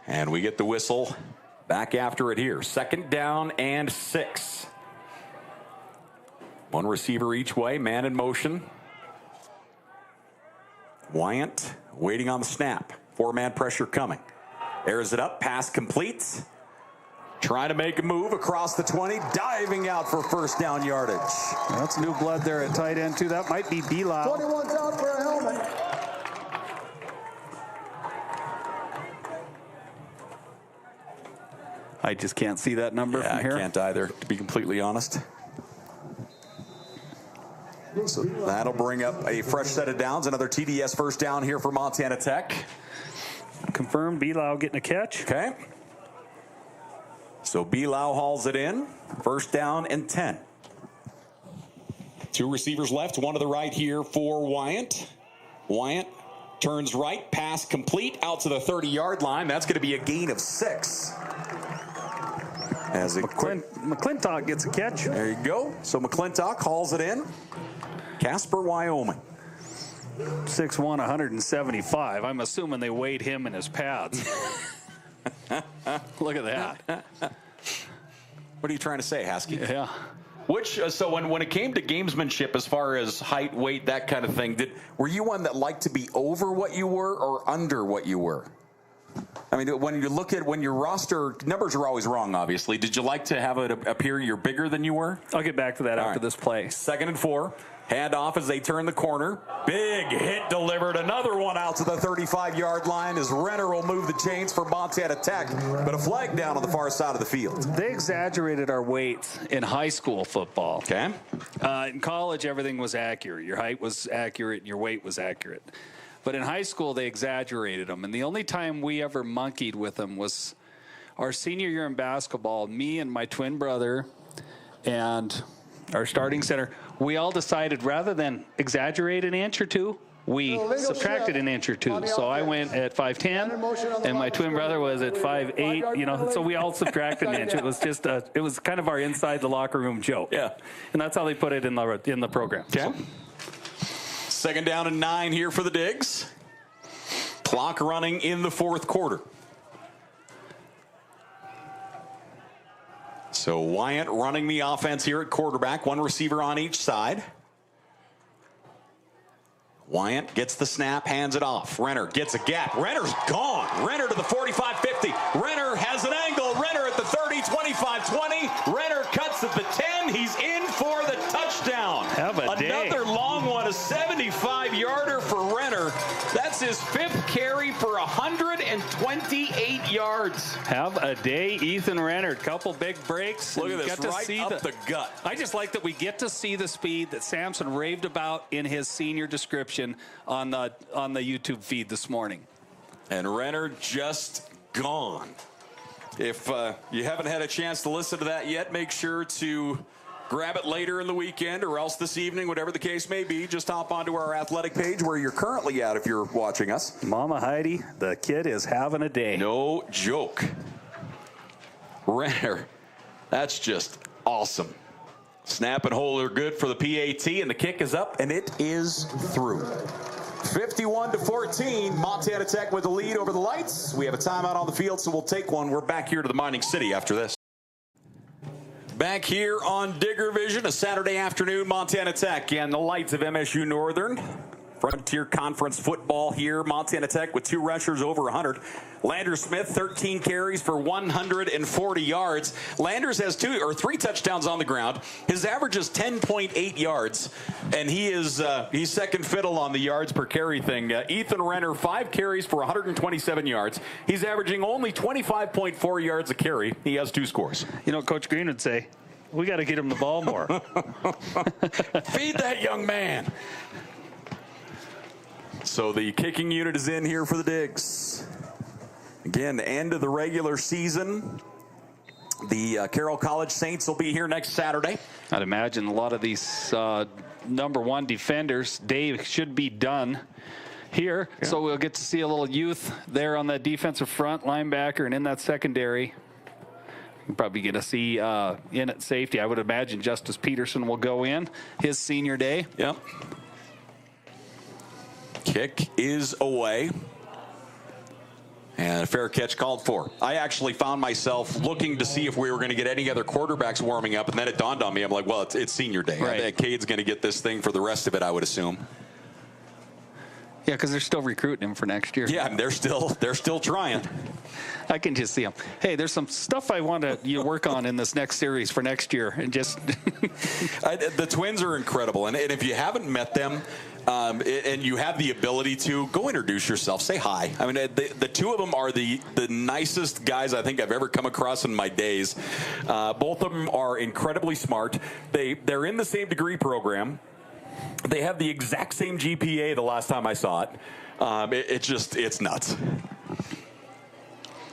And we get the whistle back after it here. 2nd down and 6. One receiver each way, man in motion. Wyatt waiting on the snap. 4-man pressure coming. Airs it up, pass complete. Trying to make a move across the 20, diving out for first down yardage. That's new blood there at tight end, too. That might be Bilal. 21's out for a helmet. I just can't see that number from here. I can't either, to be completely honest. So that'll bring up a fresh set of downs. Another TDS first down here for Montana Tech. Confirmed, Bilal getting a catch. Okay. So Bilal hauls it in. First down and 10. 2 receivers left, one to the right here for Wyatt. Wyatt turns right, pass complete out to the 30-yard line. That's going to be a gain of 6. As McClintock gets a catch. There you go. So McClintock hauls it in. Casper, Wyoming. 6'1", 175. I'm assuming they weighed him in his pads. Look at that. What are you trying to say, Haskell? Yeah. Which so when it came to gamesmanship, as far as height, weight, that kind of thing, were you one that liked to be over what you were or under what you were? I mean, when you look at when your roster numbers are always wrong, obviously. Did you like to have it appear you're bigger than you were? I'll get back to that after this play. 2nd and 4. Hand off as they turn the corner. Big hit delivered. Another one out to the 35-yard line as Renner will move the chains for Montana Tech. But a flag down on the far side of the field. They exaggerated our weights in high school football. Okay. In college, everything was accurate. Your height was accurate and your weight was accurate. But in high school, they exaggerated them. And the only time we ever monkeyed with them was our senior year in basketball. Me and my twin brother and our starting center, we all decided rather than exaggerate an inch or two, we subtracted an inch or two. So I went at 5'10", and my twin brother was at 5'8", you know, so we all subtracted an inch. It was just it was kind of our inside the locker room joke. Yeah. And that's how they put it in the program. Okay. 2nd down and 9 here for the Digs. Clock running in the 4th quarter. So Wyatt running the offense here at quarterback. 1 receiver on each side. Wyatt gets the snap, hands it off. Renner gets a gap. Renner's gone. Renner to the 45-50. Renner has an angle. Renner at the 30, 25-20. Renner cuts at the 10. He's in for the touchdown. Have a day. Another long one, a 75-yarder for Renner. That's his 5th carry for 128 yards. Have a day, Ethan Renner. Couple big breaks. Look at this, right up the gut. I just like that we get to see the speed that Samson raved about in his senior description on the YouTube feed this morning. And Renner just gone. If you haven't had a chance to listen to that yet, make sure to grab it later in the weekend or else this evening, whatever the case may be. Just hop onto our athletic page where you're currently at if you're watching us. Mama Heidi, the kid is having a day. No joke. Renner, that's just Awesome. Snap and hold are good for the PAT, and the kick is up, and it is through. 51-14, Montana Tech with the lead over the Lights. We have a timeout on the field, so we'll take one. We're back here to the Mining City after this. Back here on Digger Vision, a Saturday afternoon, Montana Tech and the Lights of MSU Northern. Frontier Conference football here. Montana Tech with 2 rushers over 100. Landers Smith, 13 carries for 140 yards. Landers has 3 touchdowns on the ground. His average is 10.8 yards, and he's second fiddle on the yards per carry thing. Ethan Renner, 5 carries for 127 yards. He's averaging only 25.4 yards a carry. He has 2 scores. You know what Coach Green would say? We got to get him the ball more. Feed that young man. So the kicking unit is in here for the Digs. Again, end of the regular season. The Cael College Saints will be here next Saturday. I'd imagine a lot of these number 1 defenders, Dave, should be done here. Yeah. So we'll get to see a little youth there on that defensive front, linebacker, and in that secondary. We're probably going to see in at safety. I would imagine Justice Peterson will go in his senior day. Yep. Kick is away. And a fair catch called for. I actually found myself looking to see if we were going to get any other quarterbacks warming up, and then it dawned on me. I'm like, well, it's senior day. Right. Cade's going to get this thing for the rest of it, I would assume. Yeah, because they're still recruiting him for next year. Yeah, they're still trying. I can just see them. Hey, there's some stuff I want to work on in this next series for next year, and just the twins are incredible, and if you haven't met them, and you have the ability to go introduce yourself, say hi. I mean, the 2 of them are the nicest guys I think I've ever come across in my days. Both of them are incredibly smart. They're in the same degree program. They have the exact same GPA the last time I saw it. It's nuts.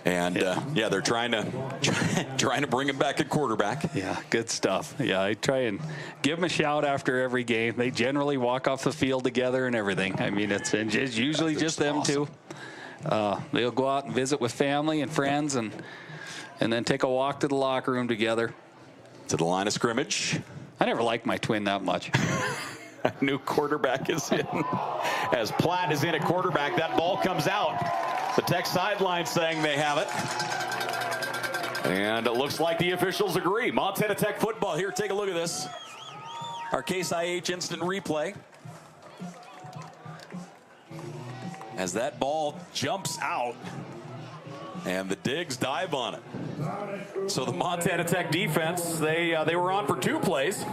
And yeah, they're trying to bring him back at quarterback. Yeah, good stuff. Yeah, I try and give them a shout after every game. They generally walk off the field together and everything. I mean, it's usually just them awesome. 2. They'll go out and visit with family and friends, and then take a walk to the locker room together. To the line of scrimmage. I never liked my twin that much. A new quarterback is in. As Platt is in at quarterback, that ball comes out. The Tech sideline saying they have it. And it looks like the officials agree. Montana Tech football here. Take a look at this. Our Case IH instant replay. As that ball jumps out. And the Digs dive on it. So the Montana Tech defense, they were on for 2 plays.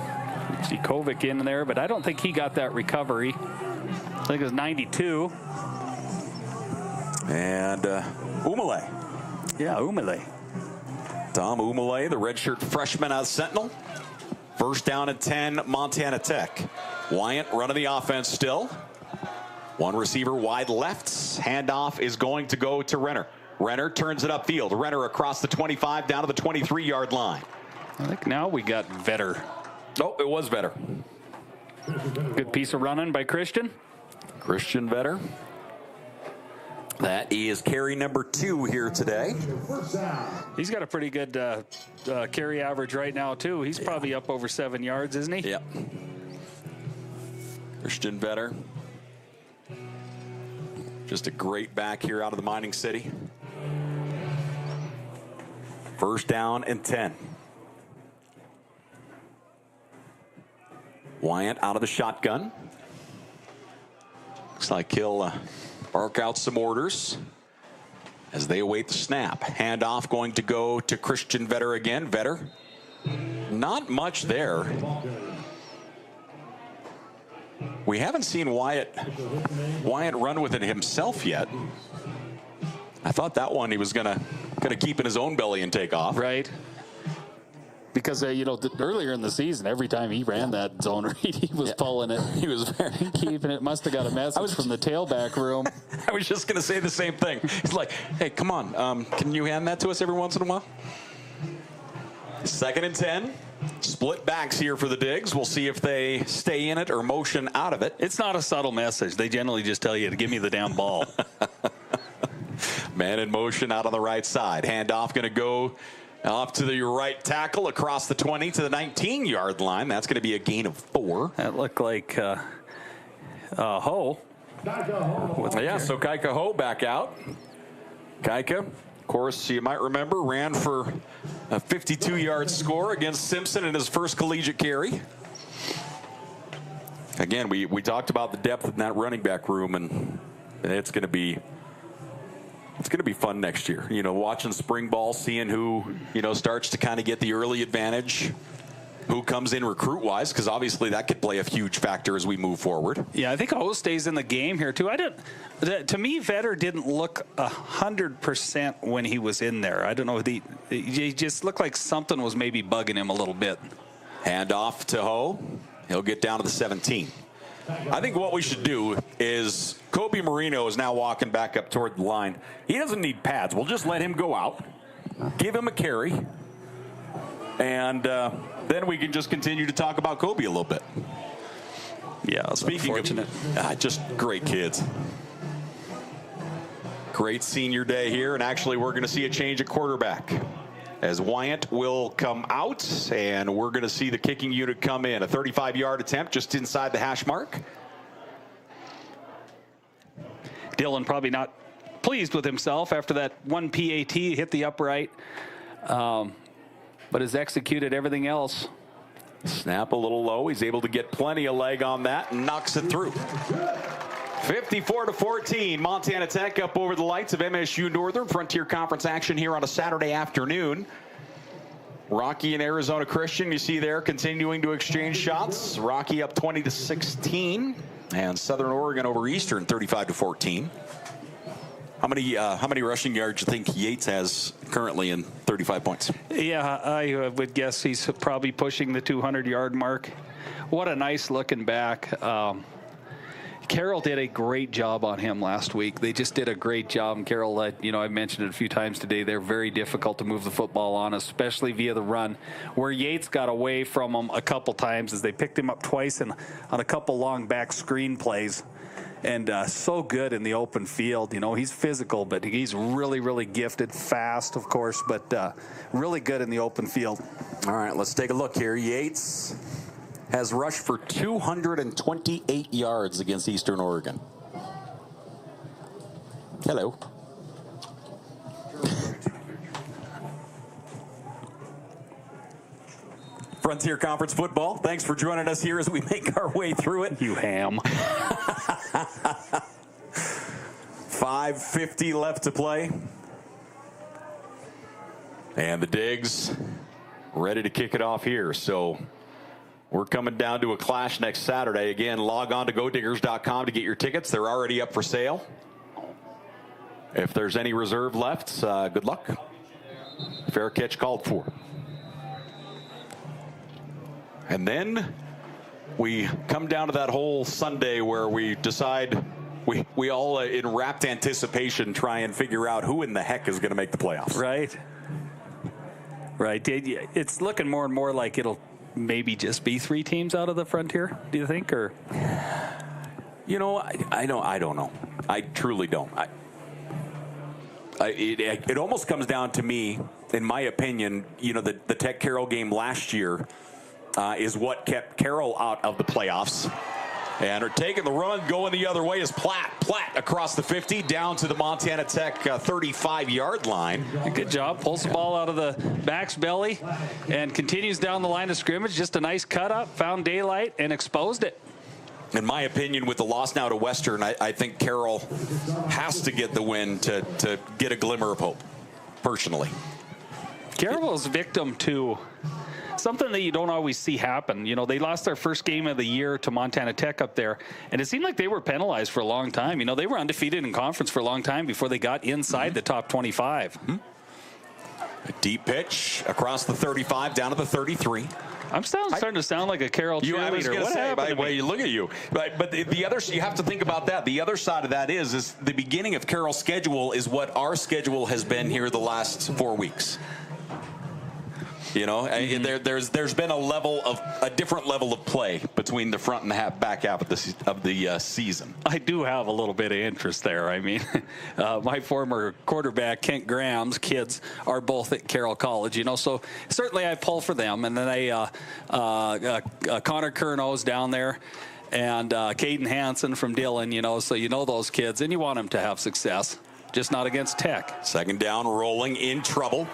See Kovic in there, but I don't think he got that recovery. I think it was 92. And Umale. Yeah, Umale. Tom Umale, the redshirt freshman out of Sentinel. First down and 10, Montana Tech. Wyant running the offense still. 1 receiver wide left. Handoff is going to go to Renner. Renner turns it upfield. Renner across the 25 down to the 23-yard line. I think now we got Vetter. Oh, it was Vetter. Good piece of running by Christian. Christian Vetter. That is carry number 2 here today. He's got a pretty good carry average right now, too. He's probably up over 7 yards, isn't he? Yep. Christian Vetter. Just a great back here out of the Mining City. First down and 10. Wyant out of the shotgun. Looks like he'll bark out some orders as they await the snap. Handoff going to go to Christian Vetter again. Vetter, not much there. We haven't seen Wyant run with it himself yet. I thought that one he was gonna keep in his own belly and take off. Right. Because, earlier in the season, every time he ran that zone read, he was pulling it. He was keeping it. Must have got a message from the tailback room. I was just going to say the same thing. He's like, hey, come on. Can you hand that to us every once in a while? 2nd and 10. Split backs here for the Digs. We'll see if they stay in it or motion out of it. It's not a subtle message. They generally just tell you to give me the damn ball. Man in motion out on the right side. Handoff going to go Off to the right tackle across the 20 to the 19-yard line. That's going to be a gain of 4. That looked like Ho. Yeah, so Kaika Ho back out. Kaika, of course, you might remember, ran for a 52-yard score against Simpson in his first collegiate carry. Again, we talked about the depth in that running back room, and it's going to be fun next year. You know, watching spring ball, seeing who, you know, starts to kind of get the early advantage, who comes in recruit-wise, because obviously that could play a huge factor as we move forward. Yeah, I think Ho stays in the game here, too. To me, Vetter didn't look 100% when he was in there. I don't know. He just looked like something was maybe bugging him a little bit. Hand off to Ho. He'll get down to the 17. I think what we should do is Kobe Marino is now walking back up toward the line. He doesn't need pads. We'll just let him go out, give him a carry, and then we can just continue to talk about Kobe a little bit. Yeah, speaking of just great kids. Great senior day here, and actually we're going to see a change at quarterback as Wyant will come out, and we're going to see the kicking unit come in. A 35-yard attempt just inside the hash mark. Dillon probably not pleased with himself after that one PAT hit the upright, but has executed everything else. Snap a little low. He's able to get plenty of leg on that and knocks it through. 54-14, Montana Tech up over the lights of MSU Northern. Frontier Conference action here on a Saturday afternoon. Rocky and Arizona Christian, you see there, continuing to exchange shots. Rocky up 20-16, and Southern Oregon over Eastern 35-14. How many rushing yards do you think Yates has currently in 35 points? Yeah, I would guess he's probably pushing the 200-yard mark. What a nice looking back. Cael did a great job on him last week. They just did a great job. And Cael, you know, I've mentioned it a few times today, they're very difficult to move the football on, especially via the run. Where Yates got away from them a couple times is they picked him up twice on a couple long back screen plays. And so good in the open field. You know, he's physical, but he's really, really gifted, fast, of course, but really good in the open field. All right, let's take a look here. Yates has rushed for 228 yards against Eastern Oregon. Hello. Frontier Conference football. Thanks for joining us here as we make our way through it. You ham. 5:50 left to play. And the Digs ready to kick it off here. So we're coming down to a clash next Saturday. Again, log on to GoDiggers.com to get your tickets. They're already up for sale. If there's any reserve left, good luck. Fair catch called for. And then we come down to that whole Sunday where we decide, we all in rapt anticipation try and figure out who in the heck is going to make the playoffs. Right. Right. It's looking more and more like it'll maybe just be 3 teams out of the Frontier, do you think? Or, you know, I don't know. I truly don't. It almost comes down to me, in my opinion, you know, the Tech Carroll game last year is what kept Carroll out of the playoffs. And are taking the run, going the other way is Platt across the 50 down to the Montana Tech 35-yard line. Good job. Pulls the ball out of the back's belly and continues down the line of scrimmage. Just a nice cut up, found daylight, and exposed it. In my opinion, with the loss now to Western, I think Carroll has to get the win to get a glimmer of hope, personally. Carroll's victim to something that you don't always see happen. You know, they lost their first game of the year to Montana Tech up there, and it seemed like they were penalized for a long time. You know, they were undefeated in conference for a long time before they got inside the top 25. A deep pitch across the 35 down to the 33. I'm starting to sound like a Carroll cheerleader. What happened? Look at you. But the other, you have to think about that. The other side of that is the beginning of Carroll's schedule is what our schedule has been here the last 4 weeks. You know, there's been a different level of play between the front and the back half of the season. I do have a little bit of interest there. I mean, my former quarterback Kent Graham's kids are both at Cael College. You know, so certainly I pull for them. And then Connor Curno's down there. And Caden Hansen from Dillon, you know, so you know those kids, and you want them to have success, just not against Tech. Second down, rolling, in trouble,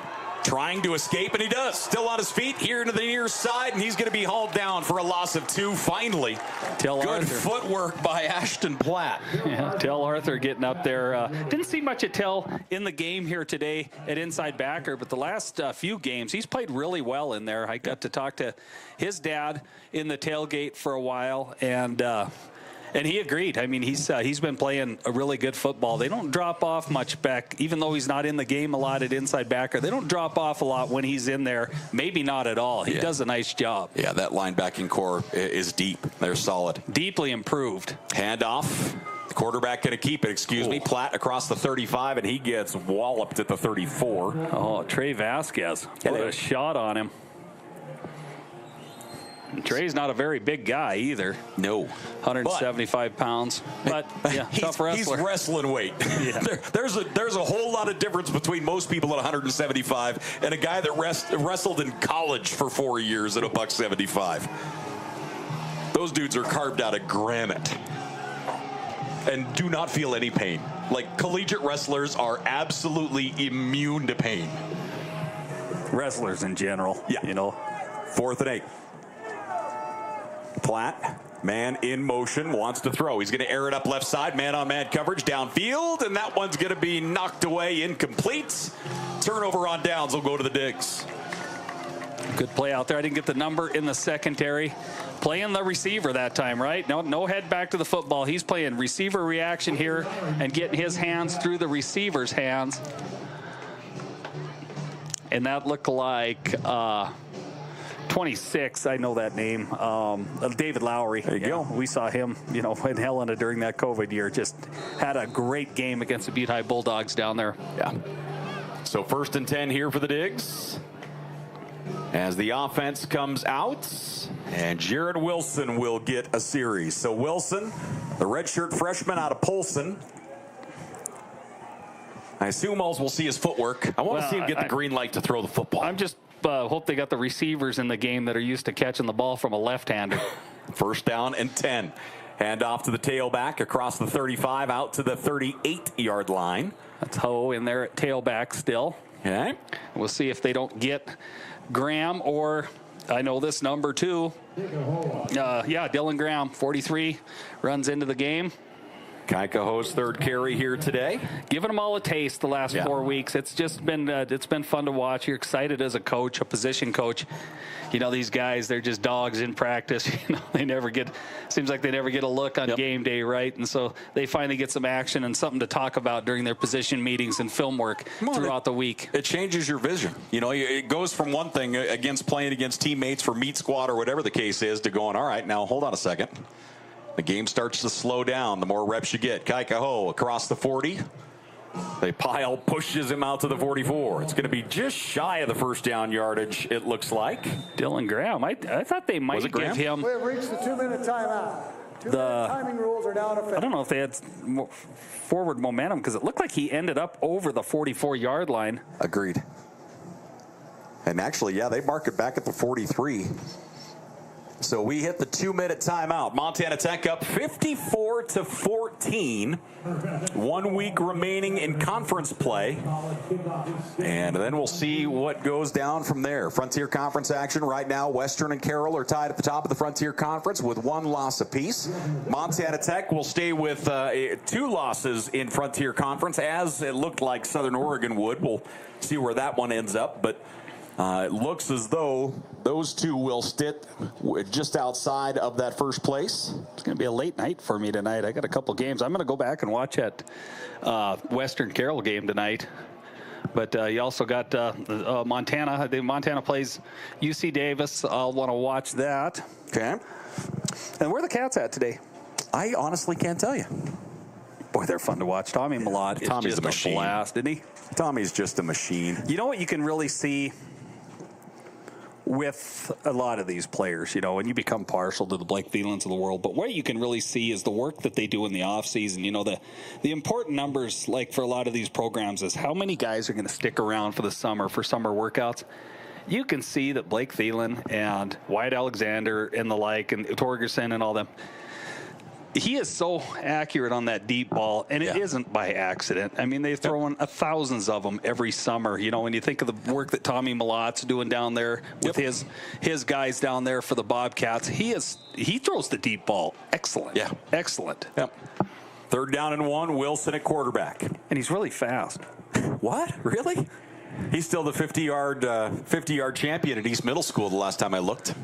trying to escape, and he does. Still on his feet, here to the near side, and he's going to be hauled down for a loss of 2, finally. Good footwork by Ashton Platt. Yeah, Tell Arthur getting up there. Didn't see much of Tell in the game here today at inside backer, but the last few games, he's played really well in there. I got to talk to his dad in the tailgate for a while, and he agreed. I mean, he's been playing a really good football. They don't drop off much back, even though he's not in the game a lot at inside backer. They don't drop off a lot when he's in there. Maybe not at all. He does a nice job. Yeah, that linebacking core is deep. They're solid. Deeply improved. Handoff. The quarterback going to keep it. Excuse me. Platt across the 35, and he gets walloped at the 34. Oh, Trey Vasquez. What a shot on him. Trey's not a very big guy either. No. 175 pounds. But yeah, tough wrestler. He's wrestling weight. Yeah. There's a whole lot of difference between most people at 175 and a guy that wrestled in college for 4 years at a $175. Those dudes are carved out of granite and do not feel any pain. Like, collegiate wrestlers are absolutely immune to pain. Wrestlers in general. Yeah. You know. 4th and 8. Platt, man in motion, wants to throw. He's going to air it up left side, man-on-man coverage downfield, and that one's going to be knocked away, incomplete. Turnover on downs will go to the Digs. Good play out there. I didn't get the number in the secondary. Playing the receiver that time, right? No head back to the football. He's playing receiver reaction here and getting his hands through the receiver's hands. And that looked like 26, I know that name, David Lowry. There you go. We saw him, you know, in Helena during that COVID year. Just had a great game against the Butte High Bulldogs down there. Yeah. So 1st and 10 here for the Digs as the offense comes out, and Jared Wilson will get a series. So Wilson, the redshirt freshman out of Polson. I assume we'll see his footwork. I want to see him get the green light to throw the football. I'm just hope they got the receivers in the game that are used to catching the ball from a left-hander. 1st down and 10. Hand off to the tailback across the 35 out to the 38-yard line. That's Ho in there at tailback still. Okay. We'll see if they don't get Graham or, I know this number too. Dylan Graham, 43, runs into the game. Kaikaho's 3rd carry here today. Giving them all a taste the last 4 weeks. It's just been it's been fun to watch. You're excited as a coach, a position coach. You know, these guys, they're just dogs in practice. You know, seems like they never get a look on game day, right? And so they finally get some action and something to talk about during their position meetings and film work throughout the week. It changes your vision. You know, it goes from one thing against playing against teammates for meat squad or whatever the case is to going, all right, now hold on a second. The game starts to slow down the more reps you get. Kaikaho across the 40. They pile, pushes him out to the 44. It's going to be just shy of the 1st down yardage, it looks like. Dylan Graham. I thought they might give him. We have reached the 2-minute timeout. 2-minute timing rules are now in effect. I don't know if they had more forward momentum because it looked like he ended up over the 44-yard line. Agreed. And actually, yeah, they mark it back at the 43. So we hit the 2-minute timeout. Montana Tech up 54-14. 1 week remaining in conference play. And then we'll see what goes down from there. Frontier Conference action right now. Western and Cael are tied at the top of the Frontier Conference with 1 loss apiece. Montana Tech will stay with 2 losses in Frontier Conference, as it looked like Southern Oregon would. We'll see where that one ends up. But it looks as though those 2 will sit just outside of that 1st place. It's going to be a late night for me tonight. I got a couple games. I'm going to go back and watch that Western Cael game tonight. But you also got Montana. I think Montana plays UC Davis. I'll want to watch that. Okay. And where are the Cats at today? I honestly can't tell you. Boy, they're fun to watch. Tommy Malott is Tommy's just a machine. blast, isn't he? Tommy's just a machine. You know what you can really see with a lot of these players, you know, and you become partial to the Blake Thelens of the world. But what you can really see is the work that they do in the offseason. You know, the important numbers, like for a lot of these programs, is how many guys are going to stick around for the summer, for summer workouts. You can see that Blake Thelen and Wyatt Alexander and the like, and Torgerson and all them, he is so accurate on that deep ball, and it isn't by accident. I mean, they've thrown thousands of them every summer. You know, when you think of the work that Tommy Malot's doing down there with his guys down there for the Bobcats, he throws the deep ball. Excellent. Yeah. Excellent. Yep. 3rd down and 1, Wilson at quarterback. And he's really fast. What? Really? He's still the 50-yard champion at East Middle School the last time I looked.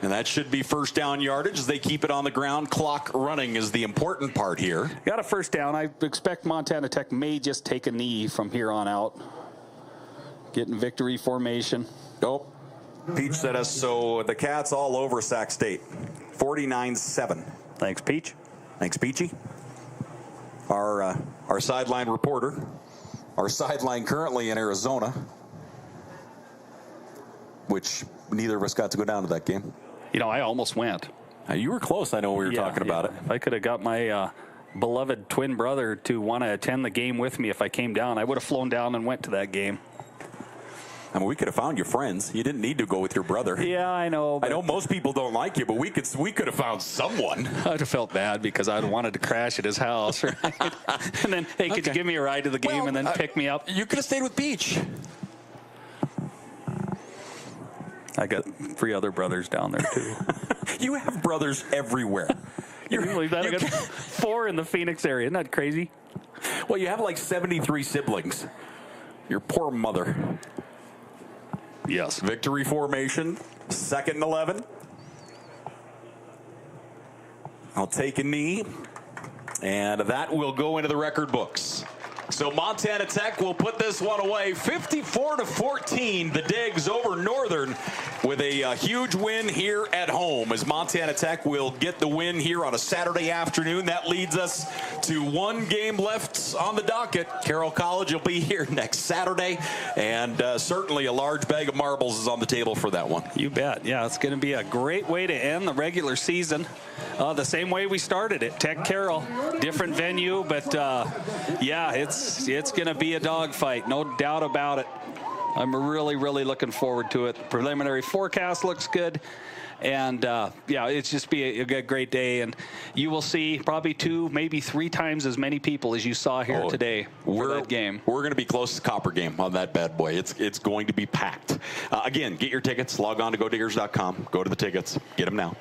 And that should be first down yardage as they keep it on the ground. Clock running is the important part here. Got a first down. I expect Montana Tech may just take a knee from here on out. Getting victory formation. Oh, Peach said us, so the Cats all over Sac State. 49-7. Thanks, Peach. Thanks, Peachy. Our sideline reporter. Our sideline currently in Arizona, which neither of us got to go down to that game. You know, I almost went. You were close. I know we were talking about it. If I could have got my beloved twin brother to want to attend the game with me if I came down, I would have flown down and went to that game. I mean, we could have found you friends. You didn't need to go with your brother. Yeah, I know. I know most people don't like you, but we could have found someone. I'd have felt bad because I'd wanted to crash at his house, right? And then, hey, could you give me a ride to the game and then pick me up? You could have stayed with Peach. I got 3 other brothers down there, too. You have brothers everywhere. You believe that? I got 4 in the Phoenix area. Isn't that crazy? Well, you have like 73 siblings. Your poor mother. Yes. Victory formation, 2nd and 11. I'll take a knee, and that will go into the record books. So Montana Tech will put this one away, 54-14. The Digs over Northern with a huge win here at home, as Montana Tech will get the win here on a Saturday afternoon. That leads us to 1 game left on the docket. Carroll College will be here next Saturday, and certainly a large bag of marbles is on the table for that one. You bet. Yeah, it's going to be a great way to end the regular season. The same way we started it, Tech Carroll. Different venue, but yeah, it's going to be a dogfight, no doubt about it. I'm really, really looking forward to it. Preliminary forecast looks good. And, yeah, it's just be a great day. And you will see probably 2, maybe 3 times as many people as you saw here today for that game. We're going to be close to Copper Game on that bad boy. It's going to be packed. Again, get your tickets. Log on to GoDiggers.com. Go to the tickets. Get them now.